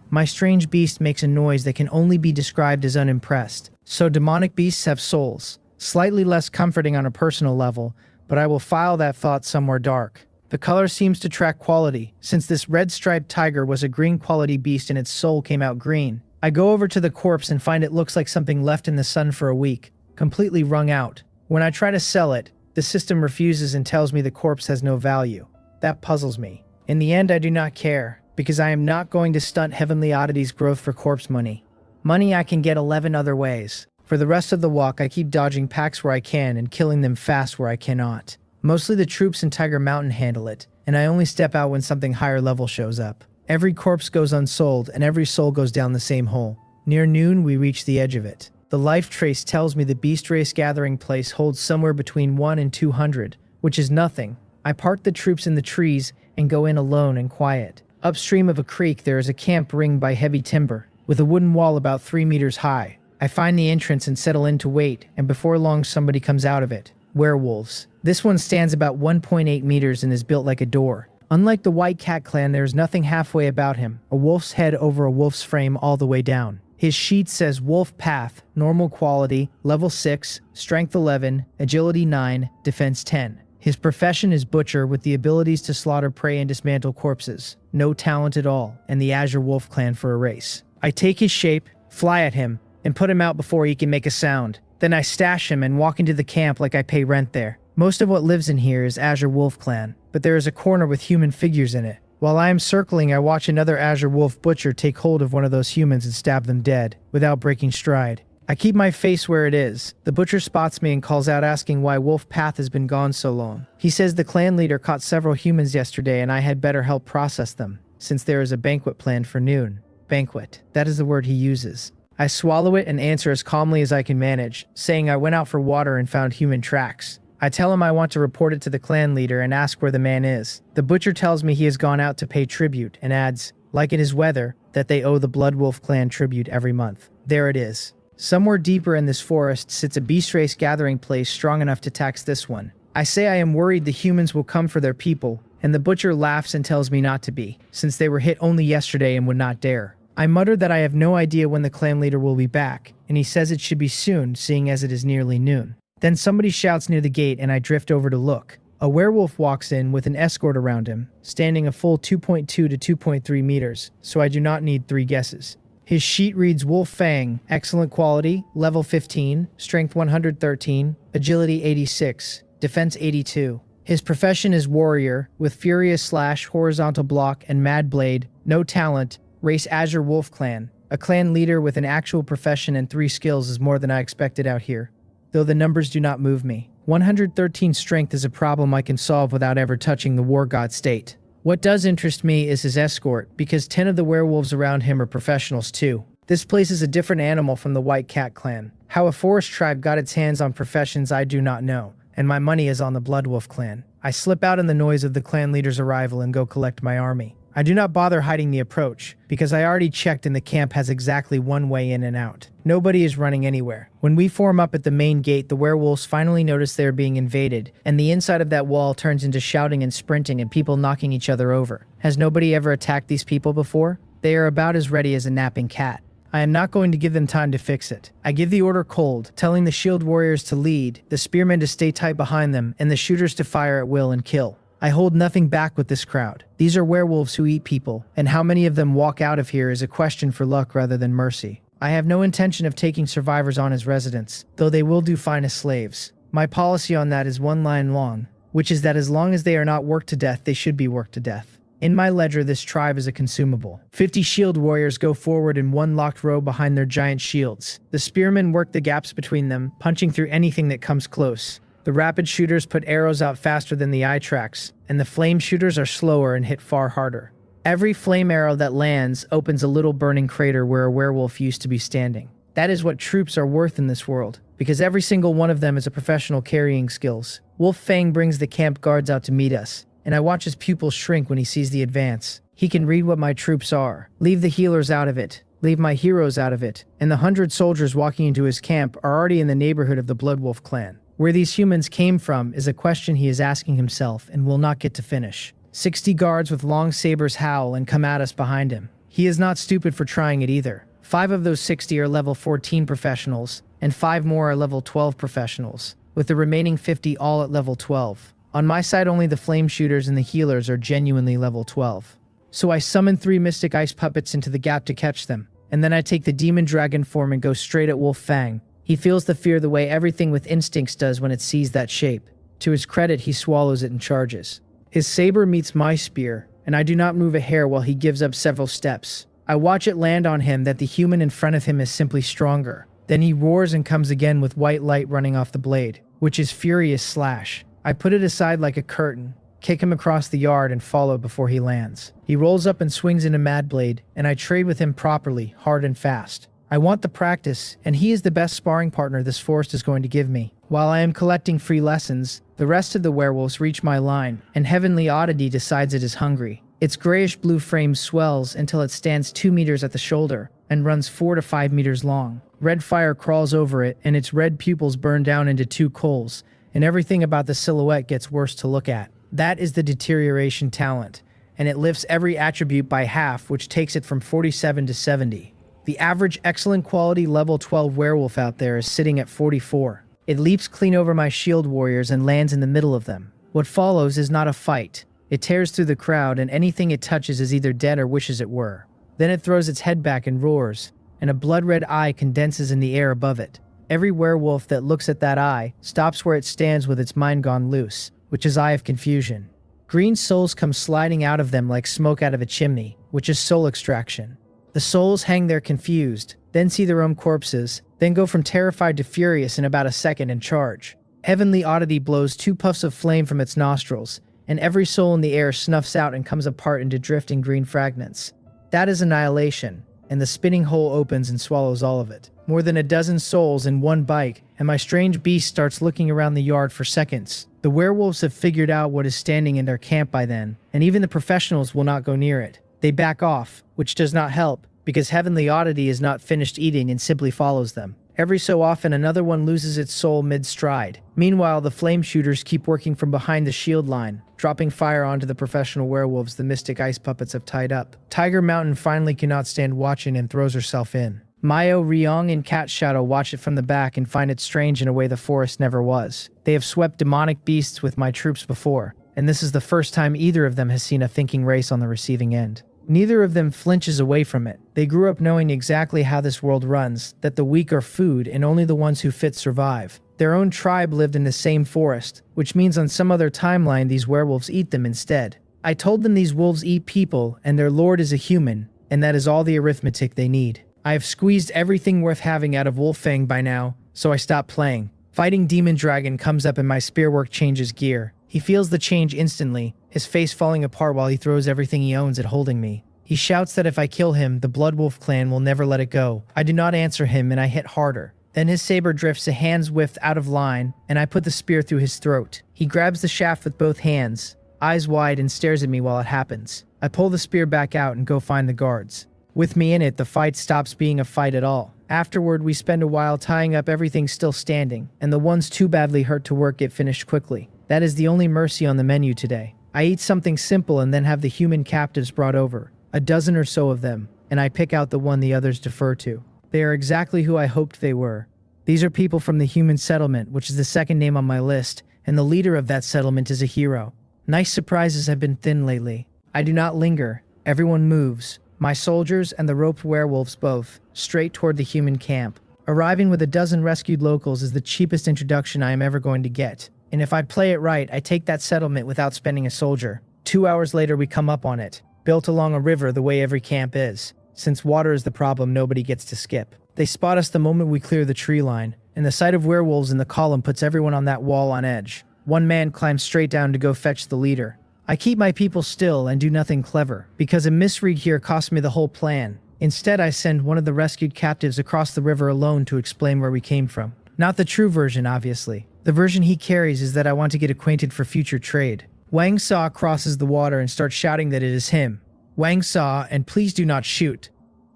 S1: my strange beast makes a noise that can only be described as unimpressed. So demonic beasts have souls. Slightly less comforting on a personal level, but I will file that thought somewhere dark. The color seems to track quality, since this red-striped tiger was a green quality beast and its soul came out green. I go over to the corpse and find it looks like something left in the sun for a week, completely wrung out. When I try to sell it, the system refuses and tells me the corpse has no value. That puzzles me. In the end, I do not care, because I am not going to stunt Heavenly Oddity's growth for corpse money. Money I can get 11 other ways. For the rest of the walk, I keep dodging packs where I can and killing them fast where I cannot. Mostly the troops in Tiger Mountain handle it, and I only step out when something higher level shows up. Every corpse goes unsold, and every soul goes down the same hole. Near noon, we reach the edge of it. The life trace tells me the beast race gathering place holds somewhere between 1 and 200, which is nothing. I part the troops in the trees and go in alone and quiet. Upstream of a creek, there is a camp ringed by heavy timber, with a wooden wall about 3 meters high. I find the entrance and settle in to wait, and before long somebody comes out of it. Werewolves. This one stands about 1.8 meters and is built like a door. Unlike the White Cat clan, there is nothing halfway about him, a wolf's head over a wolf's frame all the way down. His sheet says Wolf Path, Normal Quality, Level 6, Strength 11, Agility 9, Defense 10. His profession is Butcher with the abilities to slaughter prey and dismantle corpses. No talent at all, and the Azure Wolf clan for a race. I take his shape, fly at him, and put him out before he can make a sound. Then I stash him and walk into the camp like I pay rent there. Most of what lives in here is Azure Wolf clan, but there is a corner with human figures in it. While I am circling, I watch another Azure Wolf butcher take hold of one of those humans and stab them dead, without breaking stride. I keep my face where it is. The butcher spots me and calls out asking why Wolf Path has been gone so long. He says the clan leader caught several humans yesterday and I had better help process them, since there is a banquet planned for noon. Banquet. That is the word he uses. I swallow it and answer as calmly as I can manage, saying I went out for water and found human tracks. I tell him I want to report it to the clan leader and ask where the man is. The butcher tells me he has gone out to pay tribute and adds, like it is weather, that they owe the Blood Wolf clan tribute every month. There it is. Somewhere deeper in this forest sits a beast race gathering place strong enough to tax this one. I say I am worried the humans will come for their people, and the butcher laughs and tells me not to be, since they were hit only yesterday and would not dare. I mutter that I have no idea when the clan leader will be back, and he says it should be soon, seeing as it is nearly noon. Then somebody shouts near the gate and I drift over to look. A werewolf walks in with an escort around him, standing a full 2.2 to 2.3 meters, so I do not need 3 guesses. His sheet reads Wolf Fang, excellent quality, level 15, strength 113, agility 86, defense 82. His profession is warrior, with furious slash, horizontal block, and mad blade, no talent, race Azure Wolf Clan. A clan leader with an actual profession and 3 skills is more than I expected out here, though the numbers do not move me. 113 strength is a problem I can solve without ever touching the war god state. What does interest me is his escort, because 10 of the werewolves around him are professionals too. This place is a different animal from the White Cat clan. How a forest tribe got its hands on professions I do not know, and my money is on the Bloodwolf clan. I slip out in the noise of the clan leader's arrival and go collect my army. I do not bother hiding the approach, because I already checked and the camp has exactly one way in and out. Nobody is running anywhere. When we form up at the main gate, the werewolves finally notice they are being invaded, and the inside of that wall turns into shouting and sprinting and people knocking each other over. Has nobody ever attacked these people before? They are about as ready as a napping cat. I am not going to give them time to fix it. I give the order cold, telling the shield warriors to lead, the spearmen to stay tight behind them, and the shooters to fire at will and kill. I hold nothing back with this crowd. These are werewolves who eat people, and how many of them walk out of here is a question for luck rather than mercy. I have no intention of taking survivors on as residents, though they will do fine as slaves. My policy on that is one line long, which is that as long as they are not worked to death, they should be worked to death. In my ledger, this tribe is a consumable. 50 shield warriors go forward in one locked row behind their giant shields. The spearmen work the gaps between them, punching through anything that comes close. The rapid shooters put arrows out faster than the eye tracks, and the flame shooters are slower and hit far harder. Every flame arrow that lands opens a little burning crater where a werewolf used to be standing. That is what troops are worth in this world, because every single one of them is a professional carrying skills. Wolf Fang brings the camp guards out to meet us, and I watch his pupils shrink when he sees the advance. He can read what my troops are. Leave the healers out of it. Leave my heroes out of it. And the 100 soldiers walking into his camp are already in the neighborhood of the Bloodwolf clan. Where these humans came from is a question he is asking himself and will not get to finish. 60 guards with long sabers howl and come at us behind him. He is not stupid for trying it either. 5 of those 60 are level 14 professionals, and 5 more are level 12 professionals, with the remaining 50 all at level 12. On my side, only the flame shooters and the healers are genuinely level 12. So I summon 3 mystic ice puppets into the gap to catch them, and then I take the demon dragon form and go straight at Wolf Fang. He feels the fear the way everything with instincts does when it sees that shape. To his credit, he swallows it and charges. His saber meets my spear, and I do not move a hair while he gives up several steps. I watch it land on him that the human in front of him is simply stronger. Then he roars and comes again with white light running off the blade, which is furious slash. I put it aside like a curtain, kick him across the yard, and follow before he lands. He rolls up and swings into Mad Blade, and I trade with him properly, hard and fast. I want the practice, and he is the best sparring partner this forest is going to give me. While I am collecting free lessons, the rest of the werewolves reach my line, and Heavenly Oddity decides it is hungry. Its grayish-blue frame swells until it stands 2 meters at the shoulder and runs 4 to 5 meters long. Red fire crawls over it, and its red pupils burn down into 2 coals, and everything about the silhouette gets worse to look at. That is the deterioration talent, and it lifts every attribute by half, which takes it from 47 to 70. The average excellent quality level 12 werewolf out there is sitting at 44. It leaps clean over my shield warriors and lands in the middle of them. What follows is not a fight. It tears through the crowd, and anything it touches is either dead or wishes it were. Then it throws its head back and roars, and a blood-red eye condenses in the air above it. Every werewolf that looks at that eye stops where it stands with its mind gone loose, which is Eye of Confusion. Green souls come sliding out of them like smoke out of a chimney, which is soul extraction. The souls hang there confused, then see their own corpses, then go from terrified to furious in about a second and charge. Heavenly Oddity blows 2 puffs of flame from its nostrils, and every soul in the air snuffs out and comes apart into drifting green fragments. That is annihilation, and the spinning hole opens and swallows all of it. More than a dozen souls in one bite, and my strange beast starts looking around the yard for seconds. The werewolves have figured out what is standing in their camp by then, and even the professionals will not go near it. They back off, which does not help, because Heavenly Oddity is not finished eating and simply follows them. Every so often, another one loses its soul mid-stride. Meanwhile, the flame shooters keep working from behind the shield line, dropping fire onto the professional werewolves the mystic ice puppets have tied up. Tiger Mountain finally cannot stand watching and throws herself in. Mayo, Ryong, and Cat Shadow watch it from the back and find it strange in a way the forest never was. They have swept demonic beasts with my troops before, and this is the first time either of them has seen a thinking race on the receiving end. Neither of them flinches away from it. They grew up knowing exactly how this world runs, that the weak are food and only the ones who fit survive. Their own tribe lived in the same forest, which means on some other timeline these werewolves eat them instead. I told them these wolves eat people and their lord is a human, and that is all the arithmetic they need. I have squeezed everything worth having out of Wolffang by now, so I stopped playing. Fighting Demon Dragon comes up and my spearwork changes gear. He feels the change instantly, his face falling apart while he throws everything he owns at holding me. He shouts that if I kill him, the Blood Wolf clan will never let it go. I do not answer him and I hit harder. Then his saber drifts a hand's width out of line, and I put the spear through his throat. He grabs the shaft with both hands, eyes wide, and stares at me while it happens. I pull the spear back out and go find the guards. With me in it, the fight stops being a fight at all. Afterward, we spend a while tying up everything still standing, and the ones too badly hurt to work get finished quickly. That is the only mercy on the menu today. I eat something simple and then have the human captives brought over, a dozen or so of them, and I pick out the one the others defer to. They are exactly who I hoped they were. These are people from the human settlement, which is the second name on my list, and the leader of that settlement is a hero. Nice surprises have been thin lately. I do not linger. Everyone moves. My soldiers and the roped werewolves both, straight toward the human camp. Arriving with a dozen rescued locals is the cheapest introduction I am ever going to get. And if I play it right, I take that settlement without spending a soldier. 2 hours later, we come up on it, built along a river the way every camp is. Since water is the problem, nobody gets to skip. They spot us the moment we clear the tree line, and the sight of werewolves in the column puts everyone on that wall on edge. One man climbs straight down to go fetch the leader. I keep my people still and do nothing clever, because a misread here cost me the whole plan. Instead, I send one of the rescued captives across the river alone to explain where we came from. Not the true version, obviously. The version he carries is that I want to get acquainted for future trade. Wang Sa crosses the water and starts shouting that it is him. Wang Sa, and please do not shoot.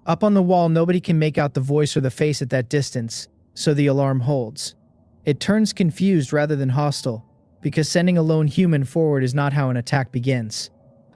S1: Up on the wall, nobody can make out the voice or the face at that distance, so the alarm holds. It turns confused rather than hostile, because sending a lone human forward is not how an attack begins.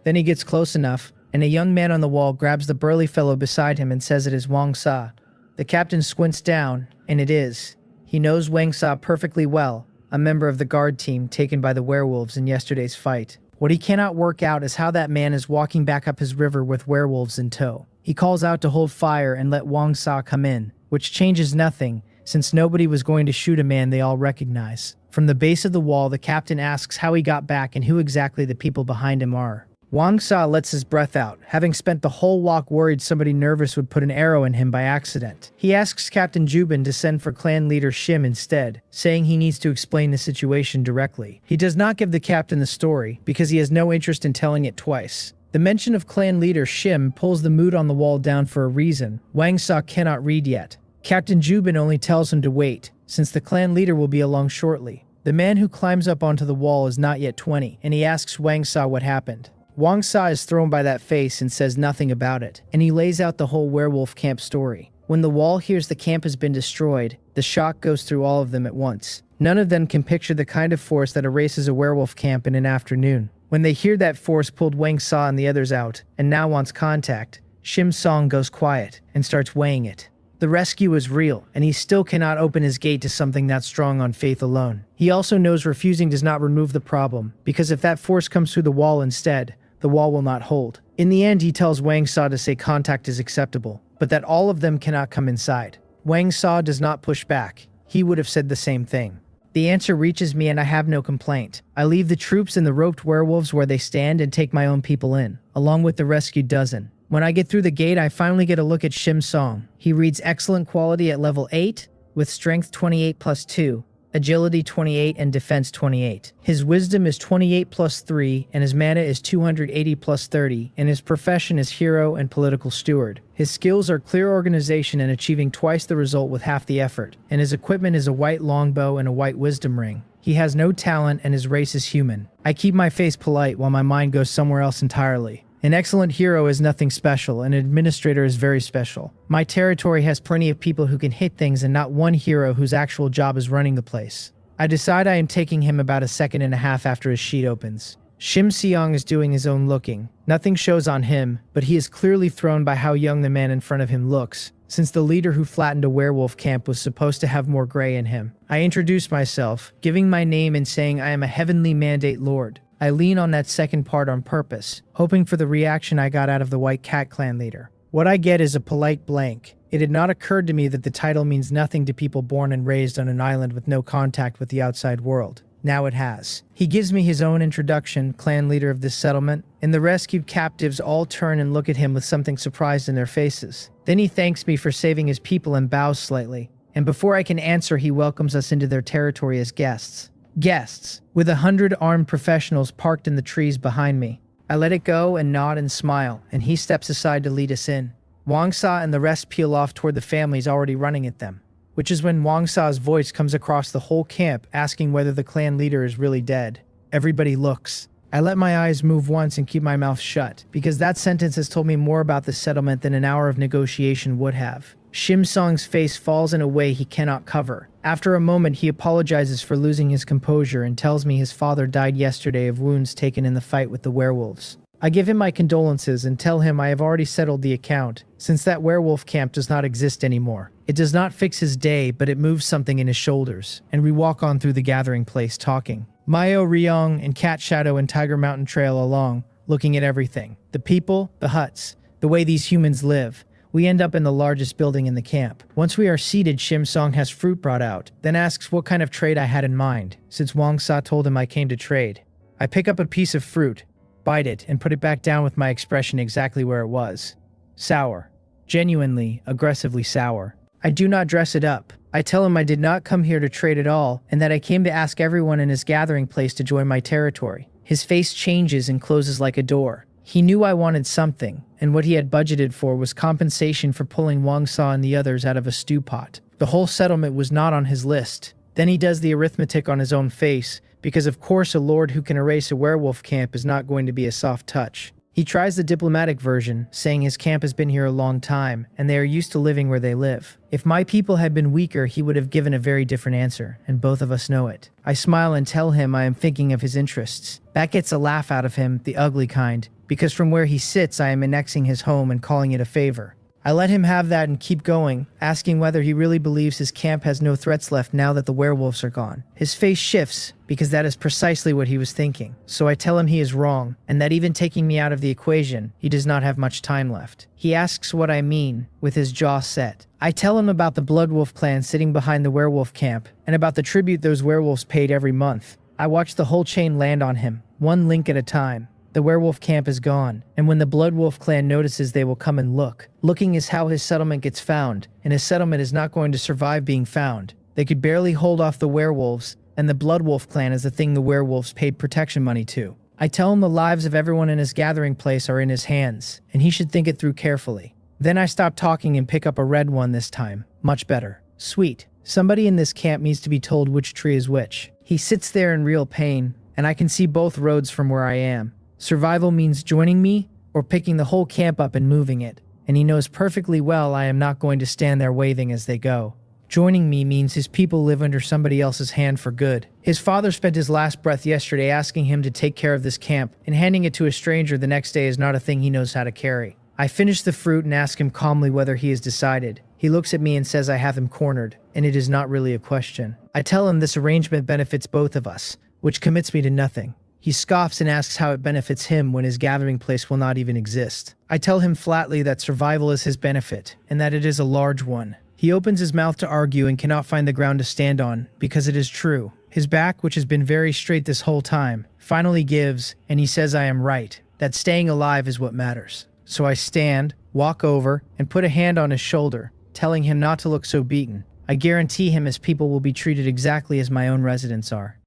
S1: Then he gets close enough, and a young man on the wall grabs the burly fellow beside him and says it is Wang Sa. The captain squints down, and it is. He knows Wang Sa perfectly well, a member of the guard team taken by the werewolves in yesterday's fight. What he cannot work out is how that man is walking back up his river with werewolves in tow. He calls out to hold fire and let Wang Sa come in, which changes nothing, since nobody was going to shoot a man they all recognize. From the base of the wall, the captain asks how he got back and who exactly the people behind him are. Wang Sa lets his breath out, having spent the whole walk worried somebody nervous would put an arrow in him by accident. He asks Captain Jubin to send for clan leader Shim instead, saying he needs to explain the situation directly. He does not give the captain the story, because he has no interest in telling it twice. The mention of clan leader Shim pulls the mood on the wall down for a reason. Wang Sa cannot read yet. Captain Jubin only tells him to wait, since the clan leader will be along shortly. The man who climbs up onto the wall is not yet 20, and he asks Wang Sa what happened. Wang Sa is thrown by that face and says nothing about it, and he lays out the whole werewolf camp story. When the wall hears the camp has been destroyed, the shock goes through all of them at once. None of them can picture the kind of force that erases a werewolf camp in an afternoon. When they hear that force pulled Wang Sa and the others out, and now wants contact, Shim's song goes quiet and starts weighing it. The rescue is real, and he still cannot open his gate to something that strong on faith alone. He also knows refusing does not remove the problem, because if that force comes through the wall instead, the wall will not hold. In the end, he tells Wang Sa to say contact is acceptable, but that all of them cannot come inside. Wang Sa does not push back. He would have said the same thing. The answer reaches me and I have no complaint. I leave the troops and the roped werewolves where they stand and take my own people in, along with the rescued dozen. When I get through the gate, I finally get a look at Shim's song. He reads excellent quality at level 8, with strength 28 plus 2, agility 28, and defense 28. His wisdom is 28 plus 3, and his mana is 280 plus 30, and his profession is hero and political steward. His skills are clear organization and achieving twice the result with half the effort, and his equipment is a white longbow and a white wisdom ring. He has no talent and his race is human. I keep my face polite while my mind goes somewhere else entirely. An excellent hero is nothing special, an administrator is very special. My territory has plenty of people who can hit things and not one hero whose actual job is running the place. I decide I am taking him about a second and a half after his sheet opens. Shim Seong is doing his own looking. Nothing shows on him, but he is clearly thrown by how young the man in front of him looks, since the leader who flattened a werewolf camp was supposed to have more gray in him. I introduce myself, giving my name and saying I am a heavenly mandate lord. I lean on that second part on purpose, hoping for the reaction I got out of the White Cat clan leader. What I get is a polite blank. It had not occurred to me that the title means nothing to people born and raised on an island with no contact with the outside world. Now it has. He gives me his own introduction, clan leader of this settlement, and the rescued captives all turn and look at him with something surprised in their faces. Then he thanks me for saving his people and bows slightly. And before I can answer, he welcomes us into their territory as guests. Guests, with 100 armed professionals parked in the trees behind me. I let it go and nod and smile, and he steps aside to lead us in. Wang Sa and the rest peel off toward the families already running at them, which is when Wang Sa's voice comes across the whole camp asking whether the clan leader is really dead. Everybody looks. I let my eyes move once and keep my mouth shut, because that sentence has told me more about the settlement than an hour of negotiation would have. Shim Song's face falls in a way he cannot cover. After a moment, he apologizes for losing his composure and tells me his father died yesterday of wounds taken in the fight with the werewolves. I give him my condolences and tell him I have already settled the account, since that werewolf camp does not exist anymore. It does not fix his day, but it moves something in his shoulders, and we walk on through the gathering place talking. Mayo Ryong and Cat Shadow and Tiger Mountain trail along, looking at everything. The people, the huts, the way these humans live. We end up in the largest building in the camp. Once we are seated, Shim Song has fruit brought out, then asks what kind of trade I had in mind, since Wang Sa told him I came to trade. I pick up a piece of fruit, bite it, and put it back down with my expression exactly where it was. Sour. Genuinely, aggressively sour. I do not dress it up. I tell him I did not come here to trade at all, and that I came to ask everyone in his gathering place to join my territory. His face changes and closes like a door. He knew I wanted something, and what he had budgeted for was compensation for pulling Wang Sa and the others out of a stew pot. The whole settlement was not on his list. Then he does the arithmetic on his own face, because of course a lord who can erase a werewolf camp is not going to be a soft touch. He tries the diplomatic version, saying his camp has been here a long time, and they are used to living where they live. If my people had been weaker, he would have given a very different answer, and both of us know it. I smile and tell him I am thinking of his interests. That gets a laugh out of him, the ugly kind, because from where he sits I am annexing his home and calling it a favor. I let him have that and keep going, asking whether he really believes his camp has no threats left now that the werewolves are gone. His face shifts, because that is precisely what he was thinking. So I tell him he is wrong, and that even taking me out of the equation, he does not have much time left. He asks what I mean, with his jaw set. I tell him about the Bloodwolf clan sitting behind the werewolf camp, and about the tribute those werewolves paid every month. I watch the whole chain land on him, one link at a time. The werewolf camp is gone, and when the Bloodwolf clan notices, they will come and look. Looking is how his settlement gets found, and his settlement is not going to survive being found. They could barely hold off the werewolves, and the Bloodwolf clan is the thing the werewolves paid protection money to. I tell him the lives of everyone in his gathering place are in his hands, and he should think it through carefully. Then I stop talking and pick up a red one this time. Much better. Sweet. Somebody in this camp needs to be told which tree is which. He sits there in real pain, and I can see both roads from where I am. Survival means joining me, or picking the whole camp up and moving it, and he knows perfectly well I am not going to stand there waving as they go. Joining me means his people live under somebody else's hand for good. His father spent his last breath yesterday asking him to take care of this camp, and handing it to a stranger the next day is not a thing he knows how to carry. I finish the fruit and ask him calmly whether he has decided. He looks at me and says I have him cornered, and it is not really a question. I tell him this arrangement benefits both of us, which commits me to nothing. He scoffs and asks how it benefits him when his gathering place will not even exist. I tell him flatly that survival is his benefit, and that it is a large one. He opens his mouth to argue and cannot find the ground to stand on, because it is true. His back, which has been very straight this whole time, finally gives, and he says I am right, that staying alive is what matters. So I stand, walk over, and put a hand on his shoulder, telling him not to look so beaten. I guarantee him his people will be treated exactly as my own residents are.